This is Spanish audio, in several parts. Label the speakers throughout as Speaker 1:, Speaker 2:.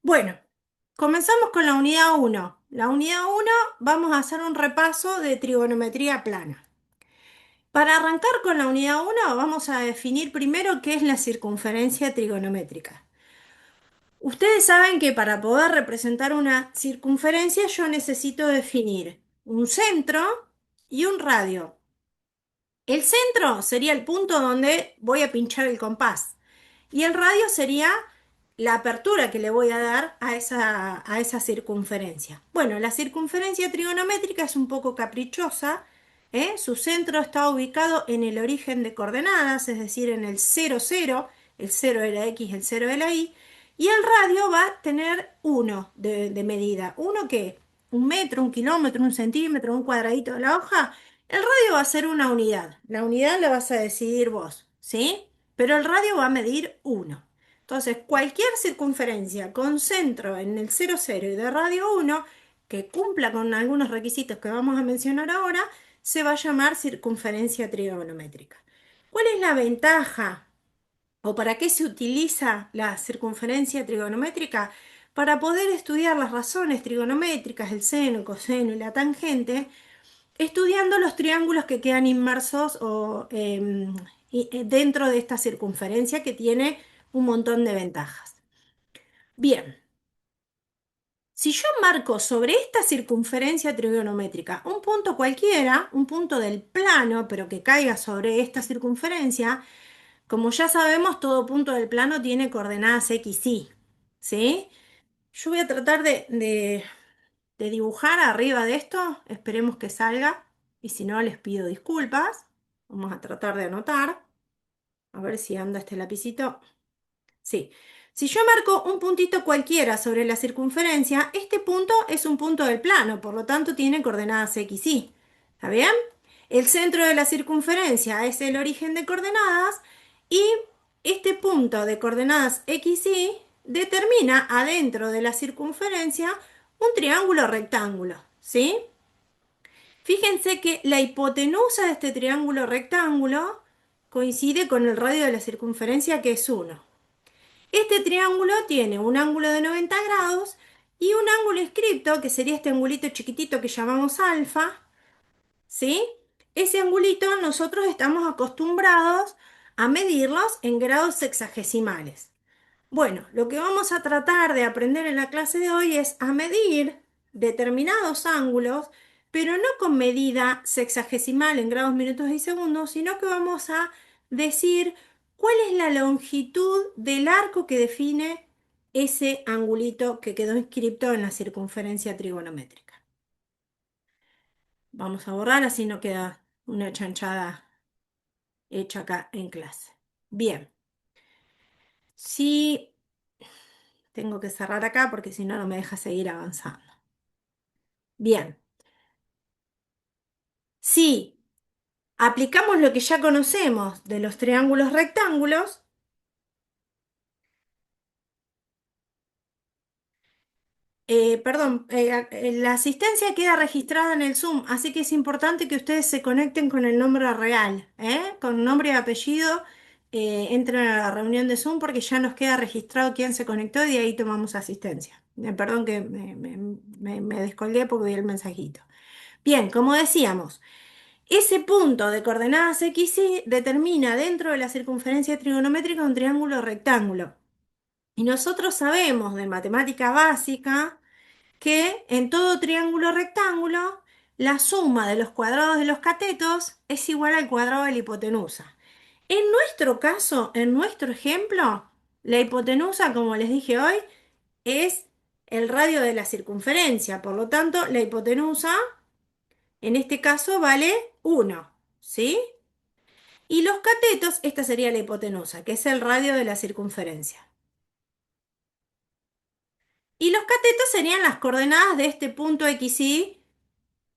Speaker 1: Bueno, comenzamos con la unidad uno. La unidad uno vamos a hacer un repaso de trigonometría plana. Para arrancar con la unidad uno vamos a definir primero qué es la circunferencia trigonométrica. Ustedes saben que para poder representar una circunferencia yo necesito definir un centro y un radio. El centro sería el punto donde voy a pinchar el compás. Y el radio sería la apertura que le voy a dar a esa circunferencia. Bueno, la circunferencia trigonométrica es un poco caprichosa, ¿eh? Su centro está ubicado en el origen de coordenadas, es decir, en el 0, 0, el 0 de la X, el 0 de la Y, y el radio va a tener 1 de medida. ¿Uno qué? ¿Un metro, un kilómetro, un centímetro, un cuadradito de la hoja? El radio va a ser una unidad. La unidad la vas a decidir vos, ¿sí? Pero el radio va a medir 1. Entonces, cualquier circunferencia con centro en el 0, 0 y de radio 1 que cumpla con algunos requisitos que vamos a mencionar ahora, se va a llamar circunferencia trigonométrica. ¿Cuál es la ventaja o para qué se utiliza la circunferencia trigonométrica? Para poder estudiar las razones trigonométricas, el seno, el coseno y la tangente, estudiando los triángulos que quedan inmersos dentro de esta circunferencia que tiene un montón de ventajas. Bien, si yo marco sobre esta circunferencia trigonométrica un punto cualquiera, un punto del plano, pero que caiga sobre esta circunferencia, como ya sabemos, todo punto del plano tiene coordenadas x, y, ¿sí? Yo voy a tratar de dibujar arriba de esto, esperemos que salga, y si no les pido disculpas. Vamos a tratar de anotar, a ver si anda este lapicito. Sí. Si yo marco un puntito cualquiera sobre la circunferencia, este punto es un punto del plano, por lo tanto tiene coordenadas x, y. ¿Está bien? El centro de la circunferencia es el origen de coordenadas y este punto de coordenadas x, y determina adentro de la circunferencia un triángulo rectángulo, ¿sí? Fíjense que la hipotenusa de este triángulo rectángulo coincide con el radio de la circunferencia, que es 1. Este triángulo tiene un ángulo de 90 grados y un ángulo inscripto, que sería este angulito chiquitito que llamamos alfa, ¿sí? Ese angulito nosotros estamos acostumbrados a medirlos en grados sexagesimales. Bueno, lo que vamos a tratar de aprender en la clase de hoy es a medir determinados ángulos, pero no con medida sexagesimal en grados, minutos y segundos, sino que vamos a decir cuál es la longitud del arco que define ese angulito que quedó inscripto en la circunferencia trigonométrica. Vamos a borrar, así no queda una chanchada hecha acá en clase. Bien, si tengo que cerrar acá porque si no, no me deja seguir avanzando. Bien, si aplicamos lo que ya conocemos de los triángulos rectángulos, perdón, la asistencia queda registrada en el Zoom, así que es importante que ustedes se conecten con el nombre real, con nombre y apellido, entren a la reunión de Zoom porque ya nos queda registrado quién se conectó y de ahí tomamos asistencia. Perdón que me descolgué porque vi el mensajito. Bien, como decíamos, ese punto de coordenadas x, y determina dentro de la circunferencia trigonométrica un triángulo rectángulo. Y nosotros sabemos de matemática básica que en todo triángulo rectángulo la suma de los cuadrados de los catetos es igual al cuadrado de la hipotenusa. En nuestro caso, en nuestro ejemplo, la hipotenusa, como les dije hoy, es el radio de la circunferencia. Por lo tanto, la hipotenusa en este caso vale 1, ¿sí? Y los catetos, esta sería la hipotenusa, que es el radio de la circunferencia. Y los catetos serían las coordenadas de este punto x, y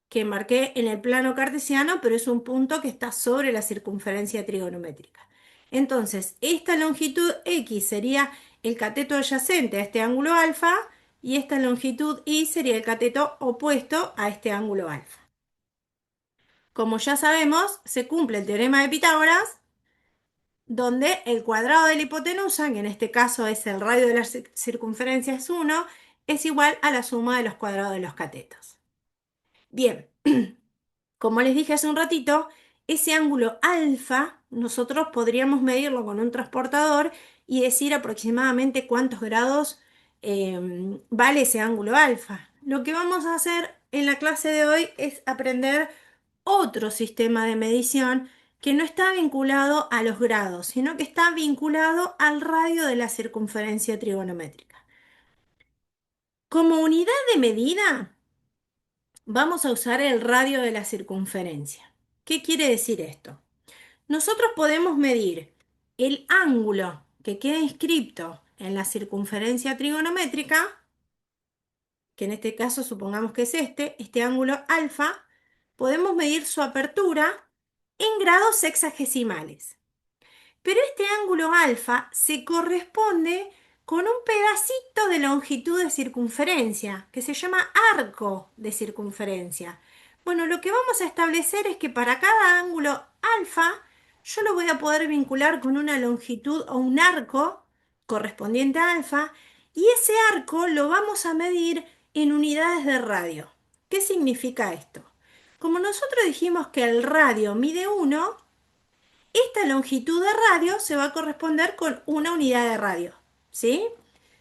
Speaker 1: que marqué en el plano cartesiano, pero es un punto que está sobre la circunferencia trigonométrica. Entonces, esta longitud x sería el cateto adyacente a este ángulo alfa y esta longitud y sería el cateto opuesto a este ángulo alfa. Como ya sabemos, se cumple el teorema de Pitágoras donde el cuadrado de la hipotenusa, que en este caso es el radio de la circunferencia es 1, es igual a la suma de los cuadrados de los catetos. Bien, como les dije hace un ratito, ese ángulo alfa nosotros podríamos medirlo con un transportador y decir aproximadamente cuántos grados vale ese ángulo alfa. Lo que vamos a hacer en la clase de hoy es aprender otro sistema de medición que no está vinculado a los grados, sino que está vinculado al radio de la circunferencia trigonométrica. Como unidad de medida, vamos a usar el radio de la circunferencia. ¿Qué quiere decir esto? Nosotros podemos medir el ángulo que queda inscripto en la circunferencia trigonométrica, que en este caso supongamos que es este ángulo alfa, podemos medir su apertura en grados sexagesimales. Pero este ángulo alfa se corresponde con un pedacito de longitud de circunferencia, que se llama arco de circunferencia. Bueno, lo que vamos a establecer es que para cada ángulo alfa, yo lo voy a poder vincular con una longitud o un arco correspondiente a alfa, y ese arco lo vamos a medir en unidades de radio. ¿Qué significa esto? Como nosotros dijimos que el radio mide 1, esta longitud de radio se va a corresponder con una unidad de radio, ¿sí?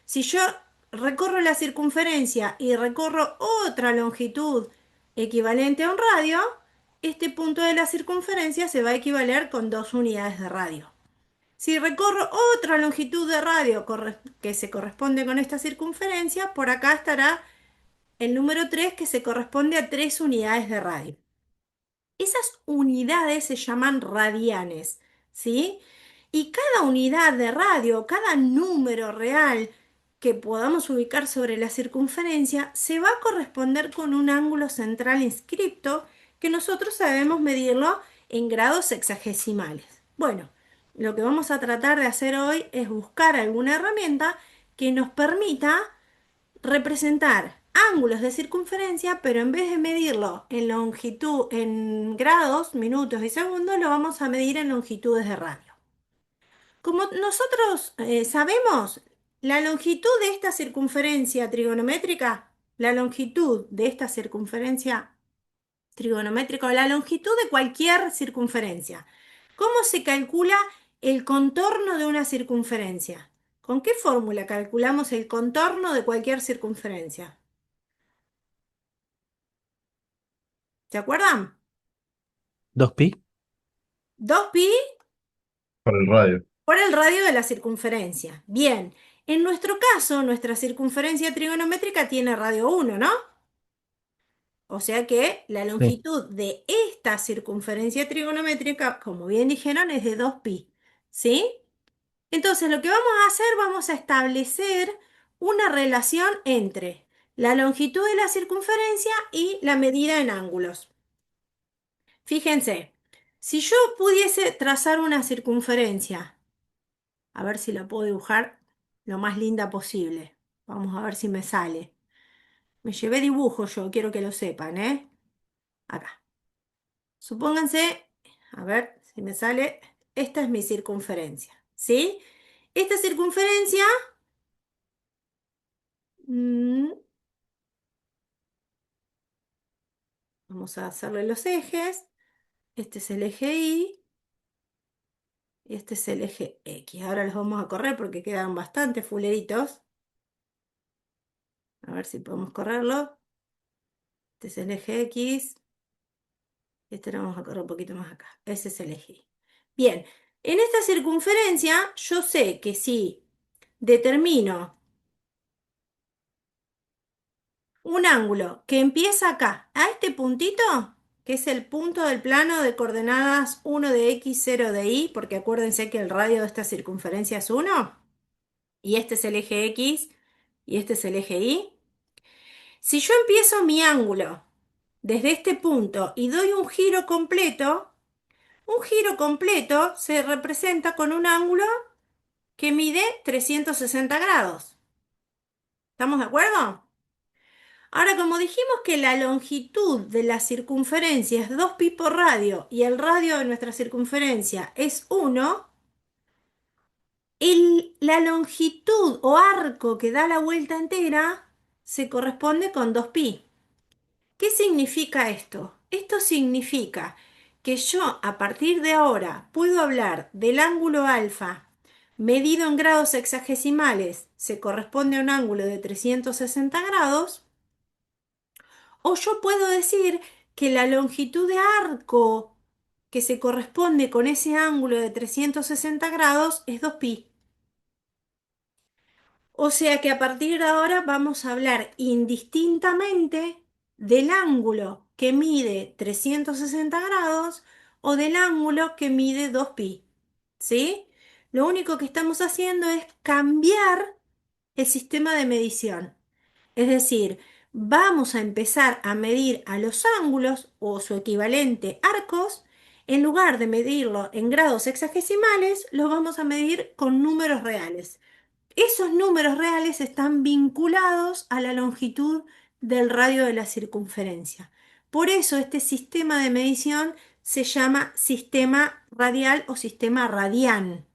Speaker 1: Si yo recorro la circunferencia y recorro otra longitud equivalente a un radio, este punto de la circunferencia se va a equivaler con 2 unidades de radio. Si recorro otra longitud de radio que se corresponde con esta circunferencia, por acá estará el número 3 que se corresponde a 3 unidades de radio. Esas unidades se llaman radianes, ¿sí? Y cada unidad de radio, cada número real que podamos ubicar sobre la circunferencia, se va a corresponder con un ángulo central inscripto que nosotros sabemos medirlo en grados sexagesimales. Bueno, lo que vamos a tratar de hacer hoy es buscar alguna herramienta que nos permita representar ángulos de circunferencia, pero en vez de medirlo en longitud, en grados, minutos y segundos, lo vamos a medir en longitudes de radio. Como nosotros sabemos, la longitud de esta circunferencia trigonométrica, la longitud de esta circunferencia trigonométrica o la longitud de cualquier circunferencia, ¿cómo se calcula el contorno de una circunferencia? ¿Con qué fórmula calculamos el contorno de cualquier circunferencia? ¿Se acuerdan?
Speaker 2: 2pi.
Speaker 1: 2pi
Speaker 2: Por el radio.
Speaker 1: por el radio de la circunferencia. Bien, en nuestro caso, nuestra circunferencia trigonométrica tiene radio 1, ¿no? O sea que la
Speaker 2: Sí.
Speaker 1: longitud de esta circunferencia trigonométrica, como bien dijeron, es de 2pi. ¿Sí? Entonces, lo que vamos a hacer, vamos a establecer una relación entre la longitud de la circunferencia y la medida en ángulos. Fíjense, si yo pudiese trazar una circunferencia, a ver si la puedo dibujar lo más linda posible. Vamos a ver si me sale. Me llevé dibujo yo, quiero que lo sepan, ¿eh? Acá. Supónganse, a ver si me sale, esta es mi circunferencia, ¿sí? Esta circunferencia, mm, vamos a hacerle los ejes. Este es el eje Y y este es el eje X. Ahora los vamos a correr porque quedan bastante fuleritos. A ver si podemos correrlo. Este es el eje X. Este lo vamos a correr un poquito más acá. Ese es el eje Y. Bien, en esta circunferencia yo sé que si determino un ángulo que empieza acá, a este puntito, que es el punto del plano de coordenadas 1 de X, 0 de Y, porque acuérdense que el radio de esta circunferencia es 1, y este es el eje X, y este es el eje Y. Si yo empiezo mi ángulo desde este punto y doy un giro completo se representa con un ángulo que mide 360 grados. ¿Estamos de acuerdo? Ahora, como dijimos que la longitud de la circunferencia es 2pi por radio y el radio de nuestra circunferencia es 1, La longitud o arco que da la vuelta entera se corresponde con 2pi. ¿Qué significa esto? Esto significa que yo a partir de ahora puedo hablar del ángulo alfa medido en grados sexagesimales, se corresponde a un ángulo de 360 grados, o yo puedo decir que la longitud de arco que se corresponde con ese ángulo de 360 grados es 2pi. O sea que a partir de ahora vamos a hablar indistintamente del ángulo que mide 360 grados o del ángulo que mide 2pi. ¿Sí? Lo único que estamos haciendo es cambiar el sistema de medición. Es decir, vamos a empezar a medir a los ángulos o su equivalente arcos. En lugar de medirlo en grados sexagesimales, los vamos a medir con números reales. Esos números reales están vinculados a la longitud del radio de la circunferencia. Por eso este sistema de medición se llama sistema radial o sistema radián.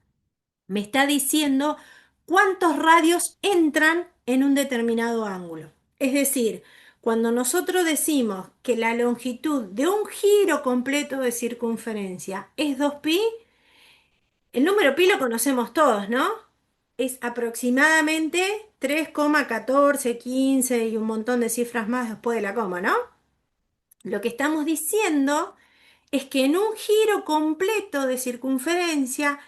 Speaker 1: Me está diciendo cuántos radios entran en un determinado ángulo. Es decir, cuando nosotros decimos que la longitud de un giro completo de circunferencia es 2pi, el número pi lo conocemos todos, ¿no? Es aproximadamente 3,1415 y un montón de cifras más después de la coma, ¿no? Lo que estamos diciendo es que en un giro completo de circunferencia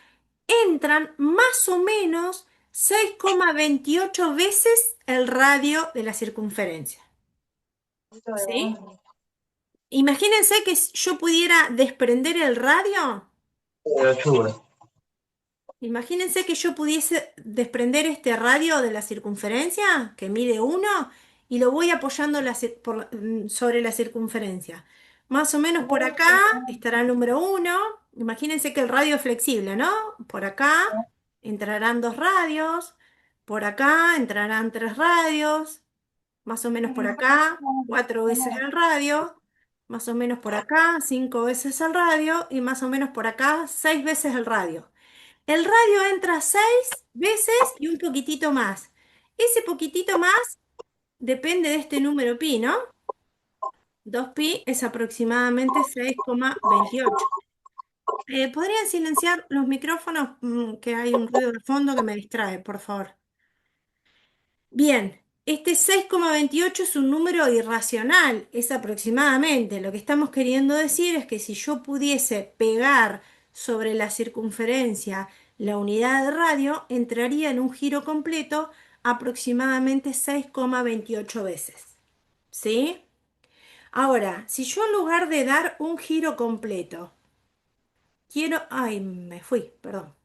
Speaker 1: entran más o menos 6,28 veces el radio de la circunferencia. ¿Sí? Imagínense que yo pudiera desprender el radio. Imagínense que yo pudiese desprender este radio de la circunferencia, que mide 1, y lo voy apoyando sobre la circunferencia. Más o menos por acá estará el número 1. Imagínense que el radio es flexible, ¿no? Por acá entrarán 2 radios, por acá entrarán 3 radios, más o menos por acá 4 veces el radio, más o menos por acá 5 veces el radio y más o menos por acá 6 veces el radio. El radio entra 6 veces y un poquitito más. Ese poquitito más depende de este número pi, ¿no? 2pi es aproximadamente 6,28. ¿Podrían silenciar los micrófonos? Que hay un ruido de fondo que me distrae, por favor. Bien, este 6,28 es un número irracional, es aproximadamente. Lo que estamos queriendo decir es que si yo pudiese pegar sobre la circunferencia la unidad de radio, entraría en un giro completo aproximadamente 6,28 veces. ¿Sí? Ahora, si yo en lugar de dar un giro completo, quiero... Ay, me fui, perdón.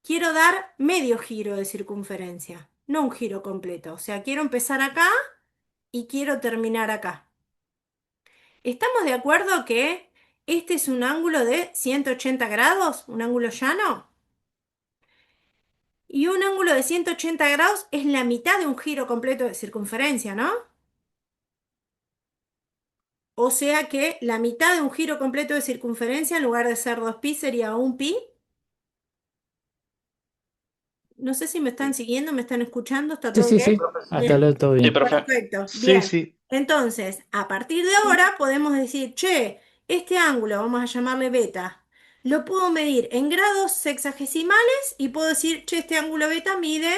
Speaker 1: Quiero dar medio giro de circunferencia, no un giro completo. O sea, quiero empezar acá y quiero terminar acá. ¿Estamos de acuerdo que este es un ángulo de 180 grados, un ángulo llano? Y un ángulo de 180 grados es la mitad de un giro completo de circunferencia, ¿no? O sea que la mitad de un giro completo de circunferencia, en lugar de ser 2pi, sería 1pi. No sé si me están siguiendo, me están escuchando, ¿está
Speaker 2: Sí,
Speaker 1: todo
Speaker 2: sí,
Speaker 1: bien?
Speaker 2: sí. Hasta
Speaker 1: Bien.
Speaker 2: luego, todo
Speaker 3: Sí,
Speaker 2: bien.
Speaker 3: profe.
Speaker 1: Perfecto,
Speaker 3: Sí,
Speaker 1: bien.
Speaker 3: sí.
Speaker 1: Entonces, a partir de ahora podemos decir, che, este ángulo, vamos a llamarle beta, lo puedo medir en grados sexagesimales y puedo decir, che, este ángulo beta mide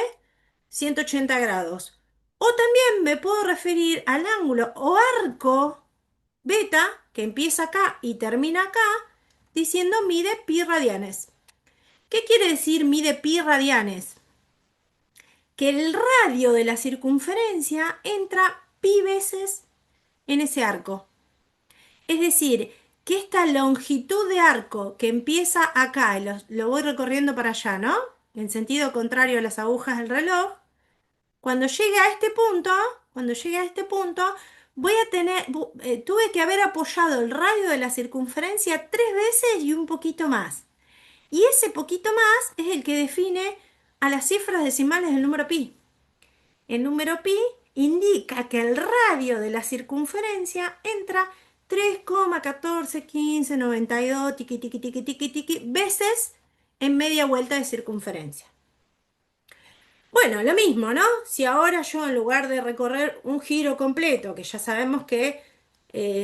Speaker 1: 180 grados. O también me puedo referir al ángulo o arco beta, que empieza acá y termina acá, diciendo mide pi radianes. ¿Qué quiere decir mide pi radianes? Que el radio de la circunferencia entra pi veces en ese arco. Es decir, que esta longitud de arco que empieza acá, y lo voy recorriendo para allá, ¿no? En sentido contrario a las agujas del reloj, cuando llegue a este punto, cuando llegue a este punto, tuve que haber apoyado el radio de la circunferencia 3 veces y un poquito más. Y ese poquito más es el que define a las cifras decimales del número pi. El número pi indica que el radio de la circunferencia entra 3,141592 tiqui, tiqui, tiqui, tiqui, tiqui, veces en media vuelta de circunferencia. Bueno, lo mismo, ¿no? Si ahora yo en lugar de recorrer un giro completo, que ya sabemos que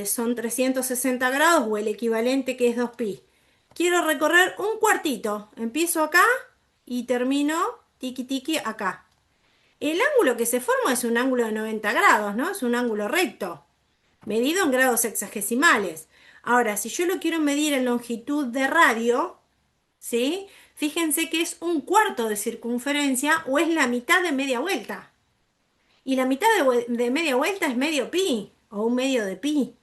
Speaker 1: son 360 grados o el equivalente que es 2pi, quiero recorrer un cuartito, empiezo acá y termino tiki tiki acá. El ángulo que se forma es un ángulo de 90 grados, ¿no? Es un ángulo recto, medido en grados sexagesimales. Ahora, si yo lo quiero medir en longitud de radio, ¿sí? Fíjense que es un cuarto de circunferencia o es la mitad de media vuelta. Y la mitad de media vuelta es medio pi o un medio de pi.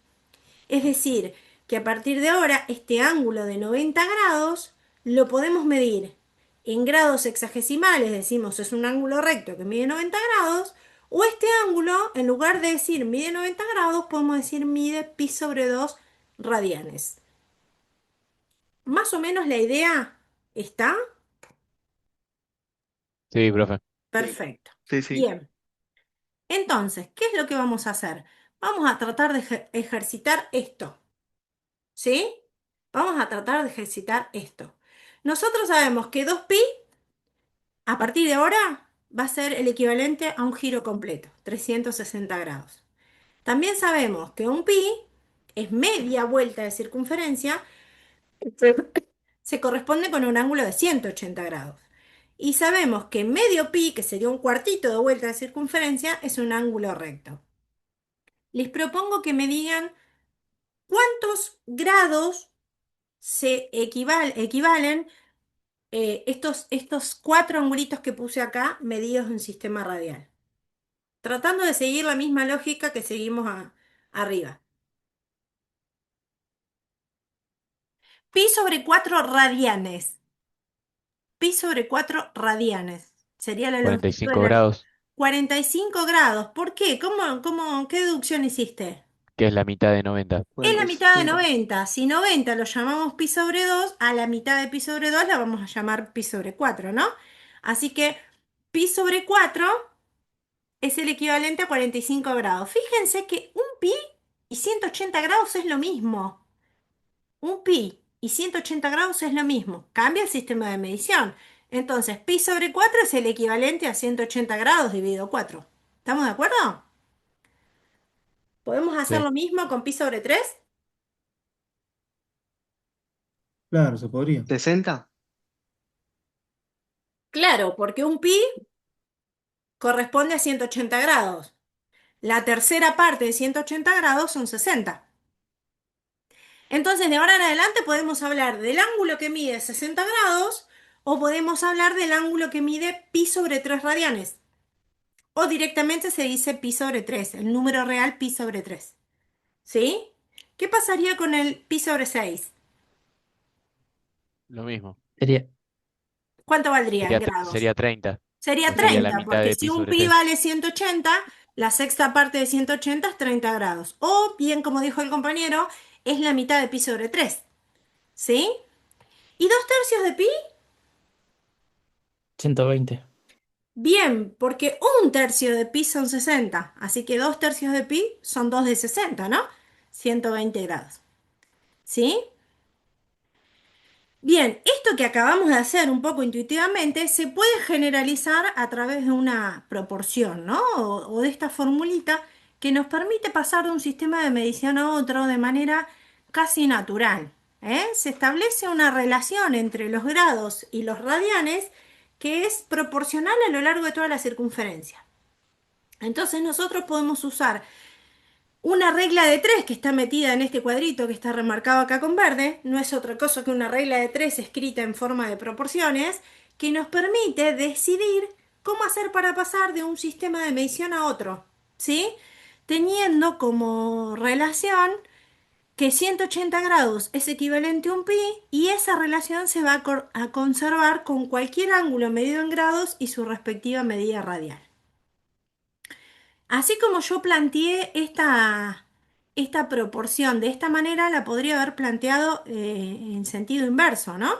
Speaker 1: Es decir, que a partir de ahora este ángulo de 90 grados lo podemos medir en grados sexagesimales, decimos es un ángulo recto que mide 90 grados, o este ángulo, en lugar de decir mide 90 grados, podemos decir mide pi sobre 2 radianes. Más o menos la idea está.
Speaker 3: Sí, profe.
Speaker 1: Perfecto.
Speaker 4: Sí, sí.
Speaker 1: Bien. Entonces, ¿qué es lo que vamos a hacer? Vamos a tratar de ejercitar esto. ¿Sí? Vamos a tratar de ejercitar esto. Nosotros sabemos que 2pi, a partir de ahora, va a ser el equivalente a un giro completo, 360 grados. También sabemos que un pi es media vuelta de circunferencia, se corresponde con un ángulo de 180 grados. Y sabemos que medio pi, que sería un cuartito de vuelta de circunferencia, es un ángulo recto. Les propongo que me digan cuántos grados se equivalen estos cuatro angulitos que puse acá medidos en sistema radial. Tratando de seguir la misma lógica que seguimos arriba. Pi sobre 4 radianes. Pi sobre 4 radianes. Sería la
Speaker 3: cuarenta y
Speaker 1: longitud de
Speaker 3: cinco grados,
Speaker 1: 45 grados. ¿Por qué? ¿Qué deducción hiciste?
Speaker 3: que es la mitad de 90.
Speaker 1: Es la mitad de
Speaker 4: 45.
Speaker 1: 90. Si 90 lo llamamos pi sobre 2, a la mitad de pi sobre 2 la vamos a llamar pi sobre 4, ¿no? Así que pi sobre 4 es el equivalente a 45 grados. Fíjense que un pi y 180 grados es lo mismo. Un pi y 180 grados es lo mismo. Cambia el sistema de medición. Entonces, pi sobre 4 es el equivalente a 180 grados dividido 4. ¿Estamos de acuerdo? ¿Podemos hacer
Speaker 3: Sí,
Speaker 1: lo mismo con pi sobre 3?
Speaker 2: Claro, se podría.
Speaker 4: 60.
Speaker 1: Claro, porque un pi corresponde a 180 grados. La tercera parte de 180 grados son 60. Entonces, de ahora en adelante podemos hablar del ángulo que mide 60 grados o podemos hablar del ángulo que mide pi sobre 3 radianes. O directamente se dice pi sobre 3, el número real pi sobre 3. ¿Sí? ¿Qué pasaría con el pi sobre 6?
Speaker 3: lo mismo.
Speaker 2: Sería,
Speaker 1: ¿Cuánto valdría en
Speaker 3: Sería,
Speaker 1: grados?
Speaker 3: sería 30,
Speaker 1: Sería
Speaker 3: pues sería la
Speaker 1: 30,
Speaker 3: mitad
Speaker 1: porque
Speaker 3: de
Speaker 1: si
Speaker 3: pi
Speaker 1: un
Speaker 3: sobre
Speaker 1: pi
Speaker 3: 3.
Speaker 1: vale 180, la sexta parte de 180 es 30 grados. O bien, como dijo el compañero, es la mitad de pi sobre 3. ¿Sí? ¿Y 2 tercios de pi?
Speaker 2: 120.
Speaker 1: Bien, porque un tercio de pi son 60, así que 2 tercios de pi son 2 de 60, ¿no? 120 grados. ¿Sí? Bien, esto que acabamos de hacer un poco intuitivamente se puede generalizar a través de una proporción, ¿no? O de esta formulita que nos permite pasar de un sistema de medición a otro de manera casi natural, ¿eh? Se establece una relación entre los grados y los radianes que es proporcional a lo largo de toda la circunferencia. Entonces nosotros podemos usar una regla de tres que está metida en este cuadrito que está remarcado acá con verde, no es otra cosa que una regla de tres escrita en forma de proporciones que nos permite decidir cómo hacer para pasar de un sistema de medición a otro, ¿sí? Teniendo como relación que 180 grados es equivalente a un pi y esa relación se va a conservar con cualquier ángulo medido en grados y su respectiva medida radial. Así como yo planteé esta proporción de esta manera, la podría haber planteado en sentido inverso, ¿no?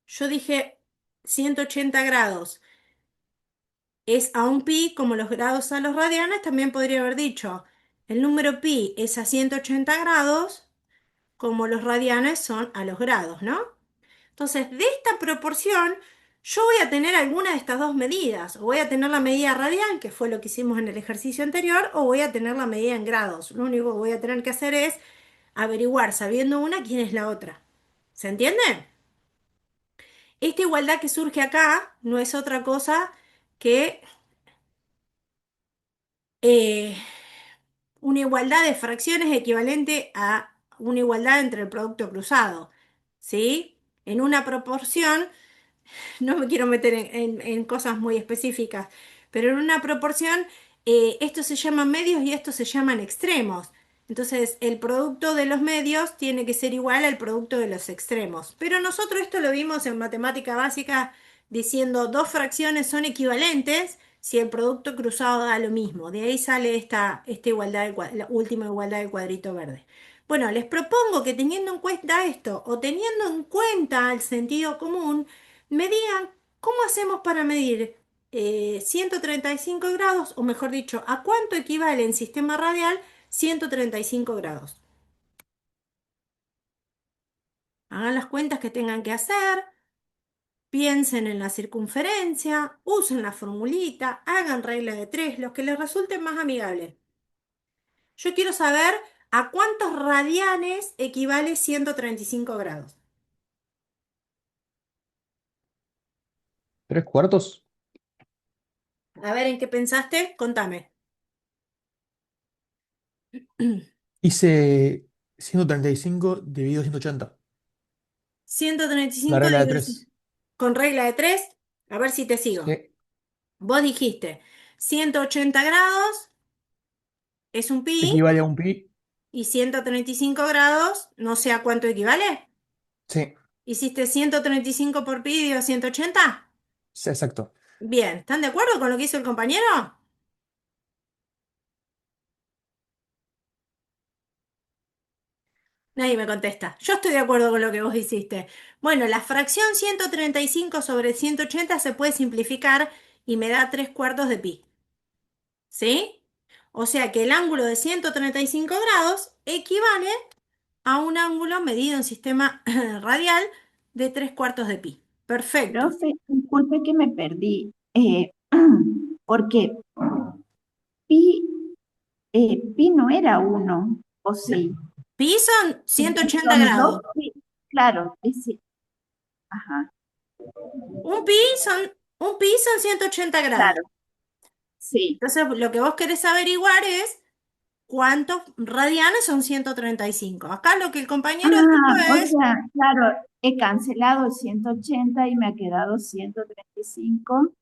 Speaker 1: Yo dije 180 grados es a un pi como los grados a los radianes, también podría haber dicho el número pi es a 180 grados como los radianes son a los grados, ¿no? Entonces, de esta proporción yo voy a tener alguna de estas dos medidas. O voy a tener la medida radial, que fue lo que hicimos en el ejercicio anterior, o voy a tener la medida en grados. Lo único que voy a tener que hacer es averiguar, sabiendo una, quién es la otra. ¿Se entiende? Esta igualdad que surge acá no es otra cosa que eh, una igualdad de fracciones equivalente a una igualdad entre el producto cruzado. ¿Sí? En una proporción, no me quiero meter en cosas muy específicas, pero en una proporción, estos se llaman medios y estos se llaman extremos. Entonces, el producto de los medios tiene que ser igual al producto de los extremos. Pero nosotros esto lo vimos en matemática básica diciendo dos fracciones son equivalentes si el producto cruzado da lo mismo. De ahí sale esta igualdad, la última igualdad del cuadrito verde. Bueno, les propongo que teniendo en cuenta esto o teniendo en cuenta el sentido común, me digan cómo hacemos para medir 135 grados, o mejor dicho, a cuánto equivale en sistema radial 135 grados. Hagan las cuentas que tengan que hacer, piensen en la circunferencia, usen la formulita, hagan regla de tres, los que les resulte más amigable. Yo quiero saber a cuántos radianes equivale 135 grados.
Speaker 2: ¿Tres cuartos?
Speaker 1: A ver, ¿en qué pensaste? Contame.
Speaker 2: Hice 135 dividido 180. La
Speaker 1: 135
Speaker 2: regla de
Speaker 1: dividido
Speaker 2: tres.
Speaker 1: con regla de 3. A ver si te sigo.
Speaker 2: Sí.
Speaker 1: Vos dijiste 180 grados es un pi
Speaker 2: Equivale a un pi.
Speaker 1: y 135 grados no sé a cuánto equivale.
Speaker 2: Sí,
Speaker 1: ¿Hiciste 135 por pi dividido 180?
Speaker 2: sí, exacto.
Speaker 1: Bien, ¿están de acuerdo con lo que hizo el compañero? Nadie me contesta. Yo estoy de acuerdo con lo que vos hiciste. Bueno, la fracción 135 sobre 180 se puede simplificar y me da 3 cuartos de pi. ¿Sí? O sea que el ángulo de 135 grados equivale a un ángulo medido en sistema radial de 3 cuartos de pi. Perfecto.
Speaker 4: Profe, disculpe que me perdí, porque pi, pi no era uno, o sí.
Speaker 1: Pi son 180
Speaker 4: Son dos
Speaker 1: grados.
Speaker 4: pi, claro, ajá,
Speaker 1: Un pi son, un pi son 180 grados.
Speaker 4: claro, sí.
Speaker 1: Entonces, lo que vos querés averiguar es cuántos radianes son 135. Acá lo que el compañero dijo
Speaker 4: Ah, o
Speaker 1: es,
Speaker 4: sea, claro, he cancelado el 180 y me ha quedado 135,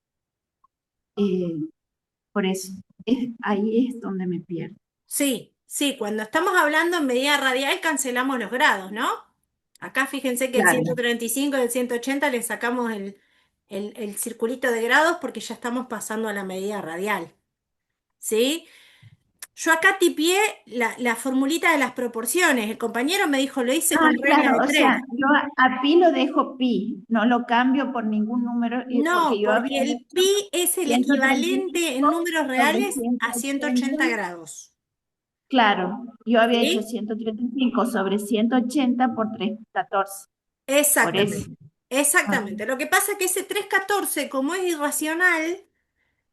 Speaker 4: eh, por eso, ahí es donde me pierdo.
Speaker 1: sí, sí, cuando estamos hablando en medida radial cancelamos los grados, ¿no? Acá fíjense que el
Speaker 4: Claro.
Speaker 1: 135 y el 180 le sacamos el circulito de grados porque ya estamos pasando a la medida radial, ¿sí? Yo acá tipié la formulita de las proporciones. El compañero me dijo, lo hice
Speaker 4: Ah,
Speaker 1: con regla
Speaker 4: claro,
Speaker 1: de
Speaker 4: o sea,
Speaker 1: tres.
Speaker 4: yo a pi lo dejo pi, no lo cambio por ningún número, porque
Speaker 1: No,
Speaker 4: yo había
Speaker 1: porque el
Speaker 4: hecho
Speaker 1: pi es el equivalente en
Speaker 4: 135
Speaker 1: números
Speaker 4: sobre
Speaker 1: reales a
Speaker 4: 180.
Speaker 1: 180 grados.
Speaker 4: Claro, yo había hecho
Speaker 1: ¿Sí?
Speaker 4: 135 sobre 180 por 314. Por eso.
Speaker 1: Exactamente.
Speaker 4: Ah,
Speaker 1: Exactamente. Lo que pasa es que ese 314, como es irracional,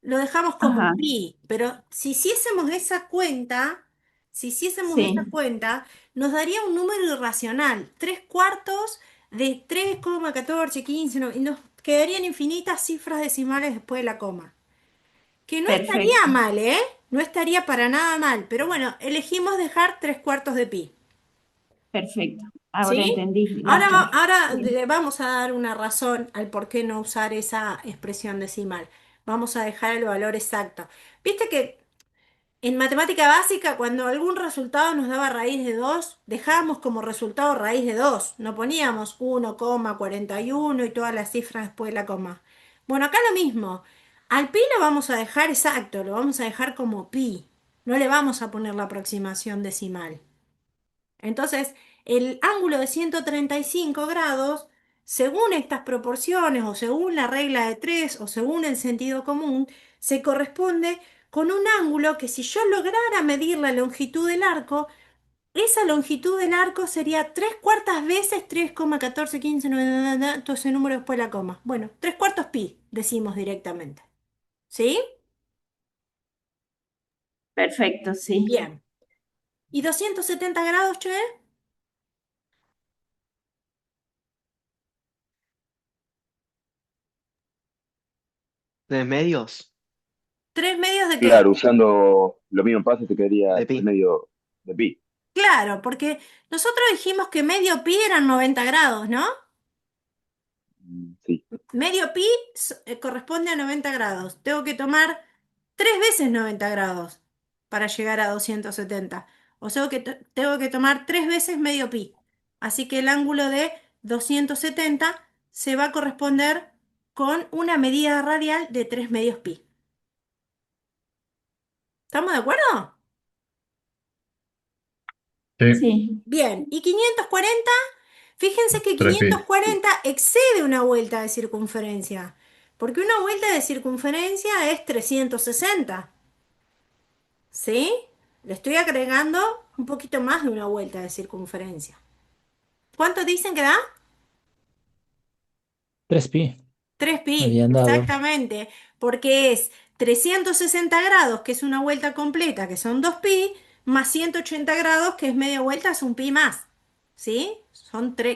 Speaker 1: lo dejamos como
Speaker 4: ajá,
Speaker 1: pi. Pero si hiciésemos esa cuenta, si hiciésemos esa
Speaker 4: sí,
Speaker 1: cuenta, nos daría un número irracional. 3 cuartos de 3,1415, no, y nos quedarían infinitas cifras decimales después de la coma. Que no estaría
Speaker 4: perfecto,
Speaker 1: mal, ¿eh? No estaría para nada mal. Pero bueno, elegimos dejar 3 cuartos de pi.
Speaker 4: perfecto. Ahora
Speaker 1: ¿Sí?
Speaker 4: entendí,
Speaker 1: Ahora,
Speaker 4: gracias.
Speaker 1: ahora
Speaker 4: Sí.
Speaker 1: le vamos a dar una razón al por qué no usar esa expresión decimal. Vamos a dejar el valor exacto. Viste que en matemática básica, cuando algún resultado nos daba raíz de 2, dejábamos como resultado raíz de 2. No poníamos 1,41 y todas las cifras después de la coma. Bueno, acá lo mismo. Al pi lo vamos a dejar exacto, lo vamos a dejar como pi. No le vamos a poner la aproximación decimal. Entonces, el ángulo de 135 grados, según estas proporciones o según la regla de 3 o según el sentido común, se corresponde con un ángulo que si yo lograra medir la longitud del arco, esa longitud del arco sería 3 cuartas veces 3,1415, todo ese número después de la coma. Bueno, 3 cuartos pi, decimos directamente. ¿Sí?
Speaker 4: Perfecto, sí.
Speaker 1: Bien. ¿Y 270 grados, che?
Speaker 5: ¿Tres medios?
Speaker 1: ¿3 medios de qué?
Speaker 6: Claro, usando lo mismo pase te quedaría
Speaker 5: De pi.
Speaker 6: medio de pi.
Speaker 1: Claro, porque nosotros dijimos que medio pi eran 90 grados, ¿no?
Speaker 6: Sí.
Speaker 1: Medio pi corresponde a 90 grados. Tengo que tomar 3 veces 90 grados para llegar a 270. O sea que tengo que tomar 3 veces medio pi. Así que el ángulo de 270 se va a corresponder con una medida radial de 3 medios pi. ¿Estamos de acuerdo?
Speaker 7: Sí,
Speaker 4: Sí,
Speaker 1: Bien, y 540, fíjense que
Speaker 7: 3pi.
Speaker 1: 540 excede una vuelta de circunferencia, porque una vuelta de circunferencia es 360, ¿sí? Le estoy agregando un poquito más de una vuelta de circunferencia. ¿Cuánto dicen que da?
Speaker 2: 3pi.
Speaker 1: 3pi,
Speaker 2: Habían dado.
Speaker 1: exactamente, porque es 360 grados, que es una vuelta completa, que son 2pi, más 180 grados, que es media vuelta, es un pi más, ¿sí?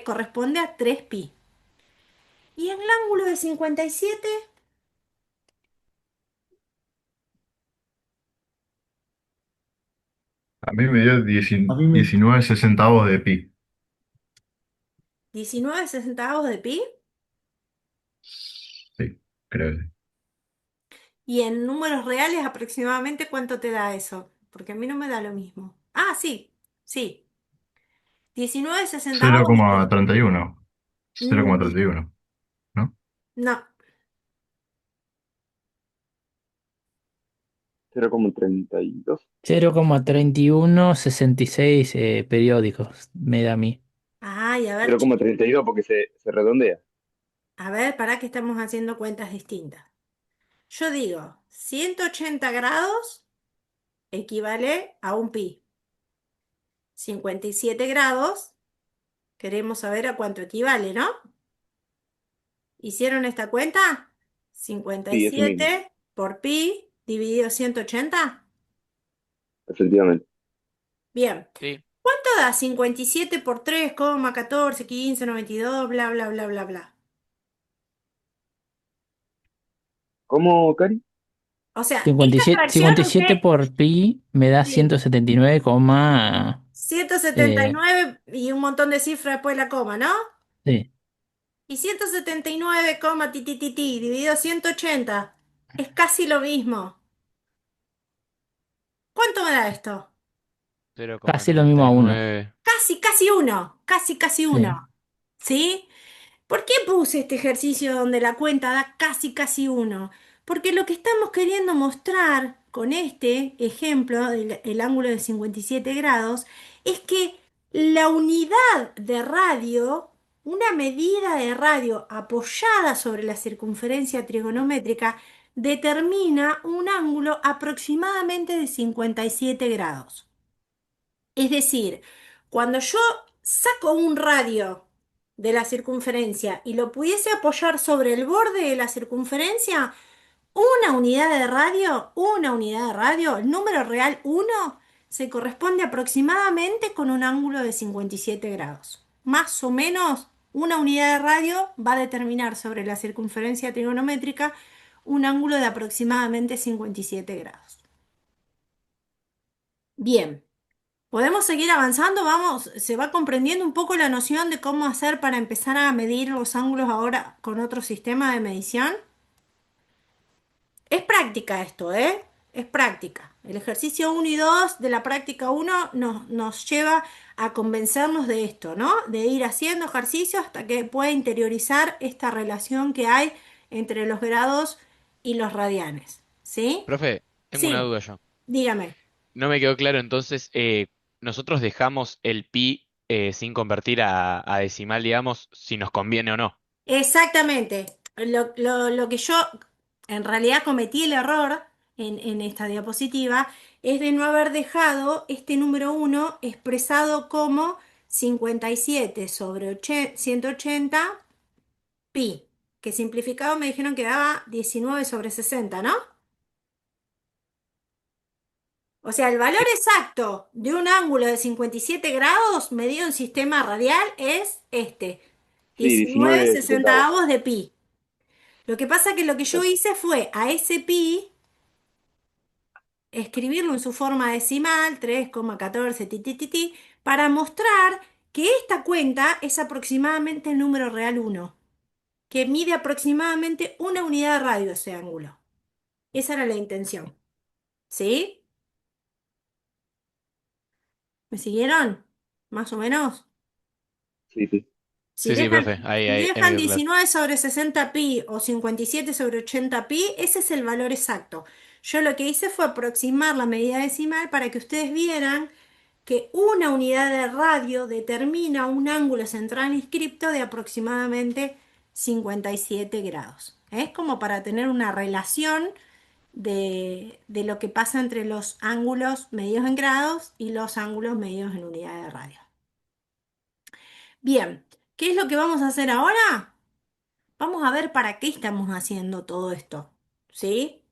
Speaker 1: Corresponde a 3pi. ¿Y el ángulo de 57?
Speaker 7: A mí me dio
Speaker 2: A mí me...
Speaker 7: 19 sesentavos de pi.
Speaker 1: 19 centavos de pi.
Speaker 7: Sí, creo que sí.
Speaker 1: ¿Y en números reales aproximadamente cuánto te da eso? Porque a mí no me da lo mismo. Ah, sí, sí. 19
Speaker 7: cero
Speaker 1: centavos de
Speaker 7: coma
Speaker 1: pi.
Speaker 7: treinta y uno cero coma
Speaker 1: Mm,
Speaker 7: treinta y uno ¿no?
Speaker 1: no.
Speaker 6: 0,32.
Speaker 2: 0,3166 periódicos me da a mí.
Speaker 1: Ay, a ver,
Speaker 6: 0,32 porque se redondea.
Speaker 1: a ver, para que estamos haciendo cuentas distintas. Yo digo, 180 grados equivale a un pi. 57 grados, queremos saber a cuánto equivale, ¿no? ¿Hicieron esta cuenta? Cincuenta y
Speaker 6: Sí, eso mismo,
Speaker 1: siete por pi dividido 180.
Speaker 6: efectivamente.
Speaker 1: Bien.
Speaker 3: Sí,
Speaker 1: ¿Cuánto da 57 por 3,14, 15, 92, bla, bla, bla, bla, bla?
Speaker 6: ¿Cómo, Cari?
Speaker 1: O sea, esta
Speaker 2: 57,
Speaker 1: fracción
Speaker 2: 57
Speaker 1: usted...
Speaker 2: por pi me da
Speaker 1: Sí.
Speaker 2: 179,
Speaker 1: ciento setenta y
Speaker 2: eh,
Speaker 1: nueve y un montón de cifras después de la coma, ¿no?
Speaker 2: sí,
Speaker 1: Y 179, ti, ti, ti, ti, dividido 180 es casi lo mismo. ¿Cuánto me da esto?
Speaker 3: cero coma
Speaker 2: casi lo
Speaker 3: noventa
Speaker 2: mismo a
Speaker 3: y
Speaker 2: uno.
Speaker 3: nueve
Speaker 1: Casi, casi uno. Casi, casi
Speaker 2: Sí.
Speaker 1: uno. ¿Sí? ¿Por qué puse este ejercicio donde la cuenta da casi casi uno? Porque lo que estamos queriendo mostrar con este ejemplo del el ángulo de 57 grados es que la unidad de radio, una medida de radio apoyada sobre la circunferencia trigonométrica, determina un ángulo aproximadamente de 57 grados. Es decir, cuando yo saco un radio de la circunferencia y lo pudiese apoyar sobre el borde de la circunferencia, una unidad de radio, el número real uno se corresponde aproximadamente con un ángulo de 57 grados. Más o menos, una unidad de radio va a determinar sobre la circunferencia trigonométrica un ángulo de aproximadamente 57 grados. Bien. ¿Podemos seguir avanzando? Vamos, se va comprendiendo un poco la noción de cómo hacer para empezar a medir los ángulos ahora con otro sistema de medición. Es práctica esto, ¿eh? Es práctica. El ejercicio uno y 2 de la práctica uno nos lleva a convencernos de esto, ¿no? De ir haciendo ejercicio hasta que pueda interiorizar esta relación que hay entre los grados y los radianes. ¿Sí?
Speaker 3: Profe, tengo una
Speaker 1: Sí,
Speaker 3: duda yo.
Speaker 1: dígame.
Speaker 3: No me quedó claro entonces, nosotros dejamos el pi sin convertir a decimal, digamos, si nos conviene o no.
Speaker 1: Exactamente. Lo que yo en realidad cometí el error en esta diapositiva, es de no haber dejado este número 1 expresado como 57 sobre 180 pi, que simplificado me dijeron que daba 19 sobre 60, ¿no? O sea, el valor exacto de un ángulo de 57 grados medido en sistema radial es este,
Speaker 6: Sí,
Speaker 1: 19
Speaker 6: 19 setentavos.
Speaker 1: sesentavos de pi. Lo que pasa que lo que yo
Speaker 6: Exacto.
Speaker 1: hice fue a ese pi escribirlo en su forma decimal, 3,14 ti, ti, ti, ti, para mostrar que esta cuenta es aproximadamente el número real 1, que mide aproximadamente una unidad de radio ese ángulo. Esa era la intención. ¿Sí? ¿Me siguieron? Más o menos.
Speaker 6: Sí, sí.
Speaker 1: Si
Speaker 3: Sí, sí,
Speaker 1: dejan,
Speaker 3: profe, ahí,
Speaker 1: si
Speaker 3: ahí me
Speaker 1: dejan
Speaker 3: quedó claro.
Speaker 1: 19 sobre 60 pi o 57 sobre 80 pi, ese es el valor exacto. Yo lo que hice fue aproximar la medida decimal para que ustedes vieran que una unidad de radio determina un ángulo central inscripto de aproximadamente 57 grados. Es como para tener una relación de lo que pasa entre los ángulos medidos en grados y los ángulos medidos en unidad de radio. Bien, ¿qué es lo que vamos a hacer ahora? Vamos a ver para qué estamos haciendo todo esto, ¿sí?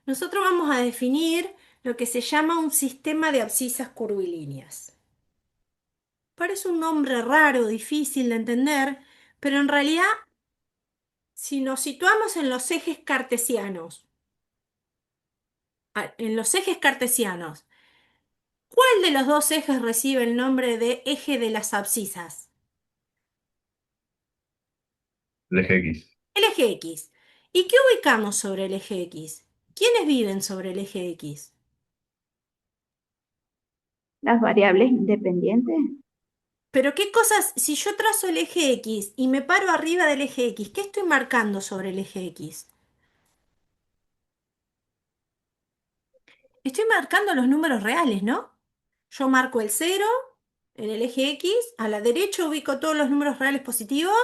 Speaker 1: Nosotros vamos a definir lo que se llama un sistema de abscisas curvilíneas. Parece un nombre raro, difícil de entender, pero en realidad, si nos situamos en los ejes cartesianos, ¿cuál de los dos ejes recibe el nombre de eje de las abscisas?
Speaker 7: El eje X.
Speaker 1: El eje X. ¿Y qué ubicamos sobre el eje X? ¿Quiénes viven sobre el eje X?
Speaker 4: Las variables independientes,
Speaker 1: Pero qué cosas, si yo trazo el eje X y me paro arriba del eje X, ¿qué estoy marcando sobre el eje X? Estoy marcando los números reales, ¿no? Yo marco el 0 en el eje X, a la derecha ubico todos los números reales positivos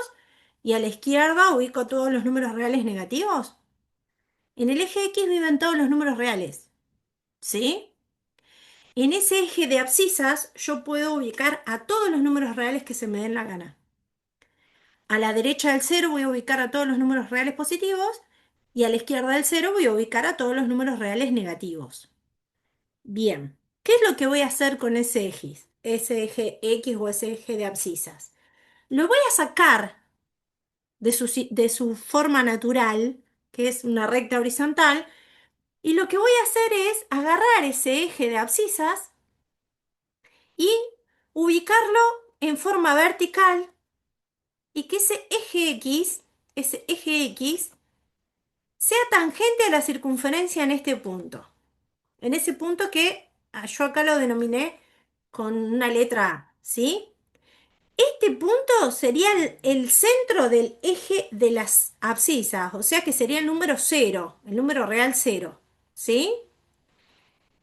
Speaker 1: y a la izquierda ubico todos los números reales negativos. En el eje X viven todos los números reales, ¿sí? En ese eje de abscisas yo puedo ubicar a todos los números reales que se me den la gana. A la derecha del 0 voy a ubicar a todos los números reales positivos y a la izquierda del 0 voy a ubicar a todos los números reales negativos. Bien, ¿qué es lo que voy a hacer con ese eje X o ese eje de abscisas? Lo voy a sacar de su forma natural, que es una recta horizontal, y lo que voy a hacer es agarrar ese eje de abscisas y ubicarlo en forma vertical y que ese eje X, sea tangente a la circunferencia en este punto. En ese punto que yo acá lo denominé con una letra A, ¿sí? Este punto sería el centro del eje de las abscisas, o sea que sería el número 0, el número real 0, ¿sí?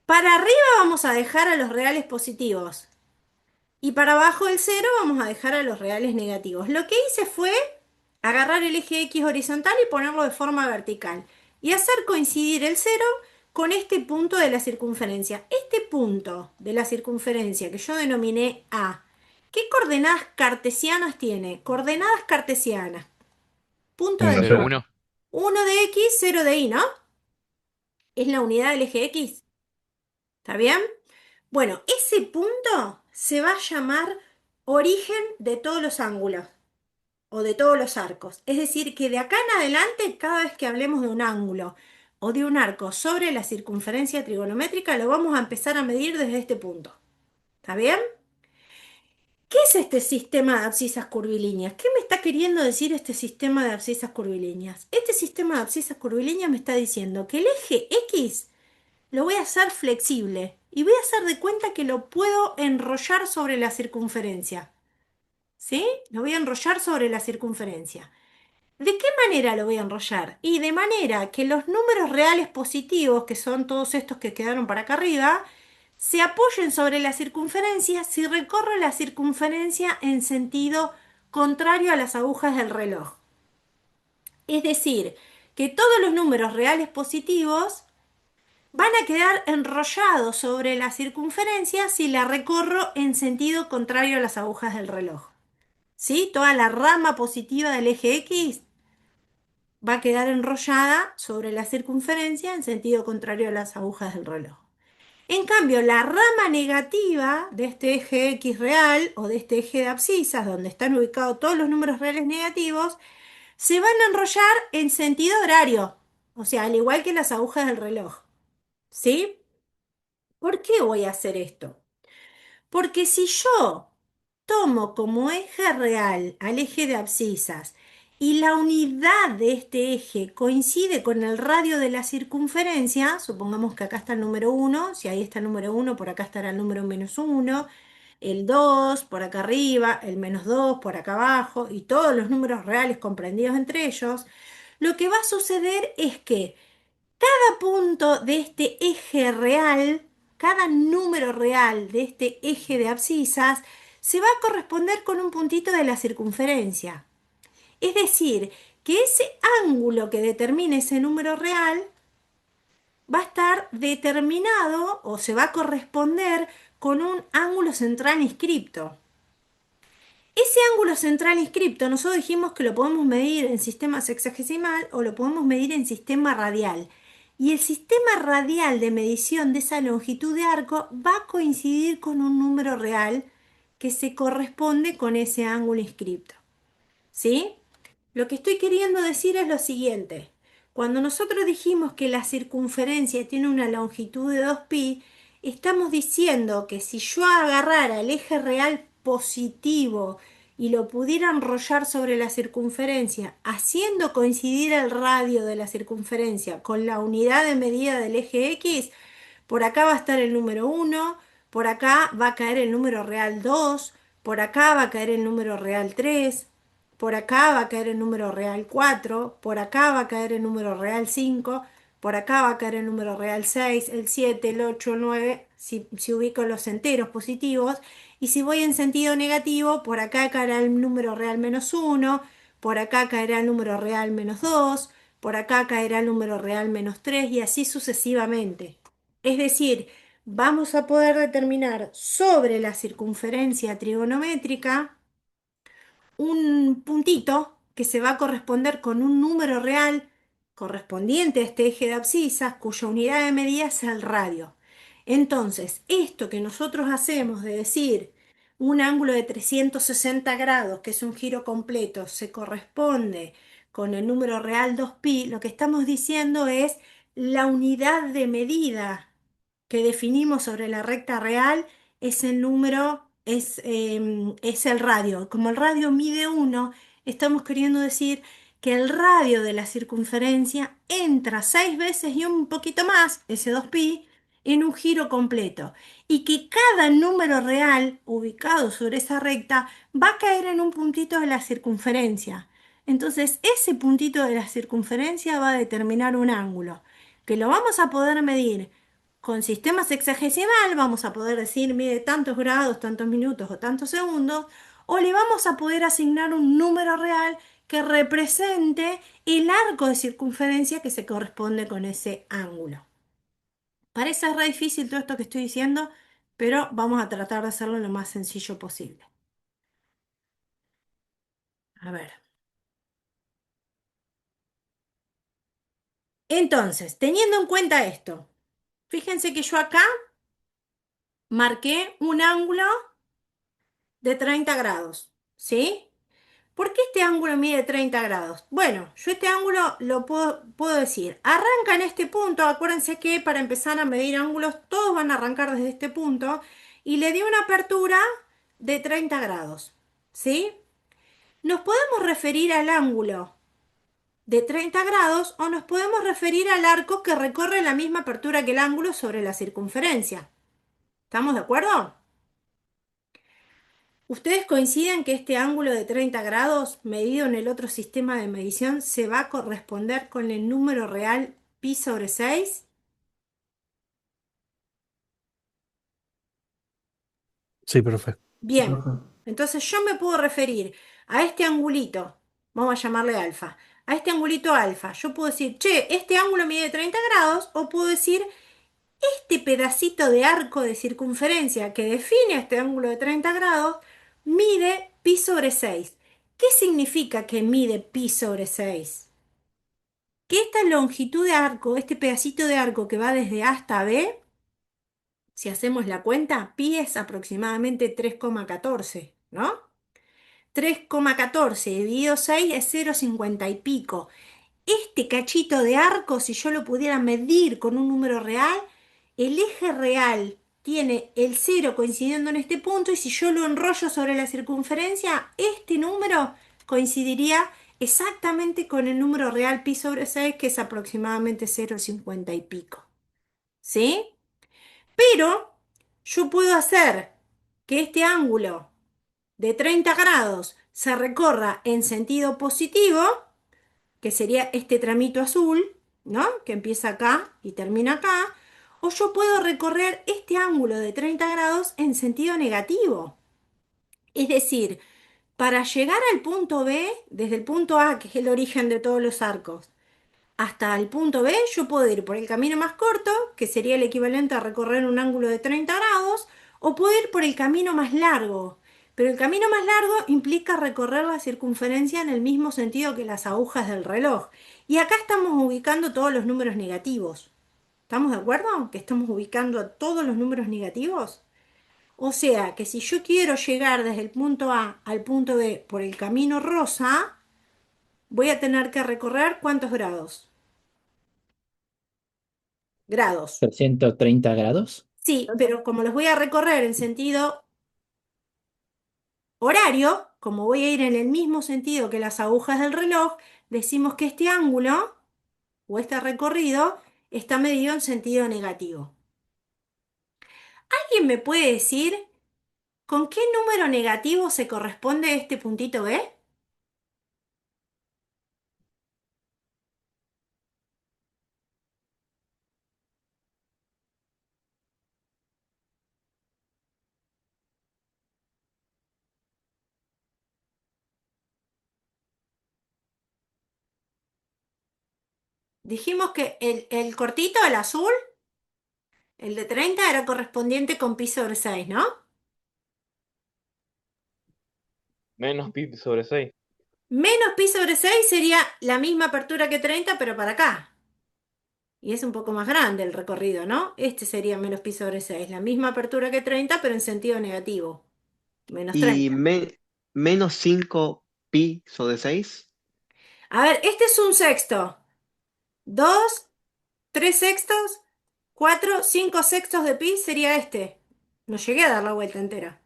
Speaker 1: Para arriba vamos a dejar a los reales positivos y para abajo del 0 vamos a dejar a los reales negativos. Lo que hice fue agarrar el eje X horizontal y ponerlo de forma vertical y hacer coincidir el 0 con este punto de la circunferencia. Este punto de la circunferencia que yo denominé A, ¿qué coordenadas cartesianas tiene? Coordenadas cartesianas. Punto de
Speaker 7: Una
Speaker 3: Cero,
Speaker 7: cero.
Speaker 1: entrada.
Speaker 3: uno.
Speaker 1: 1 de X, 0 de Y, ¿no? Es la unidad del eje X. ¿Está bien? Bueno, ese punto se va a llamar origen de todos los ángulos o de todos los arcos. Es decir, que de acá en adelante, cada vez que hablemos de un ángulo o de un arco sobre la circunferencia trigonométrica, lo vamos a empezar a medir desde este punto. ¿Está bien? ¿Qué es este sistema de abscisas curvilíneas? ¿Qué me está queriendo decir este sistema de abscisas curvilíneas? Este sistema de abscisas curvilíneas me está diciendo que el eje X lo voy a hacer flexible y voy a hacer de cuenta que lo puedo enrollar sobre la circunferencia. ¿Sí? Lo voy a enrollar sobre la circunferencia. ¿De qué manera lo voy a enrollar? Y de manera que los números reales positivos, que son todos estos que quedaron para acá arriba, se apoyen sobre la circunferencia si recorro la circunferencia en sentido contrario a las agujas del reloj. Es decir, que todos los números reales positivos van a quedar enrollados sobre la circunferencia si la recorro en sentido contrario a las agujas del reloj. ¿Sí? Toda la rama positiva del eje X va a quedar enrollada sobre la circunferencia en sentido contrario a las agujas del reloj. En cambio, la rama negativa de este eje X real o de este eje de abscisas, donde están ubicados todos los números reales negativos, se van a enrollar en sentido horario, o sea, al igual que las agujas del reloj. ¿Sí? ¿Por qué voy a hacer esto? Porque si yo tomo como eje real al eje de abscisas y la unidad de este eje coincide con el radio de la circunferencia, supongamos que acá está el número 1, si ahí está el número 1, por acá estará el número -1, el 2 por acá arriba, el -2 por acá abajo y todos los números reales comprendidos entre ellos, lo que va a suceder es que cada punto de este eje real, cada número real de este eje de abscisas, se va a corresponder con un puntito de la circunferencia. Es decir, que ese ángulo que determine ese número real va a estar determinado o se va a corresponder con un ángulo central inscripto. Ese ángulo central inscripto, nosotros dijimos que lo podemos medir en sistema sexagesimal o lo podemos medir en sistema radial. Y el sistema radial de medición de esa longitud de arco va a coincidir con un número real que se corresponde con ese ángulo inscripto. ¿Sí? Lo que estoy queriendo decir es lo siguiente. Cuando nosotros dijimos que la circunferencia tiene una longitud de 2pi, estamos diciendo que si yo agarrara el eje real positivo y lo pudiera enrollar sobre la circunferencia, haciendo coincidir el radio de la circunferencia con la unidad de medida del eje X, por acá va a estar el número 1, por acá va a caer el número real 2, por acá va a caer el número real 3, por acá va a caer el número real 4, por acá va a caer el número real 5, por acá va a caer el número real 6, el 7, el 8, el 9, si ubico los enteros positivos, y si voy en sentido negativo, por acá caerá el número real -1, por acá caerá el número real -2, por acá caerá el número real -3 y así sucesivamente. Es decir, vamos a poder determinar sobre la circunferencia trigonométrica un puntito que se va a corresponder con un número real correspondiente a este eje de abscisas, cuya unidad de medida es el radio. Entonces, esto que nosotros hacemos de decir un ángulo de 360 grados, que es un giro completo, se corresponde con el número real 2pi, lo que estamos diciendo es la unidad de medida que definimos sobre la recta real es el número, es el radio. Como el radio mide 1, estamos queriendo decir que el radio de la circunferencia entra 6 veces y un poquito más, ese 2pi, en un giro completo. Y que cada número real ubicado sobre esa recta va a caer en un puntito de la circunferencia. Entonces, ese puntito de la circunferencia va a determinar un ángulo, que lo vamos a poder medir con sistema sexagesimal, vamos a poder decir mide tantos grados, tantos minutos o tantos segundos, o le vamos a poder asignar un número real que represente el arco de circunferencia que se corresponde con ese ángulo. Parece re difícil todo esto que estoy diciendo, pero vamos a tratar de hacerlo lo más sencillo posible. A ver. Entonces, teniendo en cuenta esto, fíjense que yo acá marqué un ángulo de 30 grados, ¿sí? ¿Por qué este ángulo mide 30 grados? Bueno, yo este ángulo lo puedo decir. Arranca en este punto, acuérdense que para empezar a medir ángulos todos van a arrancar desde este punto y le di una apertura de 30 grados, ¿sí? Nos podemos referir al ángulo de 30 grados o nos podemos referir al arco que recorre la misma apertura que el ángulo sobre la circunferencia. ¿Estamos de acuerdo? ¿Ustedes coinciden que este ángulo de 30 grados medido en el otro sistema de medición se va a corresponder con el número real pi sobre 6?
Speaker 8: Sí, perfecto.
Speaker 1: Bien, entonces yo me puedo referir a este angulito, vamos a llamarle alfa, a este angulito alfa. Yo puedo decir, che, este ángulo mide 30 grados, o puedo decir, Este pedacito de arco de circunferencia que define este ángulo de 30 grados mide pi sobre 6. ¿Qué significa que mide pi sobre 6? Que esta longitud de arco, este pedacito de arco que va desde A hasta B, si hacemos la cuenta, pi es aproximadamente 3,14, ¿no? 3,14 dividido 6 es 0,50 y pico. Este cachito de arco, si yo lo pudiera medir con un número real, el eje real tiene el 0 coincidiendo en este punto y si yo lo enrollo sobre la circunferencia, este número coincidiría exactamente con el número real pi sobre 6, que es aproximadamente 0,50 y pico. ¿Sí? Pero yo puedo hacer que este ángulo de 30 grados se recorra en sentido positivo, que sería este tramito azul, ¿no? Que empieza acá y termina acá. O yo puedo recorrer este ángulo de 30 grados en sentido negativo. Es decir, para llegar al punto B, desde el punto A, que es el origen de todos los arcos, hasta el punto B, yo puedo ir por el camino más corto, que sería el equivalente a recorrer un ángulo de 30 grados, o puedo ir por el camino más largo. Pero el camino más largo implica recorrer la circunferencia en el mismo sentido que las agujas del reloj. Y acá estamos ubicando todos los números negativos. ¿Estamos de acuerdo? Que estamos ubicando a todos los números negativos. O sea que si yo quiero llegar desde el punto A al punto B por el camino rosa, voy a tener que recorrer ¿cuántos grados? Grados.
Speaker 2: 330 grados.
Speaker 1: Sí, pero como los voy a recorrer en sentido horario, como voy a ir en el mismo sentido que las agujas del reloj, decimos que este ángulo o este recorrido está medido en sentido negativo. ¿Alguien me puede decir con qué número negativo se corresponde este puntito B? Dijimos que el cortito, el azul, el de 30 era correspondiente con pi sobre 6, ¿no?
Speaker 5: Menos pi sobre 6.
Speaker 1: Menos pi sobre 6 sería la misma apertura que 30, pero para acá. Y es un poco más grande el recorrido, ¿no? Este sería menos pi sobre 6, la misma apertura que 30, pero en sentido negativo. Menos
Speaker 5: Y
Speaker 1: 30.
Speaker 5: menos 5 pi sobre 6.
Speaker 1: A ver, este es un sexto. 2, 3 sextos, 4, 5 sextos de pi sería este. No llegué a dar la vuelta entera.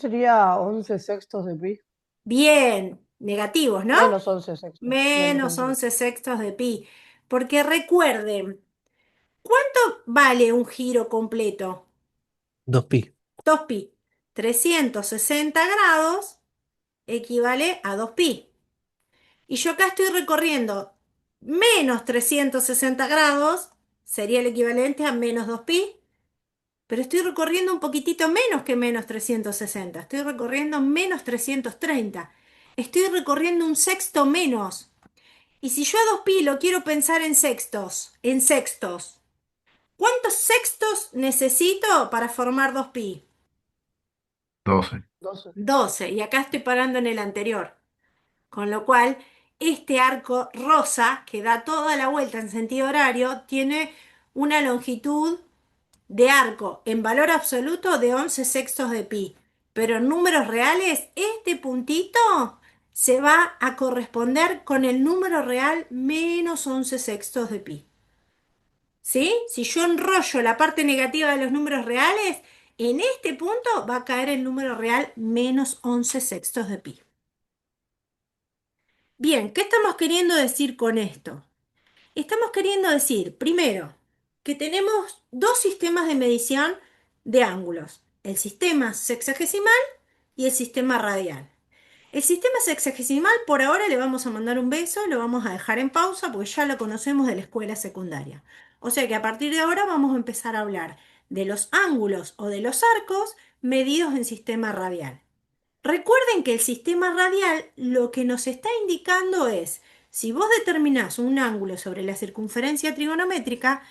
Speaker 9: Sería 11 sextos de pi.
Speaker 1: Bien, negativos, ¿no?
Speaker 9: Menos 11 sextos.
Speaker 1: Menos 11 sextos de pi. Porque recuerden, ¿cuánto vale un giro completo?
Speaker 8: 2pi.
Speaker 1: 2pi. 360 grados equivale a 2pi. Y yo acá estoy recorriendo menos 360 grados, sería el equivalente a menos 2pi, pero estoy recorriendo un poquitito menos que menos 360, estoy recorriendo menos 330, estoy recorriendo un sexto menos. Y si yo a 2pi lo quiero pensar en sextos, ¿cuántos sextos necesito para formar 2pi?
Speaker 7: 12.
Speaker 9: 12.
Speaker 1: 12, y acá estoy parando en el anterior. Con lo cual, este arco rosa, que da toda la vuelta en sentido horario, tiene una longitud de arco en valor absoluto de 11 sextos de pi. Pero en números reales, este puntito se va a corresponder con el número real menos 11 sextos de pi. ¿Sí? Si yo enrollo la parte negativa de los números reales, en este punto va a caer el número real menos 11 sextos de pi. Bien, ¿qué estamos queriendo decir con esto? Estamos queriendo decir, primero, que tenemos dos sistemas de medición de ángulos, el sistema sexagesimal y el sistema radial. El sistema sexagesimal por ahora le vamos a mandar un beso, lo vamos a dejar en pausa porque ya lo conocemos de la escuela secundaria. O sea que a partir de ahora vamos a empezar a hablar de los ángulos o de los arcos medidos en sistema radial. Recuerden que el sistema radial lo que nos está indicando es, si vos determinás un ángulo sobre la circunferencia trigonométrica,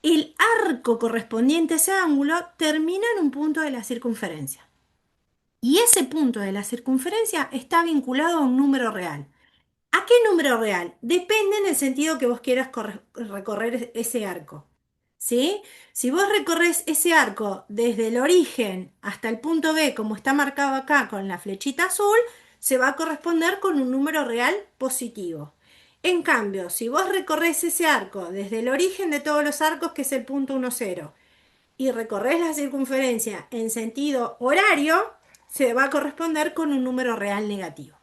Speaker 1: El arco correspondiente a ese ángulo termina en un punto de la circunferencia. Y ese punto de la circunferencia está vinculado a un número real. ¿A qué número real? Depende en el sentido que vos quieras recorrer ese arco. ¿Sí? Si vos recorres ese arco desde el origen hasta el punto B, como está marcado acá con la flechita azul, se va a corresponder con un número real positivo. En cambio, si vos recorres ese arco desde el origen de todos los arcos, que es el punto 1, 0, y recorres la circunferencia en sentido horario, se va a corresponder con un número real negativo.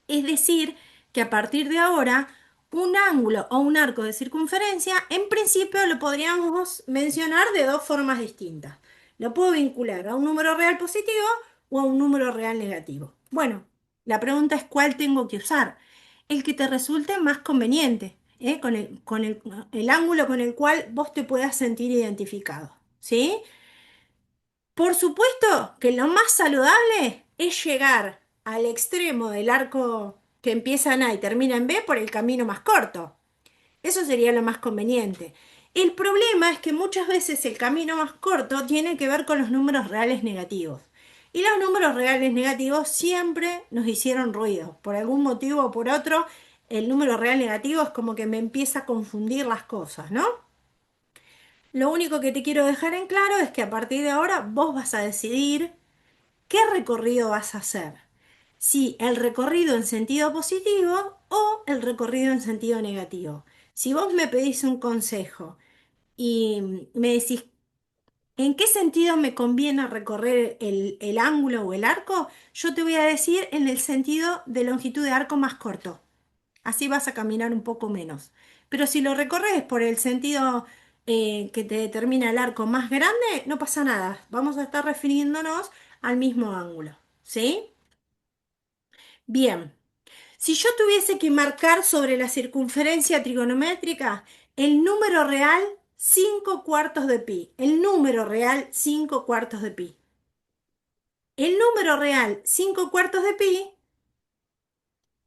Speaker 1: Es decir, que a partir de ahora, un ángulo o un arco de circunferencia, en principio lo podríamos mencionar de dos formas distintas. Lo puedo vincular a un número real positivo o a un número real negativo. Bueno, la pregunta es cuál tengo que usar. El que te resulte más conveniente, con el ángulo con el cual vos te puedas sentir identificado. ¿Sí? Por supuesto que lo más saludable es llegar al extremo del arco que empieza en A y termina en B por el camino más corto. Eso sería lo más conveniente. El problema es que muchas veces el camino más corto tiene que ver con los números reales negativos. Y los números reales negativos siempre nos hicieron ruido. Por algún motivo o por otro, el número real negativo es como que me empieza a confundir las cosas, ¿no? Lo único que te quiero dejar en claro es que a partir de ahora vos vas a decidir qué recorrido vas a hacer. Si el recorrido en sentido positivo o el recorrido en sentido negativo. Si vos me pedís un consejo y me decís en qué sentido me conviene recorrer el ángulo o el arco, yo te voy a decir en el sentido de longitud de arco más corto. Así vas a caminar un poco menos. Pero si lo recorres por el sentido que te determina el arco más grande, no pasa nada. Vamos a estar refiriéndonos al mismo ángulo. ¿Sí? Bien. Si yo tuviese que marcar sobre la circunferencia trigonométrica el número real 5 cuartos de pi. El número real 5 cuartos de pi. El número real 5 cuartos de pi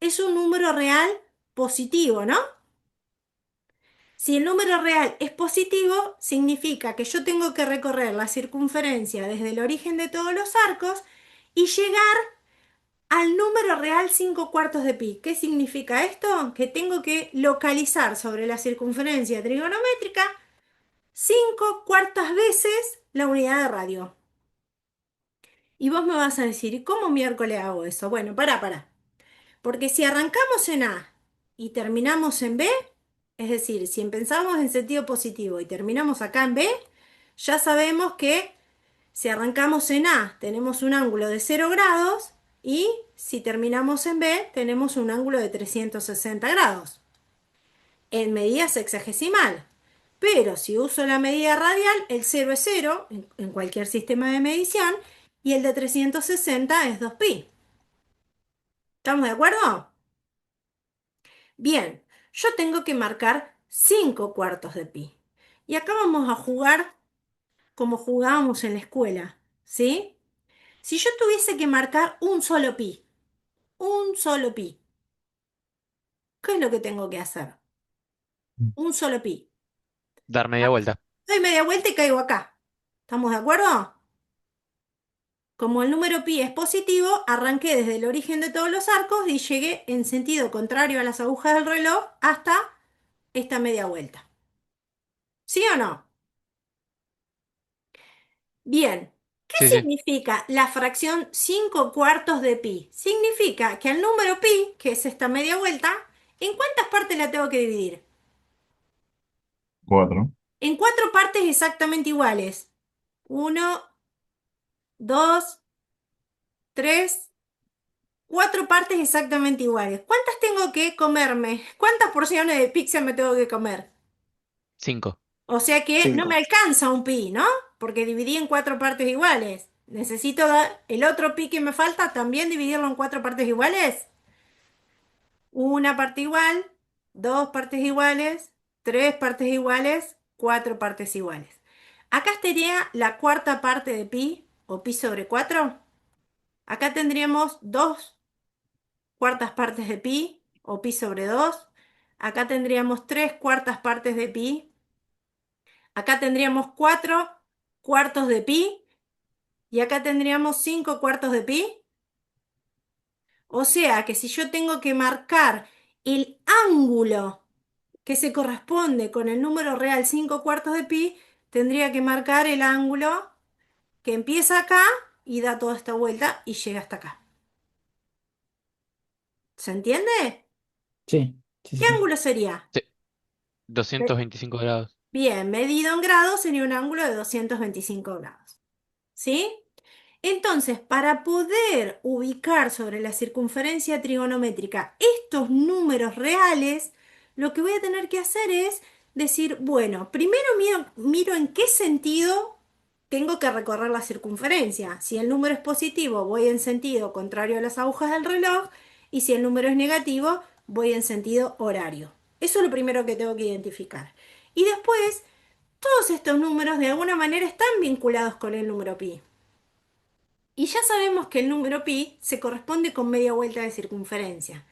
Speaker 1: es un número real positivo, ¿no? Si el número real es positivo, significa que yo tengo que recorrer la circunferencia desde el origen de todos los arcos y llegar al número real 5 cuartos de pi. ¿Qué significa esto? Que tengo que localizar sobre la circunferencia trigonométrica 5 cuartas veces la unidad de radio. Y vos me vas a decir, ¿y cómo miércoles hago eso? Bueno, pará. Porque si arrancamos en A y terminamos en B, es decir, si pensamos en sentido positivo y terminamos acá en B, ya sabemos que si arrancamos en A tenemos un ángulo de 0 grados y si terminamos en B tenemos un ángulo de 360 grados en medida sexagesimal. Pero si uso la medida radial, el 0 es 0 en cualquier sistema de medición y el de 360 es 2pi. ¿Estamos de acuerdo? Bien, yo tengo que marcar 5 cuartos de pi. Y acá vamos a jugar como jugábamos en la escuela, ¿sí? Si yo tuviese que marcar un solo pi, ¿qué es lo que tengo que hacer? Un solo pi.
Speaker 3: Dar media vuelta.
Speaker 1: Doy media vuelta y caigo acá. ¿Estamos de acuerdo? Como el número pi es positivo, arranqué desde el origen de todos los arcos y llegué en sentido contrario a las agujas del reloj hasta esta media vuelta. ¿Sí o no? Bien, ¿qué
Speaker 3: Sí, sí.
Speaker 1: significa la fracción 5 cuartos de pi? Significa que al número pi, que es esta media vuelta, ¿en cuántas partes la tengo que dividir?
Speaker 7: 4.
Speaker 1: En 4 partes exactamente iguales. Uno, 2, 3, 4 partes exactamente iguales. ¿Cuántas tengo que comerme? ¿Cuántas porciones de pizza me tengo que comer?
Speaker 3: 5.
Speaker 1: O sea que no me
Speaker 5: 5.
Speaker 1: alcanza un pi, ¿no? Porque dividí en 4 partes iguales. Necesito el otro pi que me falta también dividirlo en 4 partes iguales. Una parte igual, 2 partes iguales, 3 partes iguales, 4 partes iguales. Acá estaría la cuarta parte de pi, o pi sobre 4. Acá tendríamos 2 cuartas partes de pi, o pi sobre 2. Acá tendríamos 3 cuartas partes de pi, Acá tendríamos 4 cuartos de pi y acá tendríamos 5 cuartos de pi. O sea que si yo tengo que marcar el ángulo que se corresponde con el número real 5 cuartos de pi, tendría que marcar el ángulo que empieza acá y da toda esta vuelta y llega hasta acá. ¿Se entiende?
Speaker 2: Sí, sí,
Speaker 1: ¿Qué
Speaker 2: sí, sí.
Speaker 1: ángulo sería?
Speaker 3: Sí, 225 grados.
Speaker 1: Bien, medido en grados sería un ángulo de 225 grados. ¿Sí? Entonces, para poder ubicar sobre la circunferencia trigonométrica estos números reales, lo que voy a tener que hacer es decir, bueno, primero miro en qué sentido tengo que recorrer la circunferencia. Si el número es positivo, voy en sentido contrario a las agujas del reloj, y si el número es negativo, voy en sentido horario. Eso es lo primero que tengo que identificar. Y después, todos estos números de alguna manera están vinculados con el número pi. Y ya sabemos que el número pi se corresponde con media vuelta de circunferencia.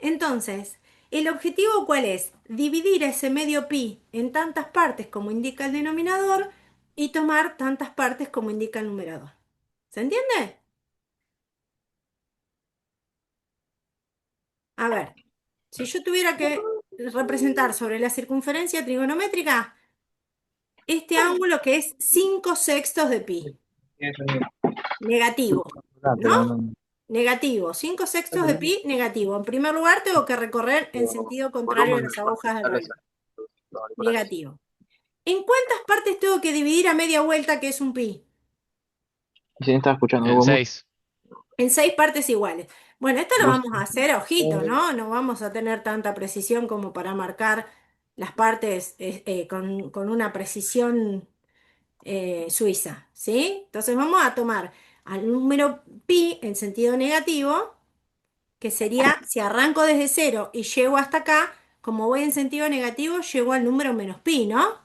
Speaker 1: Entonces, ¿el objetivo cuál es? Dividir ese medio pi en tantas partes como indica el denominador y tomar tantas partes como indica el numerador. ¿Se entiende? A ver, si yo tuviera que representar sobre la circunferencia trigonométrica este ángulo que es 5 sextos de pi, negativo, ¿no? Negativo, 5 sextos de pi negativo. En primer lugar, tengo que recorrer en sentido contrario a las agujas del reloj. Negativo. ¿En cuántas partes tengo que dividir a media vuelta, que es un pi?
Speaker 5: Sí, estaba escuchando,
Speaker 3: En
Speaker 5: hubo mucho.
Speaker 3: 6.
Speaker 1: En 6 partes iguales. Bueno, esto lo
Speaker 5: No
Speaker 1: vamos a hacer a ojito, ¿no? No vamos a tener tanta precisión como para marcar las partes con una precisión suiza, ¿sí? Entonces vamos a tomar al número pi en sentido negativo, que sería, si arranco desde cero y llego hasta acá, como voy en sentido negativo, llego al número menos pi, ¿no?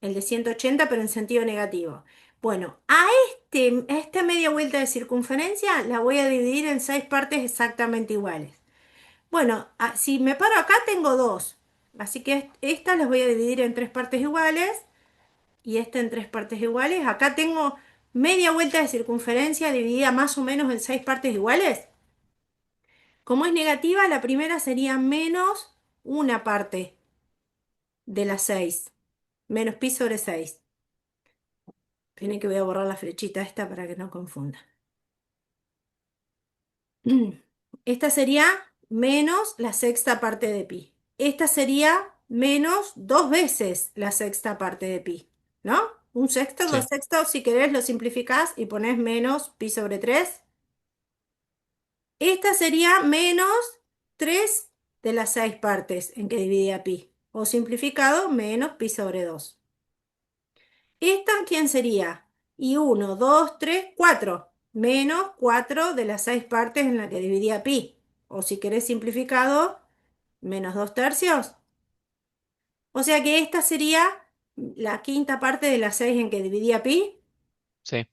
Speaker 1: El de 180, pero en sentido negativo. Bueno, a esta media vuelta de circunferencia la voy a dividir en 6 partes exactamente iguales. Bueno, si me paro acá tengo 2, así que estas las voy a dividir en 3 partes iguales y esta en 3 partes iguales. Acá tengo media vuelta de circunferencia dividida más o menos en 6 partes iguales. Como es negativa, la primera sería menos una parte de las 6, menos pi sobre 6. Tiene que voy a borrar la flechita esta para que no confunda. Esta sería menos la sexta parte de pi. Esta sería menos 2 veces la sexta parte de pi, ¿no? Un sexto, dos
Speaker 3: Sí,
Speaker 1: sextos, si querés lo simplificás y ponés menos pi sobre 3. Esta sería menos 3 de las 6 partes en que dividía pi. O simplificado, menos pi sobre 2. ¿Esta quién sería? Y 1, 2, 3, 4. Menos 4 de las 6 partes en la que dividía pi. O si querés simplificado, menos 2 tercios. O sea que esta sería la quinta parte de las 6 en que dividía pi.
Speaker 3: sí,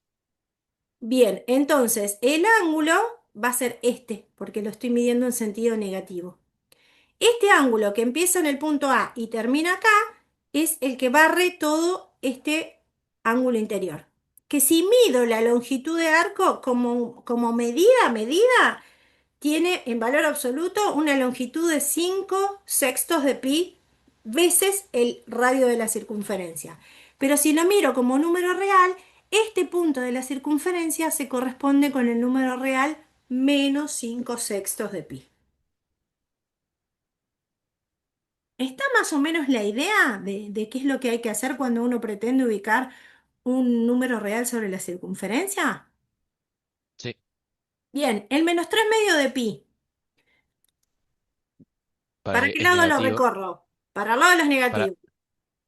Speaker 1: Bien, entonces el ángulo va a ser este, porque lo estoy midiendo en sentido negativo. Este ángulo que empieza en el punto A y termina acá es el que barre todo este ángulo interior. Que si mido la longitud de arco como medida, tiene en valor absoluto una longitud de 5 sextos de pi veces el radio de la circunferencia. Pero si lo miro como número real, este punto de la circunferencia se corresponde con el número real menos 5 sextos de pi. ¿Está más o menos la idea de qué es lo que hay que hacer cuando uno pretende ubicar un número real sobre la circunferencia?
Speaker 3: sí.
Speaker 1: Bien, el menos 3 medio de pi. ¿Para qué
Speaker 3: Es
Speaker 1: lado lo
Speaker 3: negativo.
Speaker 1: recorro? Para el lado de los
Speaker 3: Para,
Speaker 1: negativos.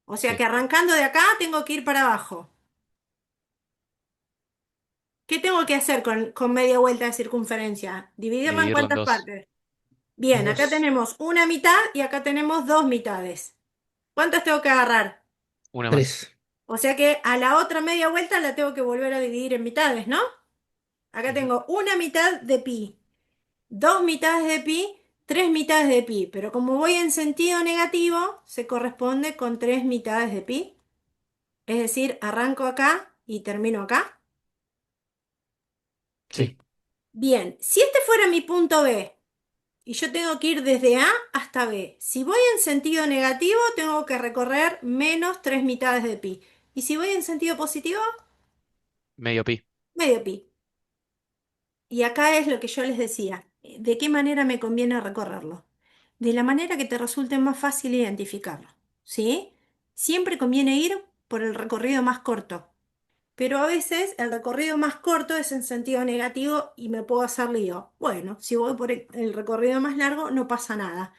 Speaker 1: O sea que
Speaker 3: sí.
Speaker 1: arrancando de acá tengo que ir para abajo. ¿Qué tengo que hacer con media vuelta de circunferencia? Dividirlo en
Speaker 3: Dividirlo en
Speaker 1: cuántas
Speaker 3: 2.
Speaker 1: partes. Bien, acá
Speaker 2: Dos.
Speaker 1: tenemos una mitad y acá tenemos 2 mitades. ¿Cuántas tengo que agarrar?
Speaker 3: Una más.
Speaker 2: Tres.
Speaker 1: O sea que a la otra media vuelta la tengo que volver a dividir en mitades, ¿no? Acá
Speaker 3: Ujú.
Speaker 1: tengo una mitad de pi, 2 mitades de pi, 3 mitades de pi, pero como voy en sentido negativo, se corresponde con 3 mitades de pi. Es decir, arranco acá y termino acá.
Speaker 3: Sí.
Speaker 1: Bien, si este fuera mi punto B y yo tengo que ir desde A hasta B, si voy en sentido negativo, tengo que recorrer menos 3 mitades de pi. Y si voy en sentido positivo,
Speaker 3: Medio pi.
Speaker 1: medio pi. Y acá es lo que yo les decía. ¿De qué manera me conviene recorrerlo? De la manera que te resulte más fácil identificarlo. ¿Sí? Siempre conviene ir por el recorrido más corto. Pero a veces el recorrido más corto es en sentido negativo y me puedo hacer lío. Bueno, si voy por el recorrido más largo, no pasa nada.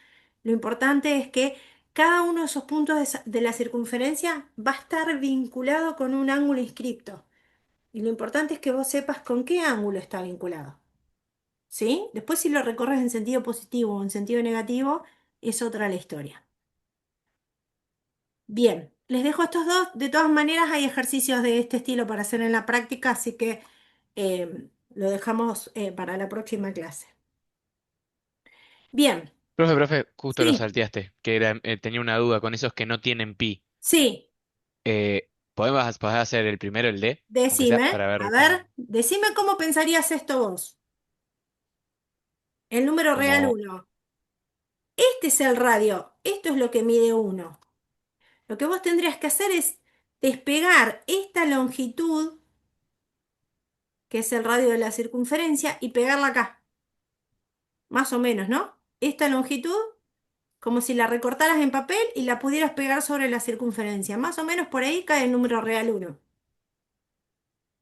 Speaker 1: Lo importante es que cada uno de esos puntos de la circunferencia va a estar vinculado con un ángulo inscripto. Y lo importante es que vos sepas con qué ángulo está vinculado. ¿Sí? Después si lo recorres en sentido positivo o en sentido negativo, es otra la historia. Bien, les dejo estos dos. De todas maneras, hay ejercicios de este estilo para hacer en la práctica, así que lo dejamos para la próxima clase. Bien,
Speaker 3: Profe, justo lo
Speaker 1: sí,
Speaker 3: salteaste, que era, tenía una duda con esos que no tienen pi.
Speaker 1: sí,
Speaker 3: ¿Podés hacer el primero, el D? Aunque sea,
Speaker 1: decime,
Speaker 3: para
Speaker 1: a
Speaker 3: ver cómo,
Speaker 1: ver, decime cómo pensarías esto vos. El número real
Speaker 3: cómo...
Speaker 1: 1. Este es el radio, esto es lo que mide 1. Lo que vos tendrías que hacer es despegar esta longitud, que es el radio de la circunferencia, y pegarla acá. Más o menos, ¿no? Esta longitud, como si la recortaras en papel y la pudieras pegar sobre la circunferencia. Más o menos por ahí cae el número real 1.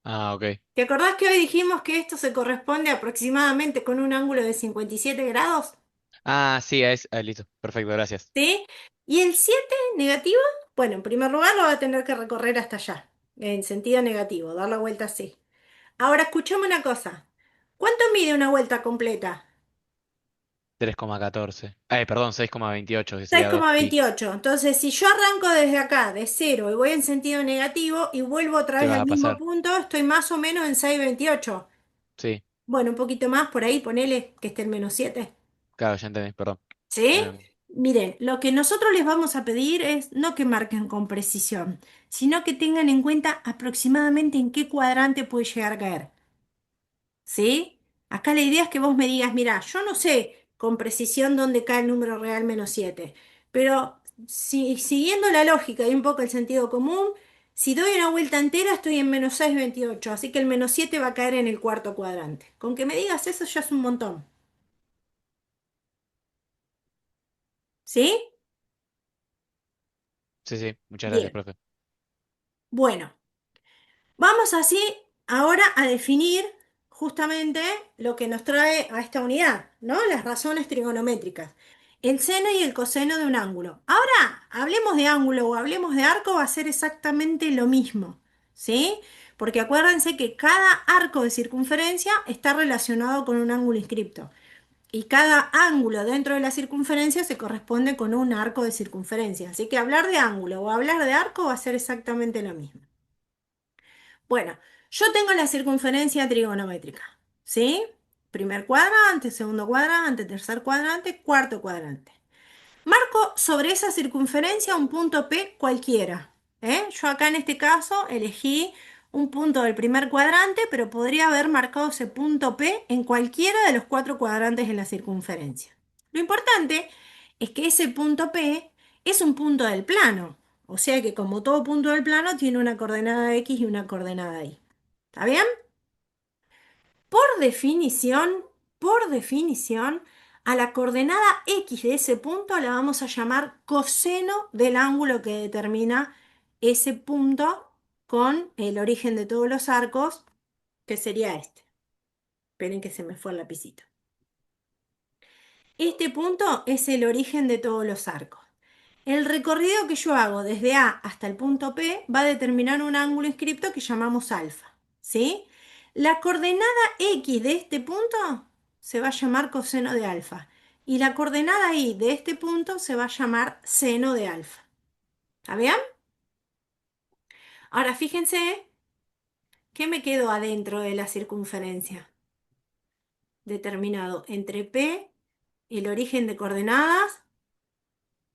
Speaker 3: Ah, ok.
Speaker 1: ¿Te acordás que hoy dijimos que esto se corresponde aproximadamente con un ángulo de 57 grados?
Speaker 3: Ah, sí, listo. Perfecto, gracias.
Speaker 1: ¿Sí? Y el 7 negativo, bueno, en primer lugar lo va a tener que recorrer hasta allá, en sentido negativo, dar la vuelta así. Ahora escuchame una cosa. ¿Cuánto mide una vuelta completa?
Speaker 3: 3,14. Perdón, 6,28, que
Speaker 1: seis
Speaker 3: sería 2
Speaker 1: coma
Speaker 3: pi.
Speaker 1: veintiocho. Entonces, si yo arranco desde acá, de cero, y voy en sentido negativo y vuelvo otra
Speaker 3: ¿Qué
Speaker 1: vez
Speaker 3: vas
Speaker 1: al
Speaker 3: a
Speaker 1: mismo
Speaker 3: pasar?
Speaker 1: punto, estoy más o menos en 6,28.
Speaker 3: Sí,
Speaker 1: Bueno, un poquito más por ahí, ponele que esté el -7.
Speaker 3: claro, ya entendí, perdón.
Speaker 1: ¿Sí?
Speaker 3: Em,
Speaker 1: Miren, lo que nosotros les vamos a pedir es no que marquen con precisión, sino que tengan en cuenta aproximadamente en qué cuadrante puede llegar a caer. ¿Sí? Acá la idea es que vos me digas, mira, yo no sé con precisión dónde cae el número real -7, pero siguiendo la lógica y un poco el sentido común, si doy una vuelta entera estoy en -6,28, así que el -7 va a caer en el cuarto cuadrante. Con que me digas eso ya es un montón. ¿Sí?
Speaker 3: sí, sí, muchas gracias,
Speaker 1: Bien.
Speaker 3: profe.
Speaker 1: Bueno. Vamos así ahora a definir justamente lo que nos trae a esta unidad, ¿no? Las razones trigonométricas. El seno y el coseno de un ángulo. Ahora, hablemos de ángulo o hablemos de arco, va a ser exactamente lo mismo, ¿sí? Porque acuérdense que cada arco de circunferencia está relacionado con un ángulo inscripto. Y cada ángulo dentro de la circunferencia se corresponde con un arco de circunferencia. Así que hablar de ángulo o hablar de arco va a ser exactamente lo mismo. Bueno, yo tengo la circunferencia trigonométrica, ¿sí? Primer cuadrante, segundo cuadrante, tercer cuadrante, cuarto cuadrante. Marco sobre esa circunferencia un punto P cualquiera, ¿eh? Yo acá en este caso elegí un punto del primer cuadrante, pero podría haber marcado ese punto P en cualquiera de los cuatro cuadrantes de la circunferencia. Lo importante es que ese punto P es un punto del plano, o sea que como todo punto del plano tiene una coordenada X y una coordenada Y. ¿Está bien? Por definición, por definición, a la coordenada X de ese punto la vamos a llamar coseno del ángulo que determina ese punto con el origen de todos los arcos, que sería este. Esperen que se me fue el lapicito. Este punto es el origen de todos los arcos. El recorrido que yo hago desde A hasta el punto P va a determinar un ángulo inscripto que llamamos alfa, ¿sí? La coordenada X de este punto se va a llamar coseno de alfa y la coordenada Y de este punto se va a llamar seno de alfa. ¿Está bien? Ahora fíjense qué me quedó adentro de la circunferencia, determinado entre P el origen de coordenadas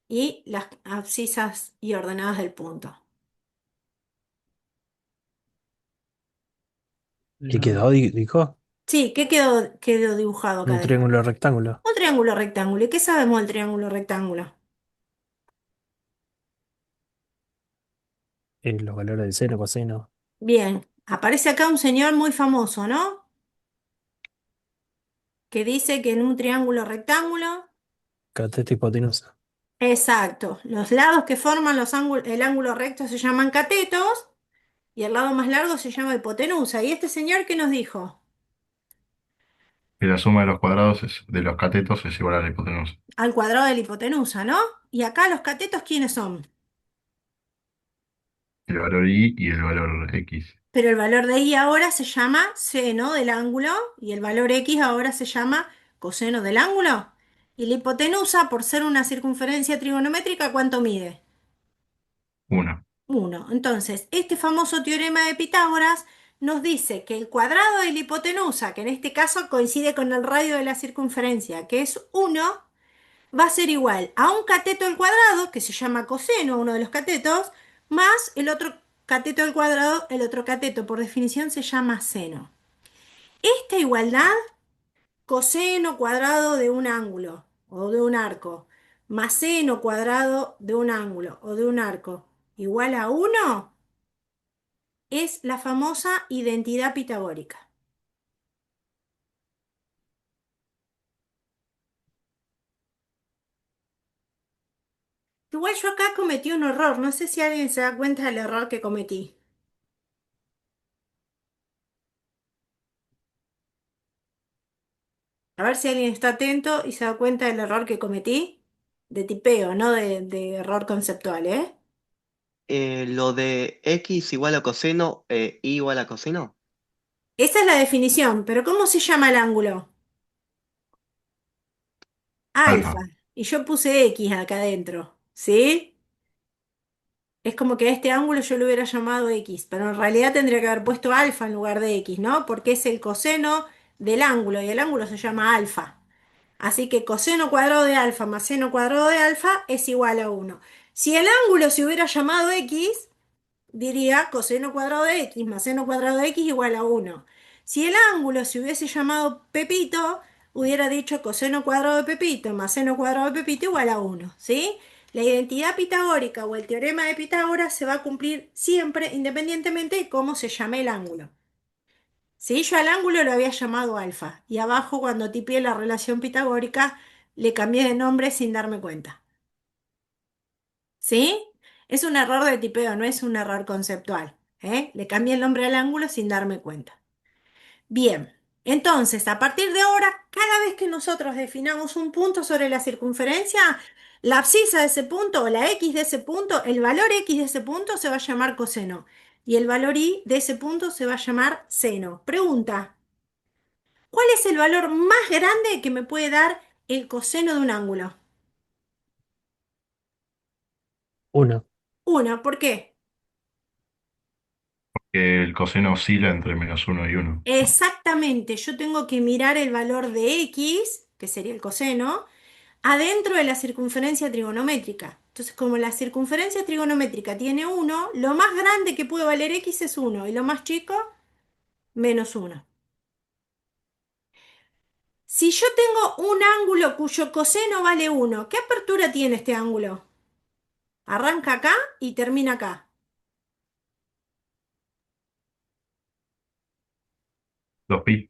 Speaker 1: y las abscisas y ordenadas del punto.
Speaker 8: ¿Y quedó, dijo?
Speaker 1: Sí, ¿qué quedó dibujado acá
Speaker 8: Un
Speaker 1: adentro?
Speaker 8: triángulo rectángulo.
Speaker 1: Un triángulo rectángulo. ¿Y qué sabemos del triángulo rectángulo?
Speaker 8: Los valores del seno, coseno.
Speaker 1: Bien, aparece acá un señor muy famoso, ¿no? Que dice que en un triángulo rectángulo,
Speaker 8: Cateto y hipotenusa.
Speaker 1: exacto, los lados que forman el ángulo recto se llaman catetos y el lado más largo se llama hipotenusa. ¿Y este señor qué nos dijo?
Speaker 7: Que la suma de los cuadrados de los catetos es igual a la hipotenusa.
Speaker 1: Al cuadrado de la hipotenusa, ¿no? Y acá los catetos, ¿quiénes son?
Speaker 7: El valor y el valor x.
Speaker 1: Pero el valor de i ahora se llama seno del ángulo y el valor x ahora se llama coseno del ángulo. Y la hipotenusa, por ser una circunferencia trigonométrica, ¿cuánto mide?
Speaker 7: 1.
Speaker 1: 1. Entonces, este famoso teorema de Pitágoras nos dice que el cuadrado de la hipotenusa, que en este caso coincide con el radio de la circunferencia, que es 1, va a ser igual a un cateto al cuadrado, que se llama coseno, uno de los catetos, más el otro cateto al cuadrado, el otro cateto, por definición se llama seno. Esta igualdad, coseno cuadrado de un ángulo o de un arco, más seno cuadrado de un ángulo o de un arco, igual a 1, es la famosa identidad pitagórica. Igual yo acá cometí un error, no sé si alguien se da cuenta del error que cometí. A ver si alguien está atento y se da cuenta del error que cometí. De tipeo, no de error conceptual, ¿eh?
Speaker 5: Lo de x igual a coseno, y igual a coseno.
Speaker 1: Esa es la definición, pero ¿cómo se llama el ángulo? Alfa.
Speaker 7: Alfa.
Speaker 1: Y yo puse X acá adentro, ¿sí? Es como que a este ángulo yo le hubiera llamado X, pero en realidad tendría que haber puesto alfa en lugar de X, ¿no? Porque es el coseno del ángulo y el ángulo se llama alfa. Así que coseno cuadrado de alfa más seno cuadrado de alfa es igual a 1. Si el ángulo se hubiera llamado X, diría coseno cuadrado de x más seno cuadrado de x igual a 1. Si el ángulo se hubiese llamado Pepito, hubiera dicho coseno cuadrado de Pepito más seno cuadrado de Pepito igual a 1, ¿sí? La identidad pitagórica o el teorema de Pitágoras se va a cumplir siempre independientemente de cómo se llame el ángulo. ¿Sí? Yo al ángulo lo había llamado alfa y abajo cuando tipié la relación pitagórica le cambié de nombre sin darme cuenta. ¿Sí? Es un error de tipeo, no es un error conceptual. ¿Eh? Le cambié el nombre al ángulo sin darme cuenta. Bien, entonces, a partir de ahora, cada vez que nosotros definamos un punto sobre la circunferencia, la abscisa de ese punto o la x de ese punto, el valor x de ese punto se va a llamar coseno y el valor y de ese punto se va a llamar seno. Pregunta, ¿cuál es el valor más grande que me puede dar el coseno de un ángulo?
Speaker 8: 1.
Speaker 1: 1, ¿por qué?
Speaker 7: Que el coseno oscila entre -1 y 1.
Speaker 1: Exactamente, yo tengo que mirar el valor de x, que sería el coseno, adentro de la circunferencia trigonométrica. Entonces, como la circunferencia trigonométrica tiene 1, lo más grande que puede valer x es 1 y lo más chico, -1. Si yo tengo un ángulo cuyo coseno vale 1, ¿qué apertura tiene este ángulo? Arranca acá y termina acá.
Speaker 7: 2pi.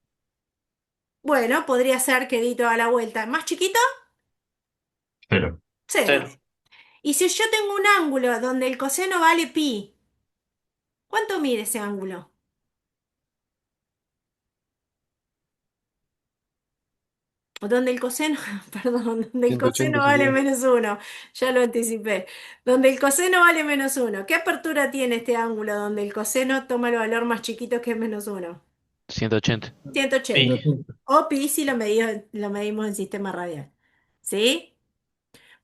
Speaker 1: Bueno, podría ser que di toda la vuelta. ¿Más chiquito?
Speaker 7: 0.
Speaker 1: 0. Y si yo tengo un ángulo donde el coseno vale pi, ¿cuánto mide ese ángulo? Donde el coseno, perdón, donde el
Speaker 6: 180
Speaker 1: coseno vale
Speaker 6: sería.
Speaker 1: -1, ya lo anticipé. Donde el coseno vale -1, ¿qué apertura tiene este ángulo donde el coseno toma el valor más chiquito que es -1?
Speaker 3: 180.
Speaker 1: 180.
Speaker 2: Pi.
Speaker 1: O pi si lo medimos en sistema radial. ¿Sí?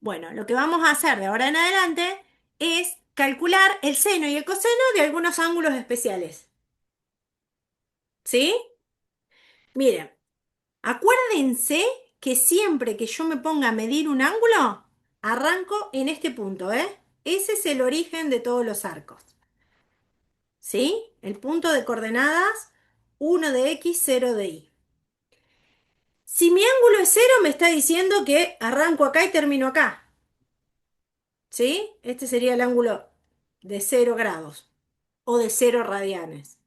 Speaker 1: Bueno, lo que vamos a hacer de ahora en adelante es calcular el seno y el coseno de algunos ángulos especiales. ¿Sí? Miren, acuérdense que siempre que yo me ponga a medir un ángulo, arranco en este punto, ¿eh? Ese es el origen de todos los arcos. ¿Sí? El punto de coordenadas 1 de X, 0 de Y. Si mi ángulo es 0, me está diciendo que arranco acá y termino acá. ¿Sí? Este sería el ángulo de 0 grados o de 0 radianes.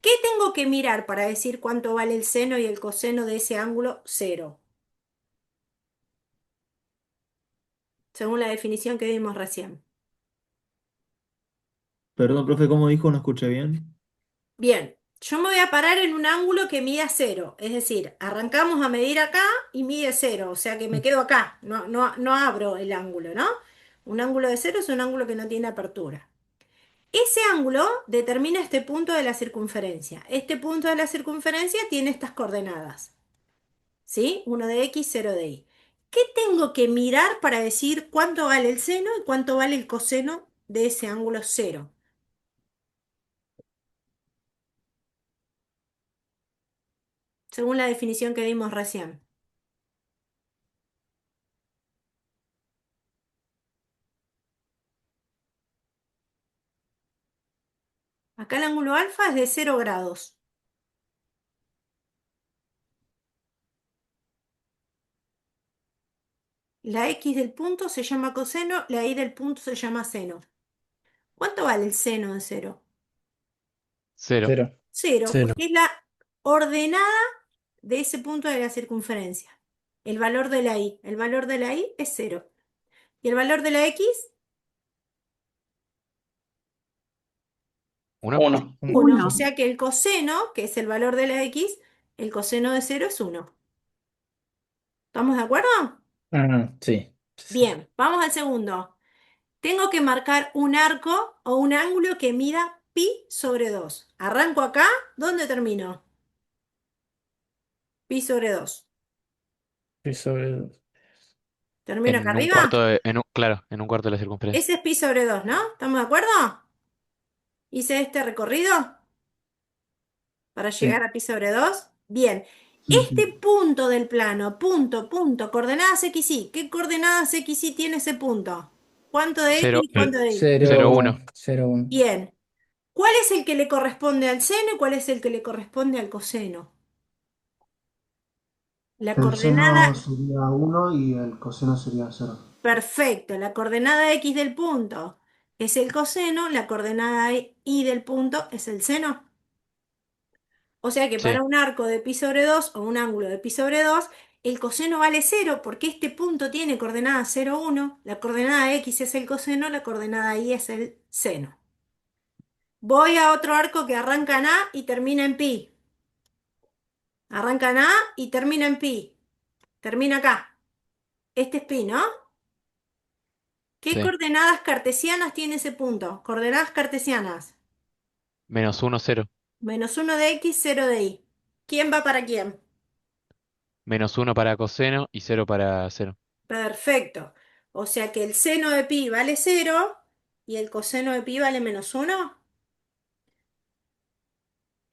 Speaker 1: ¿Qué tengo que mirar para decir cuánto vale el seno y el coseno de ese ángulo 0? Según la definición que vimos recién.
Speaker 2: Perdón, profe, ¿cómo dijo? No escuché bien.
Speaker 1: Bien, yo me voy a parar en un ángulo que mida 0. Es decir, arrancamos a medir acá y mide 0. O sea que me quedo acá. No abro el ángulo, ¿no? Un ángulo de 0 es un ángulo que no tiene apertura. Ese ángulo determina este punto de la circunferencia. Este punto de la circunferencia tiene estas coordenadas. ¿Sí? 1 de X, 0 de Y. ¿Qué tengo que mirar para decir cuánto vale el seno y cuánto vale el coseno de ese ángulo 0? Según la definición que dimos recién. Acá el ángulo alfa es de 0 grados. La X del punto se llama coseno, la Y del punto se llama seno. ¿Cuánto vale el seno de 0?
Speaker 3: 0.
Speaker 2: Cero.
Speaker 1: 0,
Speaker 8: 0.
Speaker 1: porque es la ordenada de ese punto de la circunferencia. El valor de la Y. El valor de la Y es 0. ¿Y el valor de la X?
Speaker 3: 1.
Speaker 2: 1.
Speaker 1: 1. O
Speaker 4: 1.
Speaker 1: sea que el coseno, que es el valor de la X, el coseno de 0 es 1. ¿Estamos de acuerdo?
Speaker 2: Ah, sí. Sí.
Speaker 1: Bien, vamos al segundo. Tengo que marcar un arco o un ángulo que mida pi sobre 2. Arranco acá, ¿dónde termino? Pi sobre 2.
Speaker 8: Y sobre
Speaker 1: ¿Termino acá
Speaker 3: En un
Speaker 1: arriba?
Speaker 3: cuarto claro, en un cuarto de la circunferencia.
Speaker 1: Ese es pi sobre 2, ¿no? ¿Estamos de acuerdo? Hice este recorrido para llegar
Speaker 2: Sí.
Speaker 1: a pi sobre 2. Bien. Este
Speaker 2: Ujú.
Speaker 1: punto del plano, punto, coordenadas x, y. ¿Qué coordenadas x, y tiene ese punto? ¿Cuánto de x
Speaker 3: 0,
Speaker 1: y cuánto de y?
Speaker 3: 0,
Speaker 2: 0,
Speaker 3: 1.
Speaker 2: 0, 1.
Speaker 1: Bien. ¿Cuál es el que le corresponde al seno y cuál es el que le corresponde al coseno? La
Speaker 10: El
Speaker 1: coordenada,
Speaker 10: seno sería 1 y el coseno sería 0.
Speaker 1: perfecto, la coordenada x del punto es el coseno, la coordenada y del punto es el seno. O sea que
Speaker 3: Sí,
Speaker 1: para un arco de pi sobre 2 o un ángulo de pi sobre 2, el coseno vale 0 porque este punto tiene coordenada 0, 1, la coordenada x es el coseno, la coordenada y es el seno. Voy a otro arco que arranca en A y termina en pi. Arranca en A y termina en pi. Termina acá. Este es pi, ¿no? ¿Qué
Speaker 3: sí.
Speaker 1: coordenadas cartesianas tiene ese punto? Coordenadas cartesianas.
Speaker 3: -1, 0.
Speaker 1: Menos 1 de X, 0 de Y. ¿Quién va para quién?
Speaker 3: -1 para coseno y 0 para 0.
Speaker 1: Perfecto. O sea que el seno de pi vale 0 y el coseno de pi vale menos 1.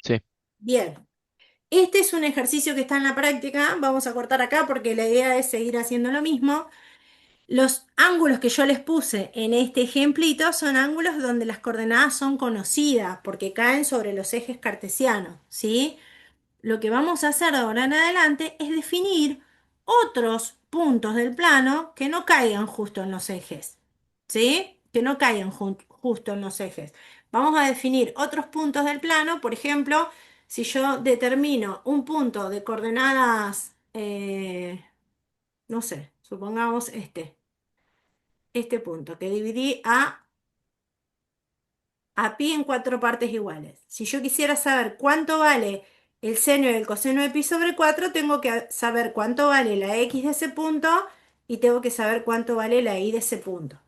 Speaker 3: Sí,
Speaker 1: Bien. Este es un ejercicio que está en la práctica. Vamos a cortar acá porque la idea es seguir haciendo lo mismo. Los ángulos que yo les puse en este ejemplito son ángulos donde las coordenadas son conocidas porque caen sobre los ejes cartesianos, ¿sí? Lo que vamos a hacer de ahora en adelante es definir otros puntos del plano que no caigan justo en los ejes, ¿sí? Que no caigan justo en los ejes. Vamos a definir otros puntos del plano, por ejemplo, si yo determino un punto de coordenadas, no sé, supongamos este punto, que dividí a pi en 4 partes iguales. Si yo quisiera saber cuánto vale el seno y el coseno de pi sobre 4, tengo que saber cuánto vale la x de ese punto y tengo que saber cuánto vale la y de ese punto.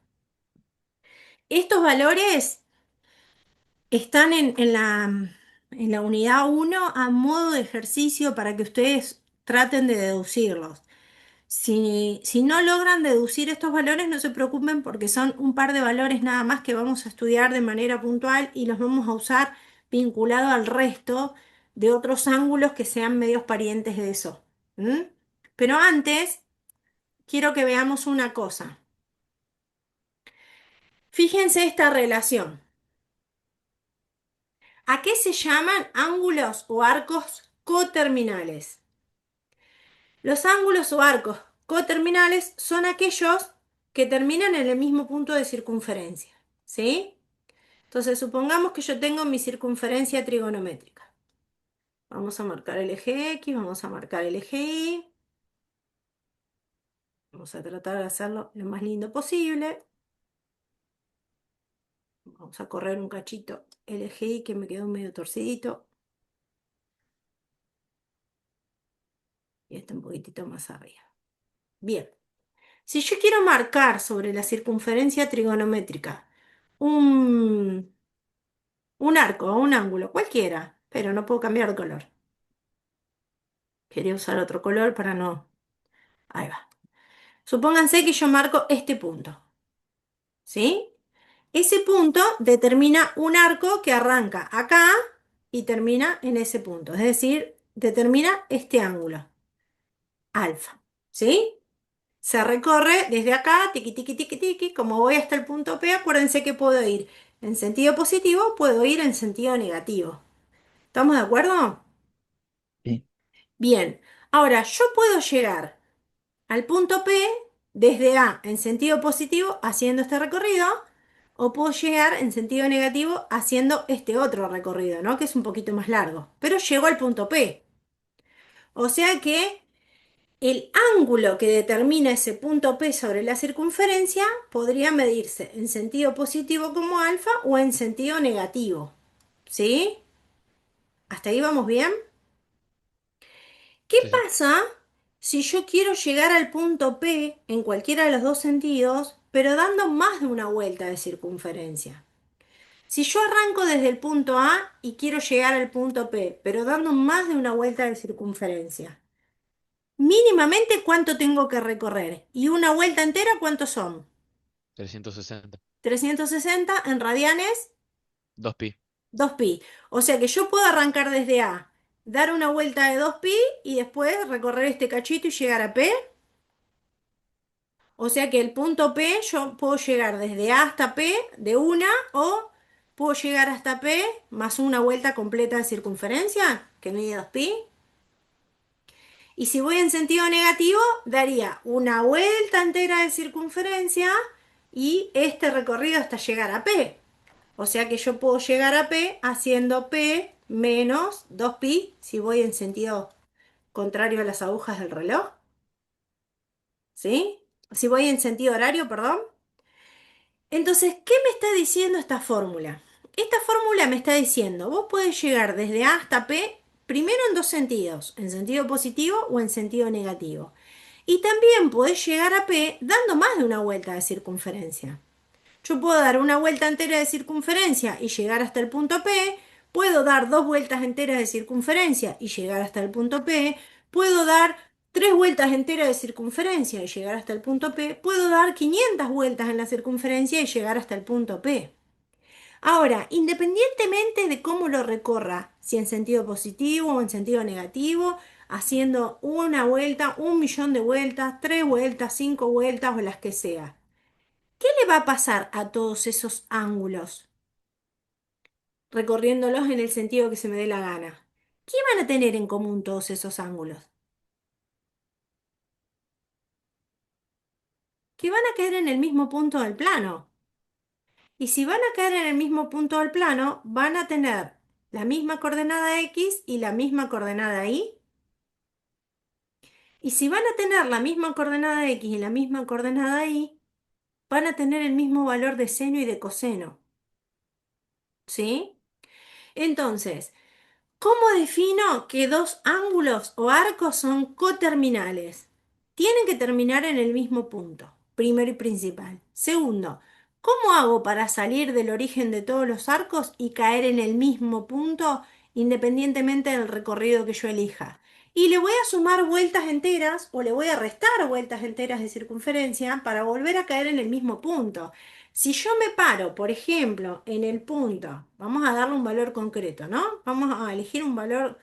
Speaker 1: Estos valores están en la unidad 1 a modo de ejercicio para que ustedes traten de deducirlos. Si no logran deducir estos valores, no se preocupen porque son un par de valores nada más que vamos a estudiar de manera puntual y los vamos a usar vinculado al resto de otros ángulos que sean medios parientes de eso. ¿Mm? Pero antes, quiero que veamos una cosa. Fíjense esta relación. ¿A qué se llaman ángulos o arcos coterminales? Los ángulos o arcos coterminales son aquellos que terminan en el mismo punto de circunferencia, ¿sí? Entonces, supongamos que yo tengo mi circunferencia trigonométrica. Vamos a marcar el eje X, vamos a marcar el eje Y. Vamos a tratar de hacerlo lo más lindo posible. Vamos a correr un cachito el eje Y que me quedó medio torcidito. Y este un poquitito más arriba. Bien. Si yo quiero marcar sobre la circunferencia trigonométrica un, un arco o un ángulo, cualquiera, pero no puedo cambiar de color. Quería usar otro color para no... Ahí va. Supónganse que yo marco este punto, ¿sí? Ese punto determina un arco que arranca acá y termina en ese punto, es decir, determina este ángulo, alfa, ¿sí? Se recorre desde acá, tiqui, tiqui, tiqui, tiqui, como voy hasta el punto P, acuérdense que puedo ir en sentido positivo, puedo ir en sentido negativo. ¿Estamos de acuerdo?
Speaker 2: Sí.
Speaker 1: Bien, ahora yo puedo llegar al punto P desde A en sentido positivo haciendo este recorrido, o puedo llegar en sentido negativo haciendo este otro recorrido, ¿no? Que es un poquito más largo, pero llego al punto P. O sea que el ángulo que determina ese punto P sobre la circunferencia podría medirse en sentido positivo como alfa o en sentido negativo. ¿Sí? ¿Hasta ahí vamos bien? ¿Qué
Speaker 3: Sí, sí.
Speaker 1: pasa si yo quiero llegar al punto P en cualquiera de los dos sentidos, pero dando más de una vuelta de circunferencia? Si yo arranco desde el punto A y quiero llegar al punto P, pero dando más de una vuelta de circunferencia, mínimamente cuánto tengo que recorrer. Y una vuelta entera, ¿cuántos son?
Speaker 3: 360.
Speaker 1: 360 en radianes,
Speaker 3: 2pi.
Speaker 1: 2pi. O sea que yo puedo arrancar desde A, dar una vuelta de 2pi y después recorrer este cachito y llegar a P. O sea que el punto P yo puedo llegar desde A hasta P de una, o puedo llegar hasta P más una vuelta completa de circunferencia, que mide 2pi. Y si voy en sentido negativo, daría una vuelta entera de circunferencia y este recorrido hasta llegar a P. O sea que yo puedo llegar a P haciendo P menos 2pi si voy en sentido contrario a las agujas del reloj. ¿Sí? Si voy en sentido horario, perdón. Entonces, ¿qué me está diciendo esta fórmula? Esta fórmula me está diciendo, vos podés llegar desde A hasta P primero en dos sentidos, en sentido positivo o en sentido negativo. Y también podés llegar a P dando más de una vuelta de circunferencia. Yo puedo dar una vuelta entera de circunferencia y llegar hasta el punto P, puedo dar dos vueltas enteras de circunferencia y llegar hasta el punto P, puedo dar tres vueltas enteras de circunferencia y llegar hasta el punto P, puedo dar 500 vueltas en la circunferencia y llegar hasta el punto P. Ahora, independientemente de cómo lo recorra, si en sentido positivo o en sentido negativo, haciendo una vuelta, 1.000.000 de vueltas, 3 vueltas, 5 vueltas o las que sea, ¿qué le va a pasar a todos esos ángulos recorriéndolos en el sentido que se me dé la gana? ¿Qué van a tener en común todos esos ángulos? Que van a caer en el mismo punto del plano. Y si van a caer en el mismo punto del plano, van a tener la misma coordenada X y la misma coordenada Y. Y si van a tener la misma coordenada X y la misma coordenada Y, van a tener el mismo valor de seno y de coseno. ¿Sí? Entonces, ¿cómo defino que dos ángulos o arcos son coterminales? Tienen que terminar en el mismo punto, primero y principal. Segundo, ¿cómo hago para salir del origen de todos los arcos y caer en el mismo punto independientemente del recorrido que yo elija? Y le voy a sumar vueltas enteras o le voy a restar vueltas enteras de circunferencia para volver a caer en el mismo punto. Si yo me paro, por ejemplo, en el punto, vamos a darle un valor concreto, ¿no? Vamos a elegir un valor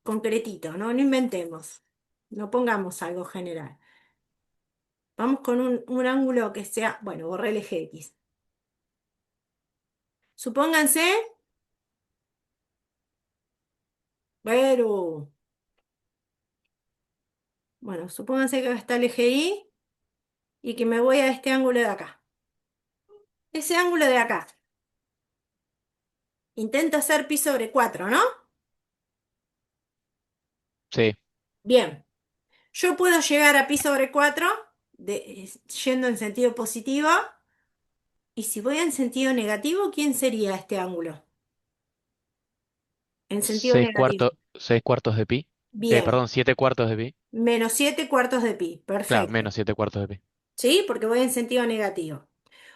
Speaker 1: concretito, ¿no? No inventemos. No pongamos algo general. Vamos con un ángulo que sea, bueno, borré el eje X. Supónganse, pero, bueno, supónganse que acá está el eje Y y que me voy a este ángulo de acá. Ese ángulo de acá. Intento hacer pi sobre 4, ¿no?
Speaker 3: Sí,
Speaker 1: Bien. Yo puedo llegar a pi sobre 4 yendo en sentido positivo. Y si voy en sentido negativo, ¿quién sería este ángulo? En sentido negativo.
Speaker 3: 6 cuartos de pi.
Speaker 1: Bien.
Speaker 3: Perdón, 7 cuartos de pi.
Speaker 1: Menos 7 cuartos de pi.
Speaker 3: Claro,
Speaker 1: Perfecto.
Speaker 3: menos 7 cuartos de pi.
Speaker 1: ¿Sí? Porque voy en sentido negativo.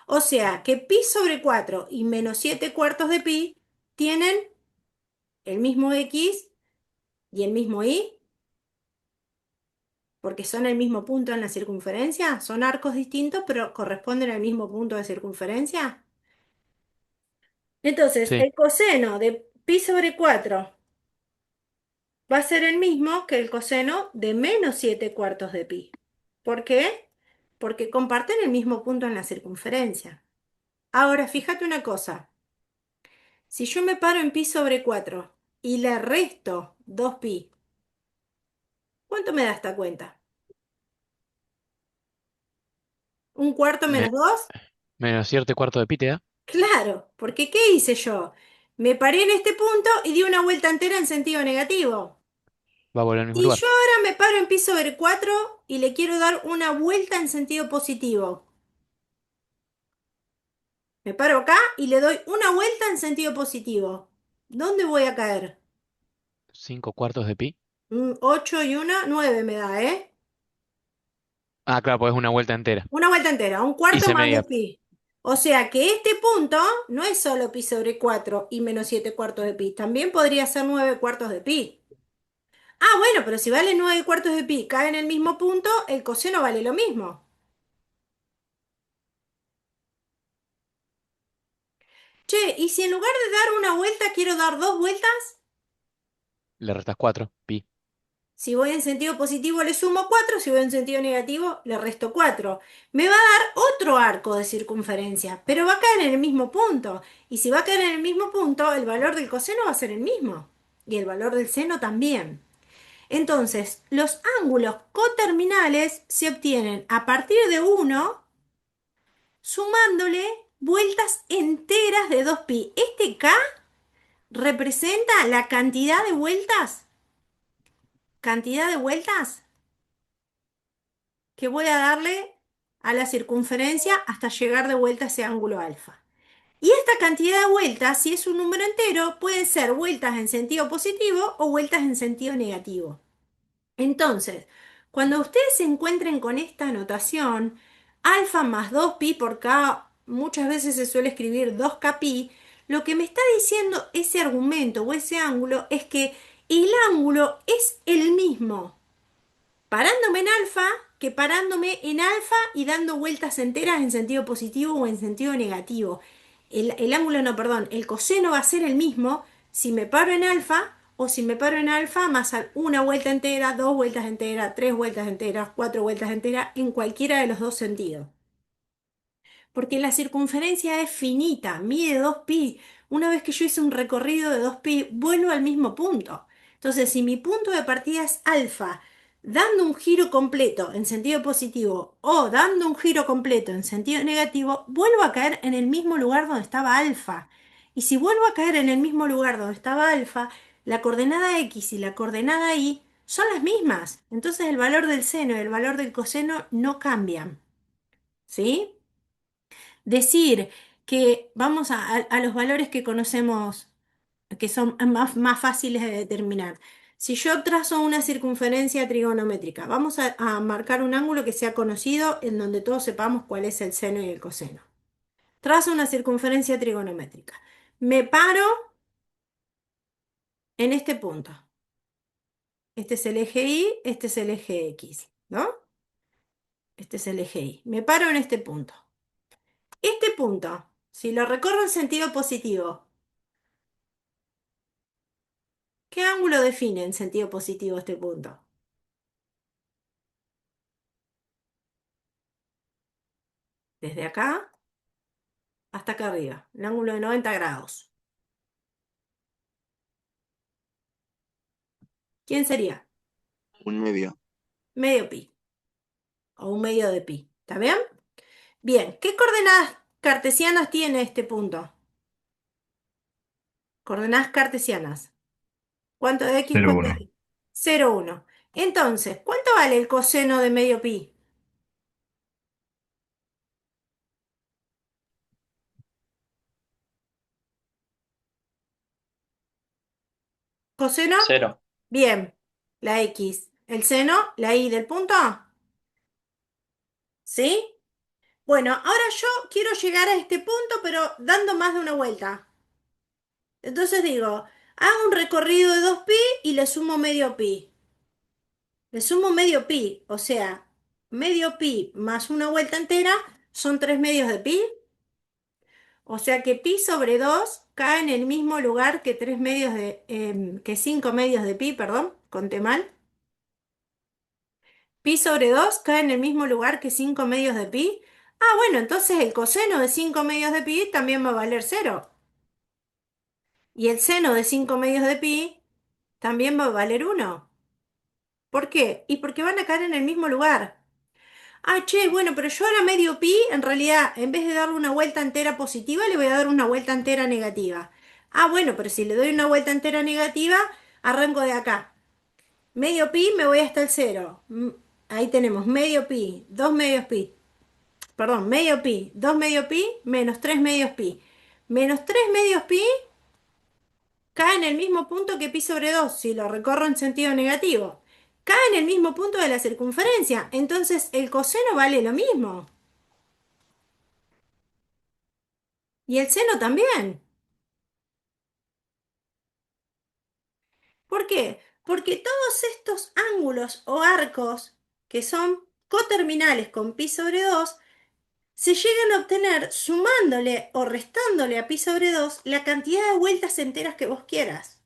Speaker 1: O sea que pi sobre 4 y menos 7 cuartos de pi tienen el mismo x y el mismo y, porque son el mismo punto en la circunferencia. Son arcos distintos, pero corresponden al mismo punto de circunferencia. Entonces,
Speaker 3: Sí,
Speaker 1: el coseno de pi sobre 4 va a ser el mismo que el coseno de menos 7 cuartos de pi. ¿Por qué? Porque comparten el mismo punto en la circunferencia. Ahora, fíjate una cosa. Si yo me paro en pi sobre 4 y le resto 2pi, ¿cuánto me da esta cuenta? ¿Un cuarto
Speaker 3: me-
Speaker 1: menos 2?
Speaker 3: menos 7 cuartos de pi te da.
Speaker 1: Claro, porque ¿qué hice yo? Me paré en este punto y di una vuelta entera en sentido negativo.
Speaker 3: Va a volver al mismo
Speaker 1: Si
Speaker 3: lugar.
Speaker 1: yo ahora me paro en pi sobre 4 y le quiero dar una vuelta en sentido positivo, me paro acá y le doy una vuelta en sentido positivo. ¿Dónde voy a caer?
Speaker 3: 5 cuartos de pi.
Speaker 1: 8 y 1, 9 me da, ¿eh?
Speaker 3: Ah, claro, pues es una vuelta entera.
Speaker 1: Una vuelta entera, un cuarto
Speaker 3: Hice
Speaker 1: más de
Speaker 3: media.
Speaker 1: pi. O sea que este punto no es solo pi sobre 4 y menos 7 cuartos de pi. También podría ser 9 cuartos de pi. Ah, bueno, pero si vale 9 cuartos de pi, cae en el mismo punto, el coseno vale lo mismo. Che, ¿y si en lugar de dar una vuelta quiero dar dos vueltas?
Speaker 3: Le restas 4 pi.
Speaker 1: Si voy en sentido positivo le sumo 4, si voy en sentido negativo le resto 4. Me va a dar otro arco de circunferencia, pero va a caer en el mismo punto. Y si va a caer en el mismo punto, el valor del coseno va a ser el mismo. Y el valor del seno también. Entonces, los ángulos coterminales se obtienen a partir de 1 sumándole vueltas enteras de 2pi. Este K representa la cantidad de vueltas que voy a darle a la circunferencia hasta llegar de vuelta a ese ángulo alfa. Y esta cantidad de vueltas, si es un número entero, pueden ser vueltas en sentido positivo o vueltas en sentido negativo. Entonces, cuando ustedes se encuentren con esta notación, alfa más 2pi por k, muchas veces se suele escribir 2kpi, lo que me está diciendo ese argumento o ese ángulo es que el ángulo es el mismo parándome en alfa que parándome en alfa y dando vueltas enteras en sentido positivo o en sentido negativo. El ángulo, no, perdón, el coseno va a ser el mismo si me paro en alfa o si me paro en alfa más una vuelta entera, dos vueltas enteras, tres vueltas enteras, cuatro vueltas enteras, en cualquiera de los dos sentidos. Porque la circunferencia es finita, mide 2pi. Una vez que yo hice un recorrido de 2pi, vuelvo al mismo punto. Entonces, si mi punto de partida es alfa, dando un giro completo en sentido positivo o dando un giro completo en sentido negativo, vuelvo a caer en el mismo lugar donde estaba alfa. Y si vuelvo a caer en el mismo lugar donde estaba alfa, la coordenada x y la coordenada y son las mismas. Entonces el valor del seno y el valor del coseno no cambian. ¿Sí? Decir que vamos a los valores que conocemos, que son más fáciles de determinar. Si yo trazo una circunferencia trigonométrica, vamos a marcar un ángulo que sea conocido en donde todos sepamos cuál es el seno y el coseno. Trazo una circunferencia trigonométrica. Me paro en este punto. Este es el eje Y, este es el eje X, ¿no? Este es el eje Y. Me paro en este punto. Este punto, si lo recorro en sentido positivo, ¿qué ángulo define en sentido positivo este punto? desde acá hasta acá arriba, el ángulo de 90 grados. ¿Quién sería?
Speaker 5: Un medio.
Speaker 1: Medio pi, o un medio de pi. ¿Está bien? Bien, ¿qué coordenadas cartesianas tiene este punto? Coordenadas cartesianas. ¿Cuánto de x,
Speaker 7: Cero
Speaker 1: cuánto de
Speaker 7: uno.
Speaker 1: y? 0, 1. Entonces, ¿cuánto vale el coseno de medio pi? ¿Coseno?
Speaker 8: Cero.
Speaker 1: Bien. La x. ¿El seno? ¿La y del punto? ¿Sí? Bueno, ahora yo quiero llegar a este punto, pero dando más de una vuelta. Entonces digo, hago un recorrido de 2pi y le sumo medio pi. Le sumo medio pi, o sea, medio pi más una vuelta entera son 3 medios de pi. O sea que pi sobre 2 cae en el mismo lugar que 3 medios que 5 medios de pi, perdón, conté mal. Pi sobre 2 cae en el mismo lugar que 5 medios de pi. Ah, bueno, entonces el coseno de 5 medios de pi también va a valer 0. Y el seno de 5 medios de pi también va a valer 1. ¿Por qué? Y porque van a caer en el mismo lugar. Ah, che, bueno, pero yo ahora medio pi, en realidad, en vez de darle una vuelta entera positiva, le voy a dar una vuelta entera negativa. Ah, bueno, pero si le doy una vuelta entera negativa, arranco de acá. Medio pi, me voy hasta el 0. Ahí tenemos medio pi, 2 medios pi, perdón, medio pi, 2 medio pi, menos 3 medios pi. Menos 3 medios pi cae en el mismo punto que pi sobre 2 si lo recorro en sentido negativo. Cae en el mismo punto de la circunferencia, entonces el coseno vale lo mismo. Y el seno también. ¿Por qué? Porque todos estos ángulos o arcos que son coterminales con pi sobre 2 se llegan a obtener sumándole o restándole a pi sobre 2 la cantidad de vueltas enteras que vos quieras.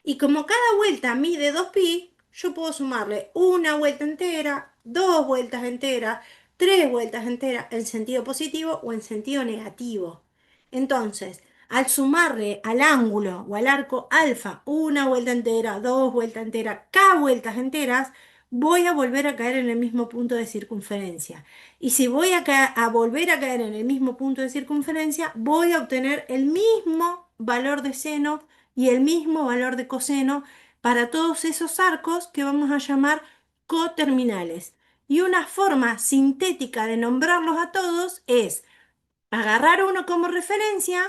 Speaker 1: Y como cada vuelta mide 2pi, yo puedo sumarle una vuelta entera, dos vueltas enteras, tres vueltas enteras en sentido positivo o en sentido negativo. Entonces, al sumarle al ángulo o al arco alfa una vuelta entera, dos vueltas enteras, k vueltas enteras, voy a volver a caer en el mismo punto de circunferencia. Y si voy a volver a caer en el mismo punto de circunferencia, voy a obtener el mismo valor de seno y el mismo valor de coseno para todos esos arcos que vamos a llamar coterminales. Y una forma sintética de nombrarlos a todos es agarrar uno como referencia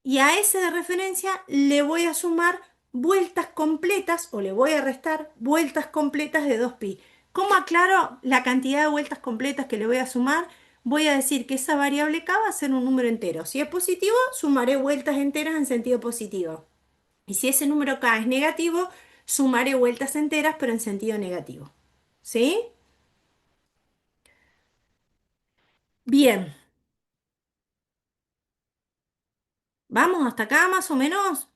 Speaker 1: y a ese de referencia le voy a sumar vueltas completas o le voy a restar vueltas completas de 2pi. ¿Cómo aclaro la cantidad de vueltas completas que le voy a sumar? Voy a decir que esa variable k va a ser un número entero. Si es positivo, sumaré vueltas enteras en sentido positivo. Y si ese número k es negativo, sumaré vueltas enteras, pero en sentido negativo. ¿Sí? Bien. ¿Vamos hasta acá más o menos?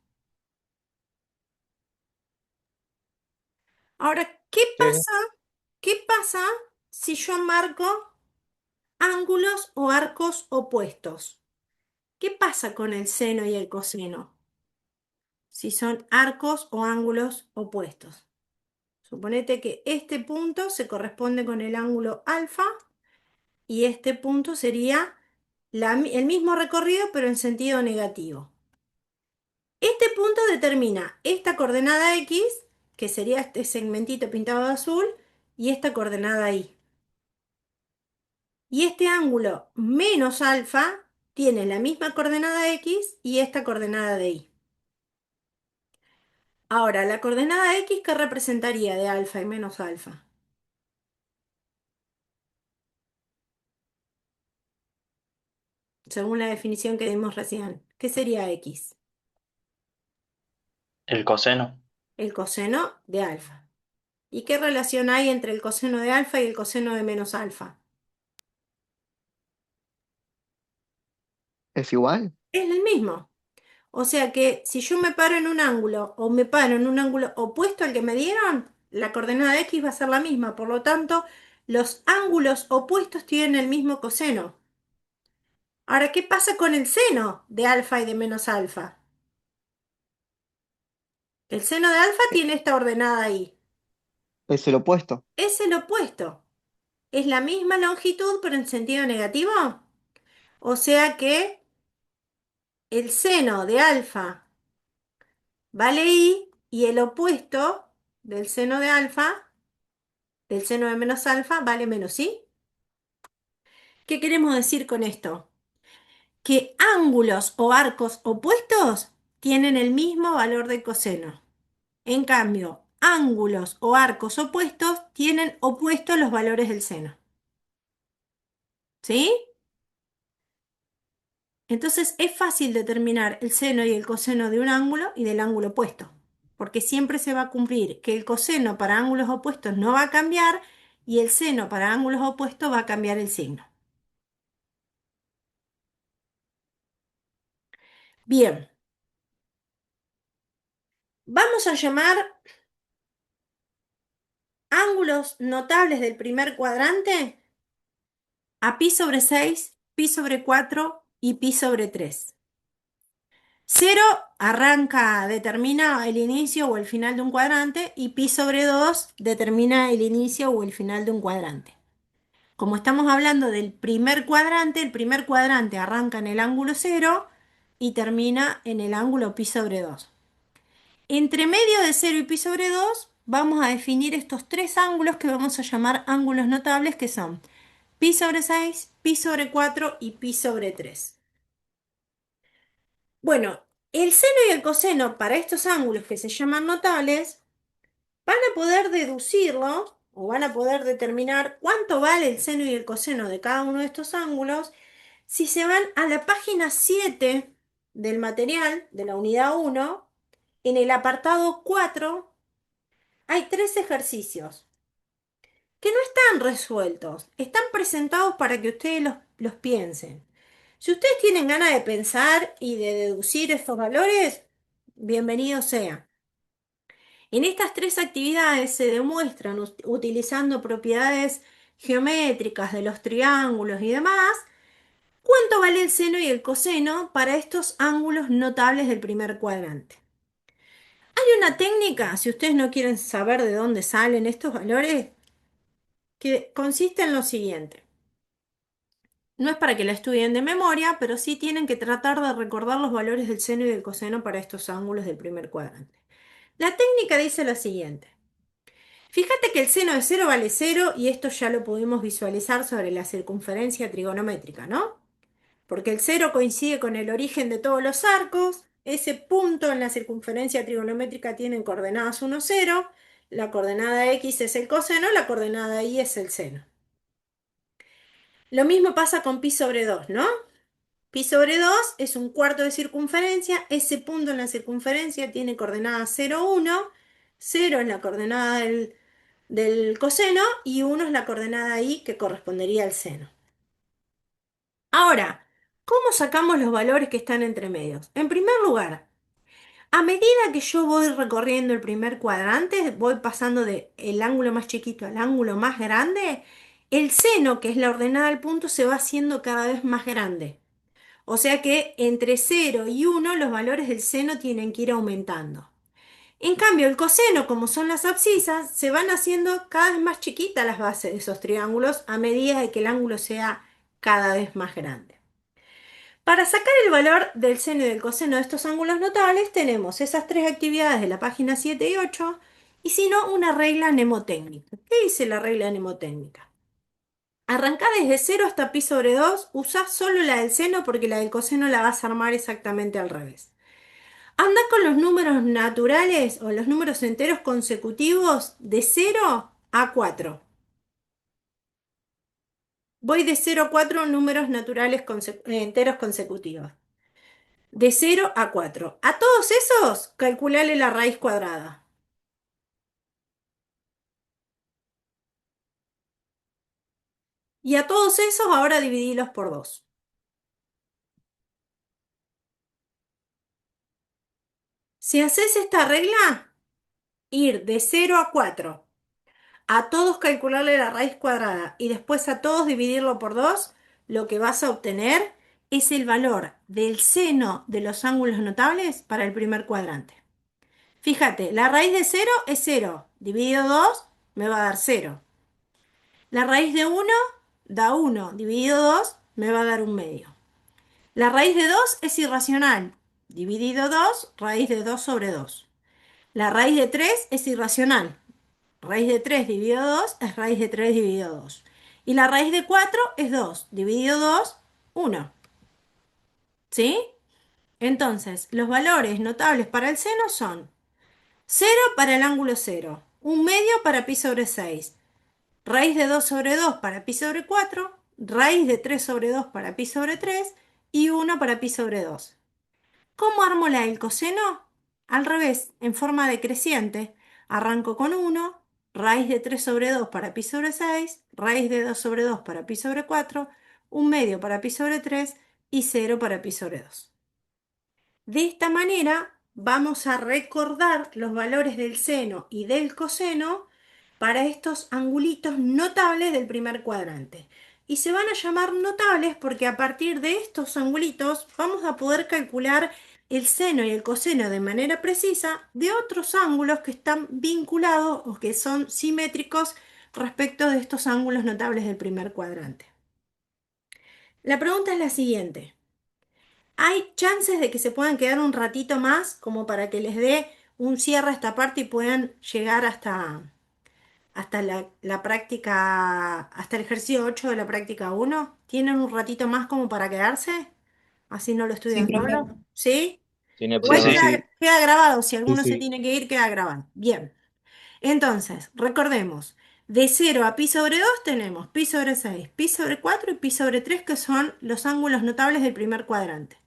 Speaker 1: Ahora, ¿qué
Speaker 8: Sí.
Speaker 1: pasa? ¿Qué pasa si yo marco ángulos o arcos opuestos? ¿Qué pasa con el seno y el coseno? Si son arcos o ángulos opuestos. Suponete que este punto se corresponde con el ángulo alfa y este punto sería el mismo recorrido pero en sentido negativo. Este punto determina esta coordenada x, que sería este segmentito pintado de azul, y esta coordenada y. Y este ángulo menos alfa tiene la misma coordenada x y esta coordenada de y. Ahora, la coordenada x, ¿qué representaría de alfa y menos alfa? Según la definición que dimos recién. ¿Qué sería x?
Speaker 8: El coseno.
Speaker 1: El coseno de alfa. ¿Y qué relación hay entre el coseno de alfa y el coseno de menos alfa?
Speaker 5: ¿Es igual?
Speaker 1: Es el mismo. O sea que si yo me paro en un ángulo o me paro en un ángulo opuesto al que me dieron, la coordenada x va a ser la misma. Por lo tanto, los ángulos opuestos tienen el mismo coseno. Ahora, ¿qué pasa con el seno de alfa y de menos alfa? El seno de alfa
Speaker 5: E-
Speaker 1: tiene esta ordenada ahí.
Speaker 5: Es el opuesto.
Speaker 1: Es el opuesto. Es la misma longitud, pero en sentido negativo. O sea que el seno de alfa vale i y el opuesto del seno de alfa, del seno de menos alfa, vale menos i. ¿Qué queremos decir con esto? Que ángulos o arcos opuestos tienen el mismo valor de coseno. En cambio, ángulos o arcos opuestos tienen opuestos los valores del seno. ¿Sí? Entonces es fácil determinar el seno y el coseno de un ángulo y del ángulo opuesto, porque siempre se va a cumplir que el coseno para ángulos opuestos no va a cambiar y el seno para ángulos opuestos va a cambiar el signo. Bien, vamos a llamar ángulos notables del primer cuadrante a pi sobre 6, pi sobre 4 y pi sobre 3. Cero determina el inicio o el final de un cuadrante y pi sobre 2 determina el inicio o el final de un cuadrante. Como estamos hablando del primer cuadrante, el primer cuadrante arranca en el ángulo 0 y termina en el ángulo pi sobre 2. Entre medio de 0 y pi sobre 2 vamos a definir estos tres ángulos que vamos a llamar ángulos notables, que son pi sobre 6, pi sobre 4 y pi sobre 3. Bueno, el seno y el coseno para estos ángulos que se llaman notables van a poder deducirlo o van a poder determinar cuánto vale el seno y el coseno de cada uno de estos ángulos si se van a la página 7 del material de la unidad 1. En el apartado 4 hay tres ejercicios que no están resueltos, están presentados para que ustedes los piensen. Si ustedes tienen ganas de pensar y de deducir estos valores, bienvenido sea. En estas tres actividades se demuestran, utilizando propiedades geométricas de los triángulos y demás, cuánto vale el seno y el coseno para estos ángulos notables del primer cuadrante. Hay una técnica, si ustedes no quieren saber de dónde salen estos valores, que consiste en lo siguiente. No es para que la estudien de memoria, pero sí tienen que tratar de recordar los valores del seno y del coseno para estos ángulos del primer cuadrante. La técnica dice lo siguiente. Fíjate que el seno de 0 vale 0 y esto ya lo pudimos visualizar sobre la circunferencia trigonométrica, ¿no? Porque el 0 coincide con el origen de todos los arcos, ese punto en la circunferencia trigonométrica tiene coordenadas 1, 0, la coordenada x es el coseno, la coordenada y es el seno. Lo mismo pasa con pi sobre 2, ¿no? Pi sobre 2 es un cuarto de circunferencia, ese punto en la circunferencia tiene coordenada 0, 1, 0 es la coordenada del coseno y 1 es la coordenada y que correspondería al seno. Ahora, ¿cómo sacamos los valores que están entre medios? En primer lugar, a medida que yo voy recorriendo el primer cuadrante, voy pasando del ángulo más chiquito al ángulo más grande, el seno, que es la ordenada del punto, se va haciendo cada vez más grande. O sea que entre 0 y 1 los valores del seno tienen que ir aumentando. En cambio, el coseno, como son las abscisas, se van haciendo cada vez más chiquitas las bases de esos triángulos a medida de que el ángulo sea cada vez más grande. Para sacar el valor del seno y del coseno de estos ángulos notables, tenemos esas tres actividades de la página 7 y 8, y si no, una regla mnemotécnica. ¿Qué dice la regla mnemotécnica? Arrancá desde 0 hasta pi sobre 2, usá solo la del seno porque la del coseno la vas a armar exactamente al revés. Anda con los números naturales o los números enteros consecutivos de 0 a 4. Voy de 0 a 4 números naturales enteros consecutivos. De 0 a 4. A todos esos, calculale la raíz cuadrada. Y a todos esos, ahora dividilos por 2. Si haces esta regla, ir de 0 a 4, a todos calcularle la raíz cuadrada y después a todos dividirlo por 2, lo que vas a obtener es el valor del seno de los ángulos notables para el primer cuadrante. Fíjate, la raíz de 0 es 0, dividido 2 me va a dar 0. La raíz de 1 da 1, dividido 2 me va a dar un medio. La raíz de 2 es irracional, dividido 2, raíz de 2 sobre 2. La raíz de 3 es irracional, raíz de 3 dividido 2 es raíz de 3 dividido 2. Y la raíz de 4 es 2, dividido 2, 1. ¿Sí? Entonces, los valores notables para el seno son 0 para el ángulo 0, un medio para pi sobre 6, raíz de 2 sobre 2 para pi sobre 4, raíz de 3 sobre 2 para pi sobre 3 y 1 para pi sobre 2. ¿Cómo armo el coseno? Al revés, en forma decreciente. Arranco con 1, raíz de 3 sobre 2 para pi sobre 6, raíz de 2 sobre 2 para pi sobre 4, un medio para pi sobre 3 y 0 para pi sobre 2. De esta manera vamos a recordar los valores del seno y del coseno para estos angulitos notables del primer cuadrante. Y se van a llamar notables porque a partir de estos angulitos vamos a poder calcular el seno y el coseno de manera precisa de otros ángulos que están vinculados o que son simétricos respecto de estos ángulos notables del primer cuadrante. La pregunta es la siguiente. ¿Hay chances de que se puedan quedar un ratito más como para que les dé un cierre a esta parte y puedan llegar hasta la práctica, hasta el ejercicio 8 de la práctica 1? ¿Tienen un ratito más como para quedarse? Así no lo
Speaker 4: Sí,
Speaker 1: estudian
Speaker 4: profe.
Speaker 1: solo. ¿Sí?
Speaker 6: Sí, no hay
Speaker 1: Igual
Speaker 5: Sí,
Speaker 6: problema.
Speaker 5: sí,
Speaker 1: queda grabado. Si
Speaker 6: Sí,
Speaker 1: alguno se
Speaker 6: sí.
Speaker 1: tiene que ir, queda grabado. Bien. Entonces, recordemos. De 0 a pi sobre 2 tenemos pi sobre 6, pi sobre 4 y pi sobre 3, que son los ángulos notables del primer cuadrante.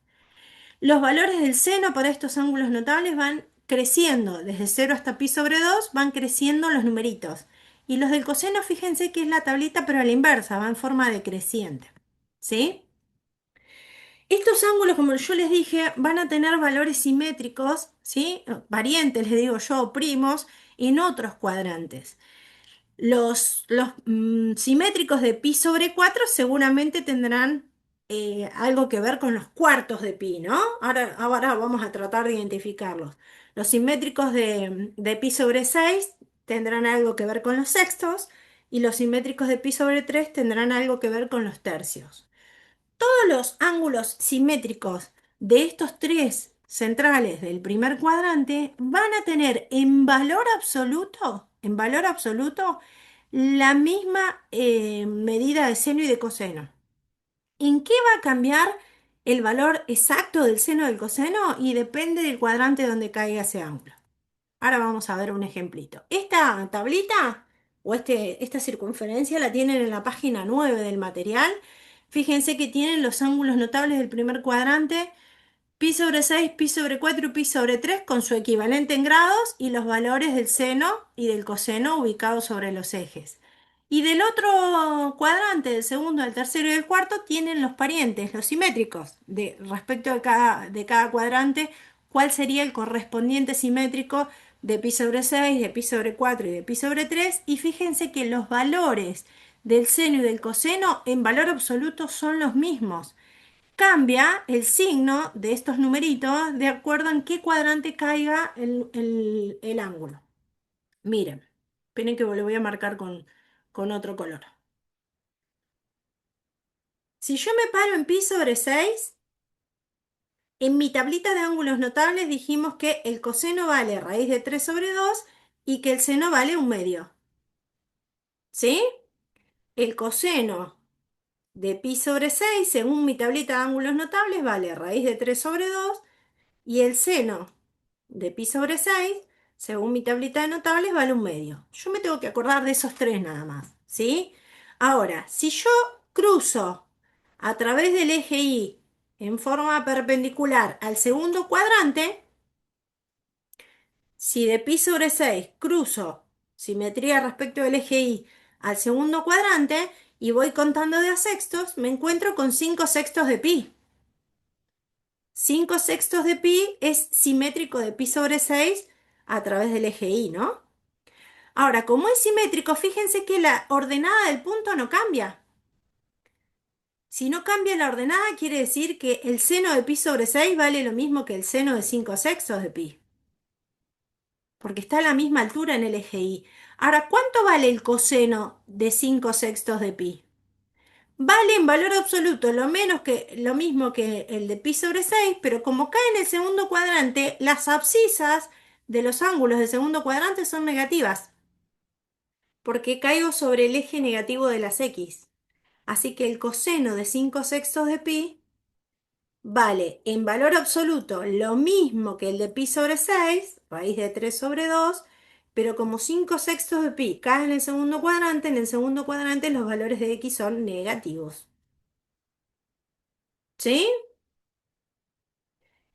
Speaker 1: Los valores del seno para estos ángulos notables van creciendo, desde 0 hasta pi sobre 2 van creciendo los numeritos. Y los del coseno, fíjense que es la tablita, pero a la inversa, va en forma decreciente. ¿Sí? Estos ángulos, como yo les dije, van a tener valores simétricos, ¿sí? Variantes, les digo yo, primos, en otros cuadrantes. Los simétricos de pi sobre 4 seguramente tendrán algo que ver con los cuartos de pi, ¿no? Ahora vamos a tratar de identificarlos. Los simétricos de pi sobre 6 tendrán algo que ver con los sextos y los simétricos de pi sobre 3 tendrán algo que ver con los tercios. Todos los ángulos simétricos de estos tres centrales del primer cuadrante van a tener en valor absoluto, la misma medida de seno y de coseno. ¿En qué va a cambiar el valor exacto del seno y del coseno? Y depende del cuadrante donde caiga ese ángulo. Ahora vamos a ver un ejemplito. Esta tablita o esta circunferencia la tienen en la página 9 del material. Fíjense que tienen los ángulos notables del primer cuadrante, pi sobre 6, pi sobre 4 y pi sobre 3 con su equivalente en grados y los valores del seno y del coseno ubicados sobre los ejes. Y del otro cuadrante, del segundo, del tercero y del cuarto, tienen los parientes, los simétricos, respecto de cada cuadrante, cuál sería el correspondiente simétrico de pi sobre 6, de pi sobre 4 y de pi sobre 3. Y fíjense que los valores del seno y del coseno en valor absoluto son los mismos. Cambia el signo de estos numeritos de acuerdo en qué cuadrante caiga el ángulo. Miren, esperen que lo voy a marcar con otro color. Si yo me paro en pi sobre 6, en mi tablita de ángulos notables dijimos que el coseno vale raíz de 3 sobre 2 y que el seno vale un medio. ¿Sí? El coseno de pi sobre 6, según mi tablita de ángulos notables, vale raíz de 3 sobre 2 y el seno de pi sobre 6, según mi tablita de notables, vale un medio. Yo me tengo que acordar de esos tres nada más, ¿sí? Ahora, si yo cruzo a través del eje Y en forma perpendicular al segundo cuadrante, si de pi sobre 6 cruzo simetría respecto del eje Y al segundo cuadrante y voy contando de a sextos, me encuentro con 5 sextos de pi. 5 sextos de pi es simétrico de pi sobre 6 a través del eje Y, ¿no? Ahora, como es simétrico, fíjense que la ordenada del punto no cambia. Si no cambia la ordenada, quiere decir que el seno de pi sobre 6 vale lo mismo que el seno de 5 sextos de pi, porque está a la misma altura en el eje Y. Ahora, ¿cuánto vale el coseno de 5 sextos de pi? Vale en valor absoluto lo mismo que el de pi sobre 6, pero como cae en el segundo cuadrante, las abscisas de los ángulos del segundo cuadrante son negativas, porque caigo sobre el eje negativo de las x. Así que el coseno de 5 sextos de pi vale en valor absoluto lo mismo que el de pi sobre 6, raíz de 3 sobre 2, pero como 5 sextos de pi cae en el segundo cuadrante los valores de x son negativos. ¿Sí?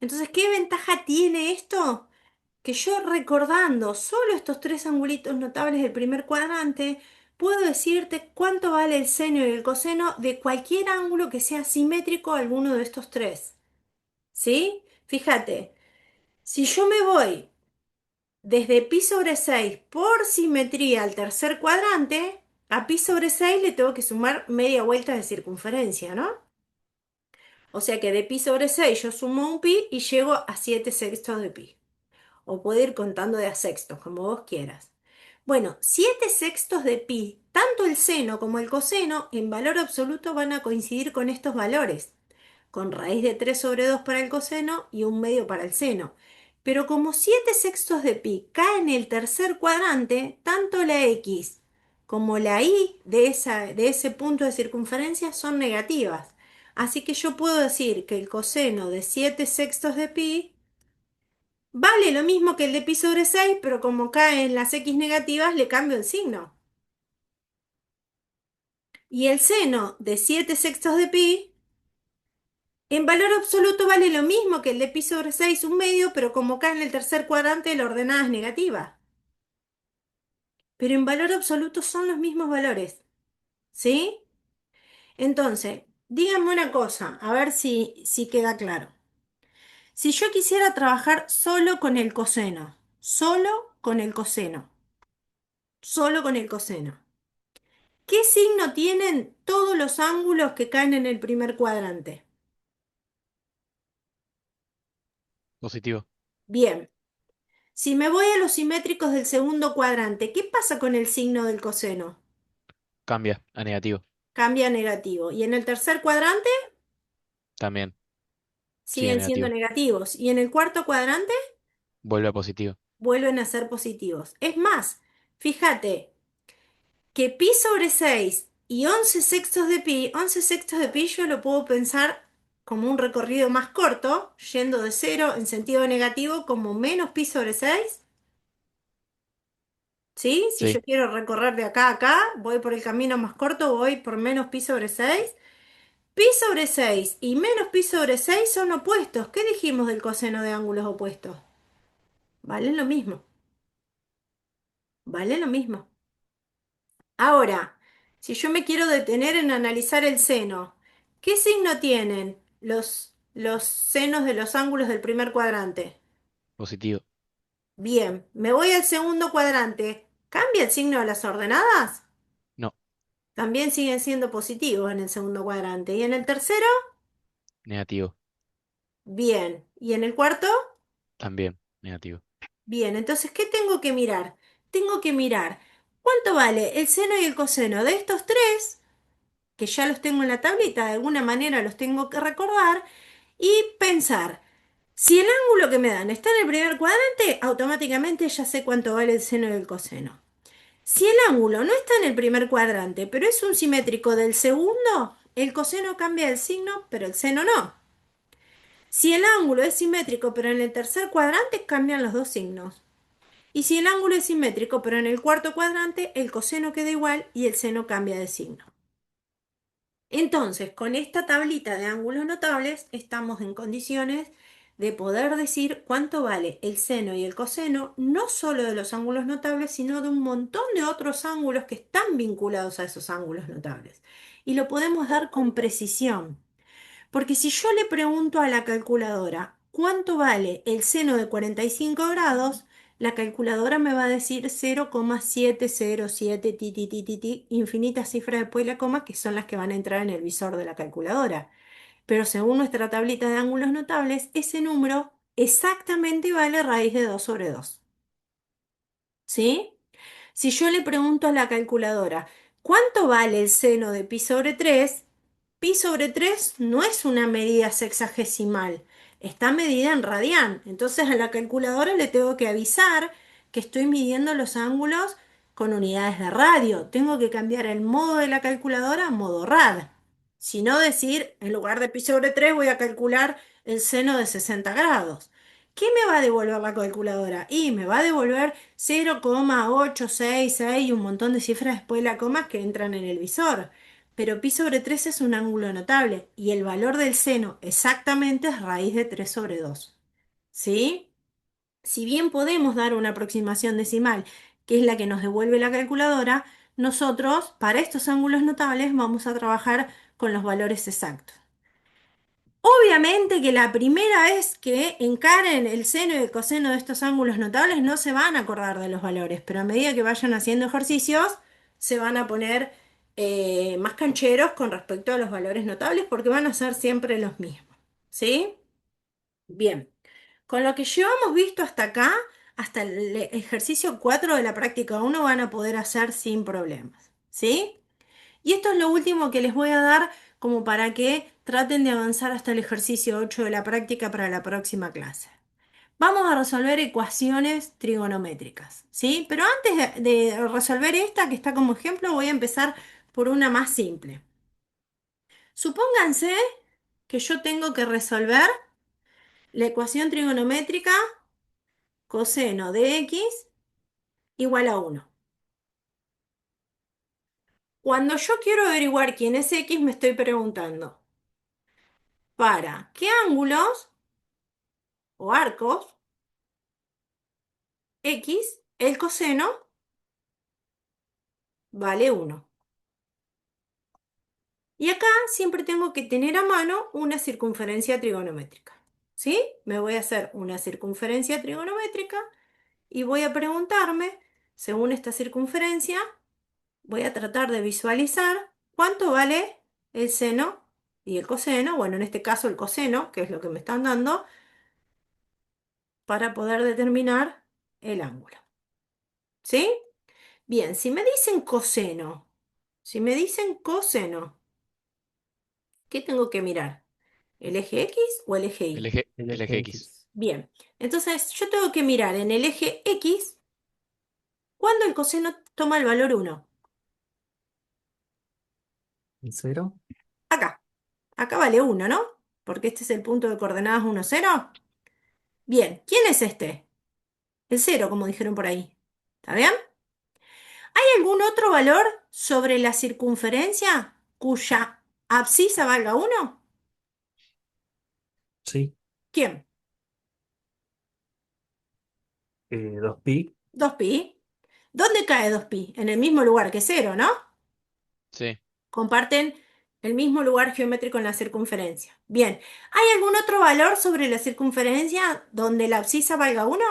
Speaker 1: Entonces, ¿qué ventaja tiene esto? Que yo recordando solo estos tres angulitos notables del primer cuadrante, puedo decirte cuánto vale el seno y el coseno de cualquier ángulo que sea simétrico a alguno de estos tres. ¿Sí? Fíjate, si yo me voy desde pi sobre 6 por simetría al tercer cuadrante, a pi sobre 6 le tengo que sumar media vuelta de circunferencia, ¿no? O sea que de pi sobre 6 yo sumo un pi y llego a 7 sextos de pi. O puedo ir contando de a sextos, como vos quieras. Bueno, 7 sextos de pi, tanto el seno como el coseno, en valor absoluto van a coincidir con estos valores, con raíz de 3 sobre 2 para el coseno y un medio para el seno. Pero como 7 sextos de pi cae en el tercer cuadrante, tanto la x como la y de ese punto de circunferencia son negativas. Así que yo puedo decir que el coseno de 7 sextos de pi vale lo mismo que el de pi sobre 6, pero como caen las x negativas, le cambio el signo. Y el seno de 7 sextos de pi, en valor absoluto vale lo mismo que el de pi sobre 6, un medio, pero como cae en el tercer cuadrante, la ordenada es negativa. Pero en valor absoluto son los mismos valores. ¿Sí? Entonces, díganme una cosa, a ver si queda claro. Si yo quisiera trabajar solo con el coseno, solo con el coseno, solo con el coseno, ¿qué signo tienen todos los ángulos que caen en el primer cuadrante?
Speaker 3: Positivo.
Speaker 1: Bien, si me voy a los simétricos del segundo cuadrante, ¿qué pasa con el signo del coseno?
Speaker 3: Cambia a negativo.
Speaker 1: Cambia a negativo. ¿Y en el tercer cuadrante?
Speaker 3: También. Sigue
Speaker 1: Siguen siendo
Speaker 3: negativo.
Speaker 1: negativos. ¿Y en el cuarto cuadrante?
Speaker 3: Vuelve a positivo.
Speaker 1: Vuelven a ser positivos. Es más, fíjate que pi sobre 6 y 11 sextos de pi, 11 sextos de pi yo lo puedo pensar como un recorrido más corto, yendo de 0 en sentido negativo como menos pi sobre 6. ¿Sí? Si
Speaker 3: Sí.
Speaker 1: yo quiero recorrer de acá a acá, voy por el camino más corto, voy por menos pi sobre 6. Pi sobre 6 y menos pi sobre 6 son opuestos. ¿Qué dijimos del coseno de ángulos opuestos? Valen lo mismo. Vale lo mismo. Ahora, si yo me quiero detener en analizar el seno, ¿qué signo tienen los senos de los ángulos del primer cuadrante?
Speaker 3: Positivo.
Speaker 1: Bien, me voy al segundo cuadrante. ¿Cambia el signo de las ordenadas?
Speaker 3: No.
Speaker 1: También siguen siendo positivos en el segundo cuadrante. ¿Y en el tercero?
Speaker 3: Negativo.
Speaker 1: Bien. ¿Y en el cuarto?
Speaker 3: También. Negativo.
Speaker 1: Bien, entonces, ¿qué tengo que mirar? Tengo que mirar cuánto vale el seno y el coseno de estos tres, que ya los tengo en la tablita, de alguna manera los tengo que recordar, y pensar, si el ángulo que me dan está en el primer cuadrante, automáticamente ya sé cuánto vale el seno y el coseno. Si el ángulo no está en el primer cuadrante, pero es un simétrico del segundo, el coseno cambia el signo, pero el seno no. Si el ángulo es simétrico, pero en el tercer cuadrante, cambian los dos signos. Y si el ángulo es simétrico, pero en el cuarto cuadrante, el coseno queda igual y el seno cambia de signo. Entonces, con esta tablita de ángulos notables, estamos en condiciones de poder decir cuánto vale el seno y el coseno, no solo de los ángulos notables, sino de un montón de otros ángulos que están vinculados a esos ángulos notables. Y lo podemos dar con precisión. Porque si yo le pregunto a la calculadora cuánto vale el seno de 45 grados, la calculadora me va a decir 0,707 ti, ti, ti, ti, ti, infinitas cifras después de la coma, que son las que van a entrar en el visor de la calculadora. Pero según nuestra tablita de ángulos notables, ese número exactamente vale raíz de 2 sobre 2. ¿Sí? Si yo le pregunto a la calculadora, ¿cuánto vale el seno de pi sobre 3? Pi sobre 3 no es una medida sexagesimal, está medida en radián. Entonces a la calculadora le tengo que avisar que estoy midiendo los ángulos con unidades de radio. Tengo que cambiar el modo de la calculadora a modo rad. Si no decir, en lugar de pi sobre 3 voy a calcular el seno de 60 grados. ¿Qué me va a devolver la calculadora? Y me va a devolver 0,866 y un montón de cifras después de la coma que entran en el visor. Pero pi sobre 3 es un ángulo notable y el valor del seno exactamente es raíz de 3 sobre 2. ¿Sí? Si bien podemos dar una aproximación decimal, que es la que nos devuelve la calculadora, nosotros para estos ángulos notables vamos a trabajar con los valores exactos. Obviamente que la primera vez que encaren el seno y el coseno de estos ángulos notables no se van a acordar de los valores, pero a medida que vayan haciendo ejercicios se van a poner más cancheros con respecto a los valores notables porque van a ser siempre los mismos. ¿Sí? Bien, con lo que llevamos visto hasta acá, hasta el ejercicio 4 de la práctica 1 van a poder hacer sin problemas. ¿Sí? Y esto es lo último que les voy a dar como para que traten de avanzar hasta el ejercicio 8 de la práctica para la próxima clase. Vamos a resolver ecuaciones trigonométricas, ¿sí? Pero antes de resolver esta que está como ejemplo, voy a empezar por una más simple. Supónganse que yo tengo que resolver la ecuación trigonométrica coseno de x igual a 1. Cuando yo quiero averiguar quién es x, me estoy preguntando, ¿para qué ángulos o arcos x, el coseno vale 1? Y acá siempre tengo que tener a mano una circunferencia trigonométrica. ¿Sí? Me voy a hacer una circunferencia trigonométrica y voy a preguntarme, según esta circunferencia, voy a tratar de visualizar cuánto vale el seno y el coseno, bueno, en este caso el coseno, que es lo que me están dando, para poder determinar el ángulo. ¿Sí? Bien, si me dicen coseno, ¿qué tengo que mirar? ¿El eje X o el eje
Speaker 3: El
Speaker 1: Y?
Speaker 3: eje,
Speaker 8: El
Speaker 3: el
Speaker 8: eje
Speaker 3: eje X.
Speaker 8: X.
Speaker 1: Bien, entonces yo tengo que mirar en el eje X cuando el coseno toma el valor 1.
Speaker 8: ¿En cero?
Speaker 1: Acá, acá vale 1, ¿no? Porque este es el punto de coordenadas 1, 0. Bien, ¿quién es este? El 0, como dijeron por ahí. ¿Está bien? ¿Hay algún otro valor sobre la circunferencia cuya abscisa valga 1?
Speaker 8: Sí.
Speaker 1: ¿Quién?
Speaker 8: 2pi.
Speaker 1: 2pi. ¿Dónde cae 2pi? En el mismo lugar que 0, ¿no?
Speaker 3: Sí.
Speaker 1: Comparten el mismo lugar geométrico en la circunferencia. Bien, ¿hay algún otro valor sobre la circunferencia donde la abscisa valga 1?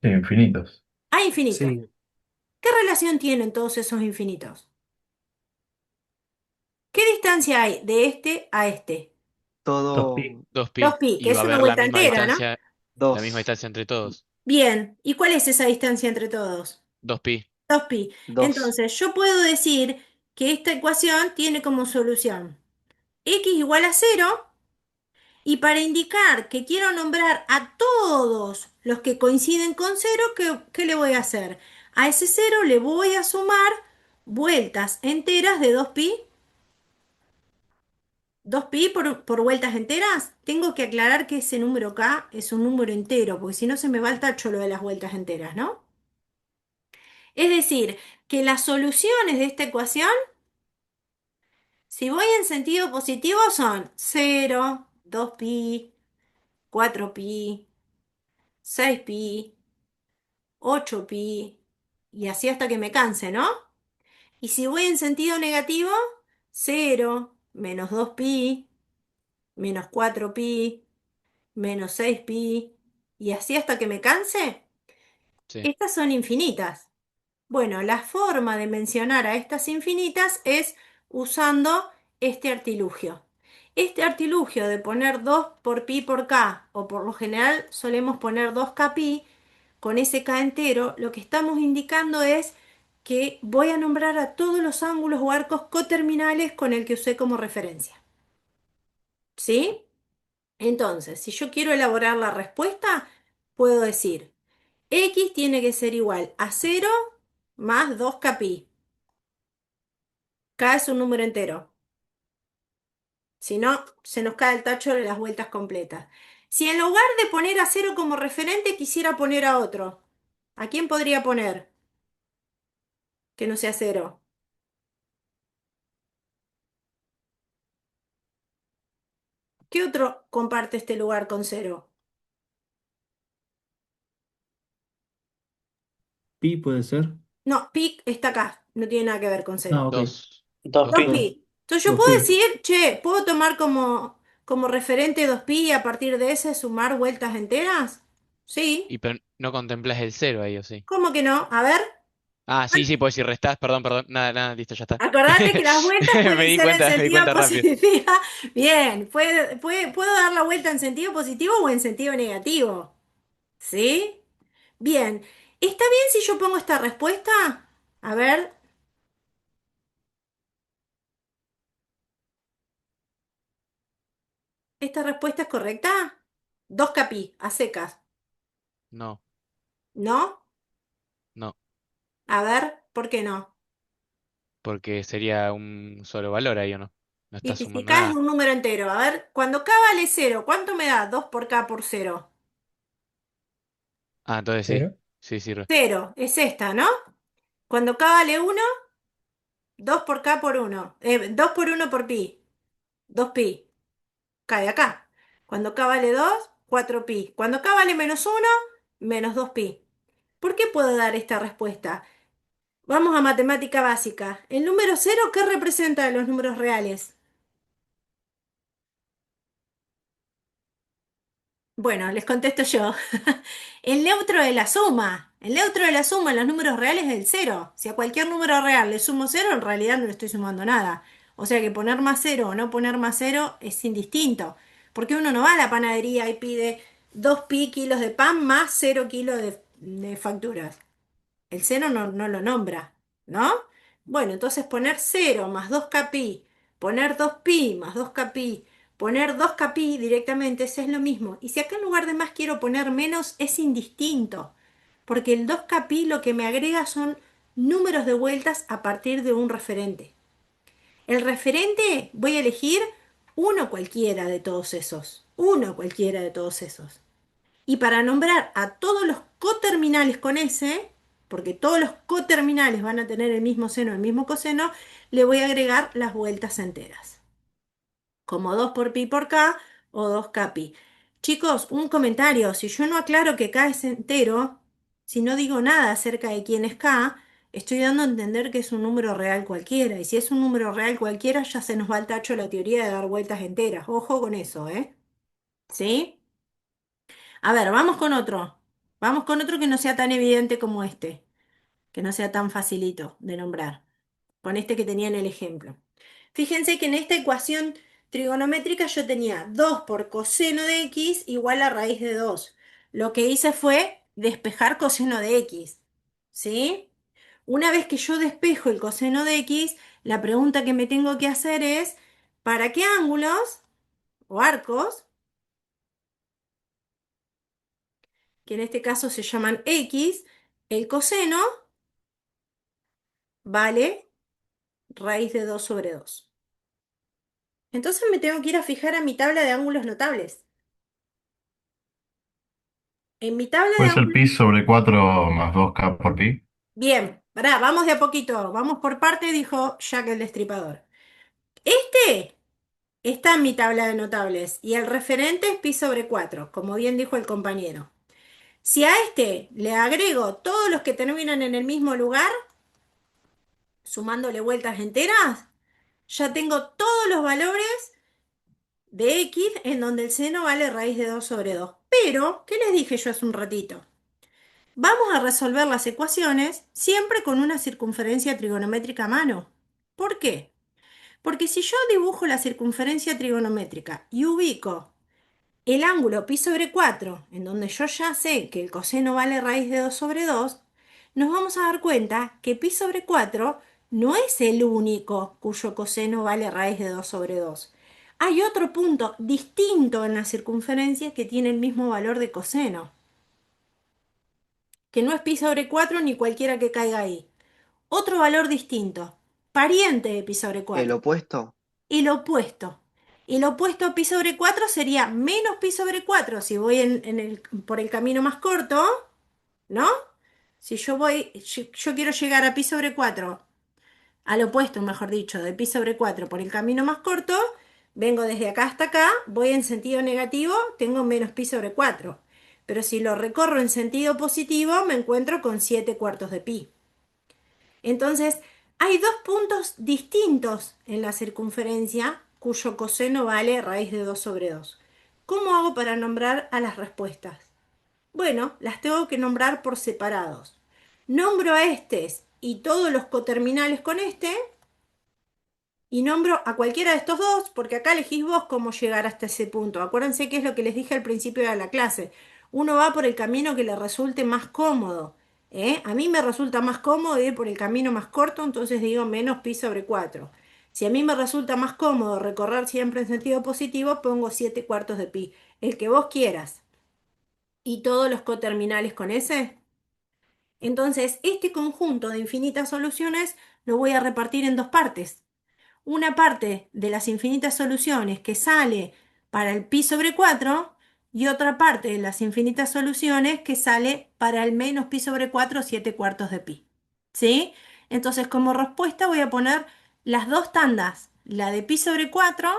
Speaker 7: Sí, infinitos.
Speaker 1: Hay infinitos.
Speaker 8: Sí.
Speaker 1: ¿Qué relación tienen todos esos infinitos? ¿Qué distancia hay de este a este?
Speaker 8: Dos pi.
Speaker 5: Todo
Speaker 3: 2pi.
Speaker 1: 2pi, que
Speaker 3: Y va
Speaker 1: es
Speaker 3: a
Speaker 1: una
Speaker 3: haber
Speaker 1: vuelta entera, ¿no?
Speaker 3: la misma
Speaker 5: 2,
Speaker 3: distancia entre todos.
Speaker 1: Bien, ¿y cuál es esa distancia entre todos?
Speaker 3: 2pi.
Speaker 1: 2pi.
Speaker 5: 2.
Speaker 1: Entonces, yo puedo decir que esta ecuación tiene como solución x igual a 0 y para indicar que quiero nombrar a todos los que coinciden con 0, ¿qué le voy a hacer? A ese 0 le voy a sumar vueltas enteras de 2pi. 2pi por vueltas enteras. Tengo que aclarar que ese número acá es un número entero, porque si no se me va el tacho lo de las vueltas enteras, ¿no? Es decir, que las soluciones de esta ecuación, si voy en sentido positivo, son 0, 2pi, 4pi, 6pi, 8pi, y así hasta que me canse, ¿no? Y si voy en sentido negativo, 0, menos 2pi, menos 4pi, menos 6pi, y así hasta que me canse.
Speaker 3: Sí.
Speaker 1: Estas son infinitas. Bueno, la forma de mencionar a estas infinitas es usando este artilugio. Este artilugio de poner 2 por pi por k, o por lo general solemos poner 2k pi, con ese k entero, lo que estamos indicando es que voy a nombrar a todos los ángulos o arcos coterminales con el que usé como referencia. ¿Sí? Entonces, si yo quiero elaborar la respuesta, puedo decir x tiene que ser igual a 0 más 2k pi. K es un número entero. Si no, se nos cae el tacho de las vueltas completas. Si en lugar de poner a 0 como referente, quisiera poner a otro, ¿a quién podría poner que no sea 0? ¿Qué otro comparte este lugar con 0?
Speaker 2: Pi puede ser.
Speaker 1: No, pi está acá, no tiene nada que ver con
Speaker 2: Ah,
Speaker 1: 0.
Speaker 2: ok.
Speaker 8: 2
Speaker 1: 2
Speaker 8: pi.
Speaker 2: Dos,
Speaker 1: pi. Entonces yo
Speaker 2: dos
Speaker 1: puedo
Speaker 2: pi.
Speaker 1: decir, che, ¿puedo tomar como referente 2 pi y a partir de ese sumar vueltas enteras? Sí.
Speaker 3: Y pero no contemplas el cero ahí, ¿o sí?
Speaker 1: ¿Cómo que no? A ver.
Speaker 3: Ah, sí, sí, pues si restás, perdón, perdón. Nada, nada, listo, ya está.
Speaker 1: Acordate que las vueltas pueden ser en
Speaker 3: Me di
Speaker 1: sentido
Speaker 3: cuenta rápido.
Speaker 1: positivo. Bien, puedo dar la vuelta en sentido positivo o en sentido negativo. ¿Sí? Bien. ¿Está bien si yo pongo esta respuesta? A ver, ¿esta respuesta es correcta? 2 capi, a secas.
Speaker 3: No,
Speaker 1: ¿No?
Speaker 3: no,
Speaker 1: A ver, ¿por qué no?
Speaker 3: porque sería un solo valor ahí, ¿o no? No
Speaker 1: Y
Speaker 3: estás
Speaker 1: si
Speaker 3: sumando
Speaker 1: k es
Speaker 3: nada.
Speaker 1: un número entero. A ver, cuando k vale 0, ¿cuánto me da 2 por k por 0?
Speaker 3: Ah, entonces sí.
Speaker 2: Cero.
Speaker 3: Sí, sirve.
Speaker 1: 0, es esta, ¿no? Cuando k vale 1, 2 por k por 1. 2 por 1 por pi. 2 pi. Cae acá. Cuando k vale 2, 4 pi. Cuando k vale menos 1, menos 2 pi. ¿Por qué puedo dar esta respuesta? Vamos a matemática básica. El número 0, ¿qué representa de los números reales? Bueno, les contesto yo. El neutro de la suma. El neutro de la suma en los números reales es el 0. Si a cualquier número real le sumo 0, en realidad no le estoy sumando nada. O sea que poner más 0 o no poner más 0 es indistinto. Porque uno no va a la panadería y pide 2 pi kilos de pan más 0 kilos de facturas. El cero no lo nombra, ¿no? Bueno, entonces poner 0 más 2k pi, poner 2 pi más 2k pi, poner 2k pi directamente, eso es lo mismo. Y si acá en lugar de más quiero poner menos, es indistinto, porque el 2k pi lo que me agrega son números de vueltas a partir de un referente. El referente voy a elegir uno cualquiera de todos esos, uno cualquiera de todos esos. Y para nombrar a todos los coterminales con S, porque todos los coterminales van a tener el mismo seno, el mismo coseno, le voy a agregar las vueltas enteras, como 2 por pi por k o 2k pi. Chicos, un comentario, si yo no aclaro que k es entero, si no digo nada acerca de quién es k, estoy dando a entender que es un número real cualquiera, y si es un número real cualquiera, ya se nos va al tacho la teoría de dar vueltas enteras. Ojo con eso, ¿eh? ¿Sí? A ver, vamos con otro. Vamos con otro que no sea tan evidente como este, que no sea tan facilito de nombrar. Con este que tenía en el ejemplo. Fíjense que en esta ecuación trigonométrica yo tenía 2 por coseno de x igual a raíz de 2. Lo que hice fue despejar coseno de x. ¿Sí? Una vez que yo despejo el coseno de x, la pregunta que me tengo que hacer es, ¿para qué ángulos o arcos, que en este caso se llaman x, el coseno vale raíz de 2 sobre 2? Entonces me tengo que ir a fijar a mi tabla de ángulos notables. En mi tabla de
Speaker 7: ¿Puede ser
Speaker 1: ángulos...
Speaker 7: pi sobre 4 más 2k por pi?
Speaker 1: Bien, pará, vamos de a poquito, vamos por parte, dijo Jack el Destripador. Este está en mi tabla de notables y el referente es pi sobre 4, como bien dijo el compañero. Si a este le agrego todos los que terminan en el mismo lugar, sumándole vueltas enteras, ya tengo todos los valores de x en donde el seno vale raíz de 2 sobre 2. Pero, ¿qué les dije yo hace un ratito? Vamos a resolver las ecuaciones siempre con una circunferencia trigonométrica a mano. ¿Por qué? Porque si yo dibujo la circunferencia trigonométrica y ubico el ángulo pi sobre 4, en donde yo ya sé que el coseno vale raíz de 2 sobre 2, nos vamos a dar cuenta que pi sobre 4 no es el único cuyo coseno vale raíz de 2 sobre 2. Hay otro punto distinto en la circunferencia que tiene el mismo valor de coseno, que no es pi sobre 4 ni cualquiera que caiga ahí. Otro valor distinto, pariente de pi sobre
Speaker 5: ¿El
Speaker 1: 4.
Speaker 5: opuesto?
Speaker 1: El opuesto. El opuesto a pi sobre 4 sería menos pi sobre 4 si voy por el camino más corto, ¿no? Si yo quiero llegar a pi sobre 4, al opuesto, mejor dicho, de pi sobre 4 por el camino más corto, vengo desde acá hasta acá, voy en sentido negativo, tengo menos pi sobre 4. Pero si lo recorro en sentido positivo, me encuentro con 7 cuartos de pi. Entonces, hay dos puntos distintos en la circunferencia cuyo coseno vale raíz de 2 sobre 2. ¿Cómo hago para nombrar a las respuestas? Bueno, las tengo que nombrar por separados. Nombro a estos y todos los coterminales con este, y nombro a cualquiera de estos dos, porque acá elegís vos cómo llegar hasta ese punto. Acuérdense que es lo que les dije al principio de la clase. Uno va por el camino que le resulte más cómodo. A mí me resulta más cómodo ir por el camino más corto, entonces digo menos pi sobre 4. Si a mí me resulta más cómodo recorrer siempre en sentido positivo, pongo 7 cuartos de pi. El que vos quieras. ¿Y todos los coterminales con ese? Entonces, este conjunto de infinitas soluciones lo voy a repartir en dos partes. Una parte de las infinitas soluciones que sale para el pi sobre 4 y otra parte de las infinitas soluciones que sale para el menos pi sobre 4 7 cuartos de pi. ¿Sí? Entonces, como respuesta voy a poner las dos tandas, la de pi sobre 4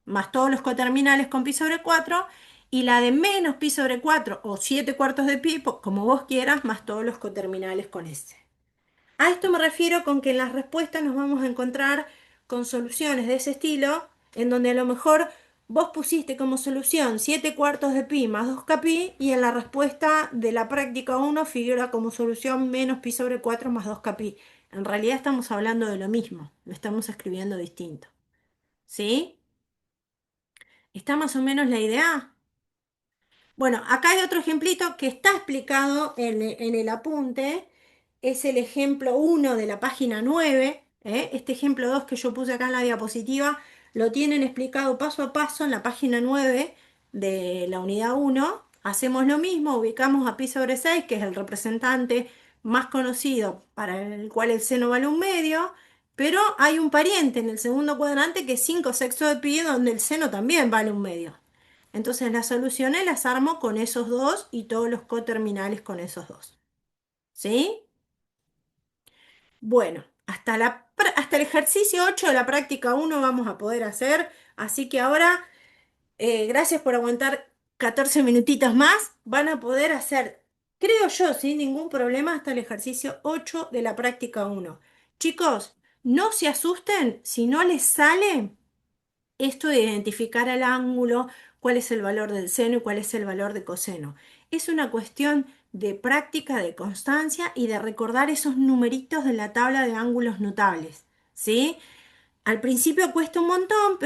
Speaker 1: más todos los coterminales con pi sobre 4 y la de menos pi sobre 4 o 7 cuartos de pi, como vos quieras, más todos los coterminales con ese. A esto me refiero con que en las respuestas nos vamos a encontrar con soluciones de ese estilo, en donde a lo mejor vos pusiste como solución 7 cuartos de pi más 2k pi y en la respuesta de la práctica 1 figura como solución menos pi sobre 4 más 2k pi. En realidad estamos hablando de lo mismo, lo estamos escribiendo distinto. ¿Sí? ¿Está más o menos la idea? Bueno, acá hay otro ejemplito que está explicado en el apunte. Es el ejemplo 1 de la página 9. Este ejemplo 2 que yo puse acá en la diapositiva lo tienen explicado paso a paso en la página 9 de la unidad 1. Hacemos lo mismo, ubicamos a pi sobre 6, que es el representante más conocido para el cual el seno vale 1/2, pero hay un pariente en el segundo cuadrante que es 5/6 de pi, donde el seno también vale 1/2. Entonces las soluciones las armo con esos dos y todos los coterminales con esos dos. ¿Sí? Bueno, hasta el ejercicio 8 de la práctica 1 vamos a poder hacer, así que ahora, gracias por aguantar 14 minutitos más, van a poder hacer, creo yo, sin ningún problema, hasta el ejercicio 8 de la práctica 1. Chicos, no se asusten si no les sale esto de identificar el ángulo, cuál es el valor del seno y cuál es el valor de coseno. Es una cuestión de práctica, de constancia y de recordar esos numeritos de la tabla de ángulos notables, ¿sí? Al principio cuesta un montón, pero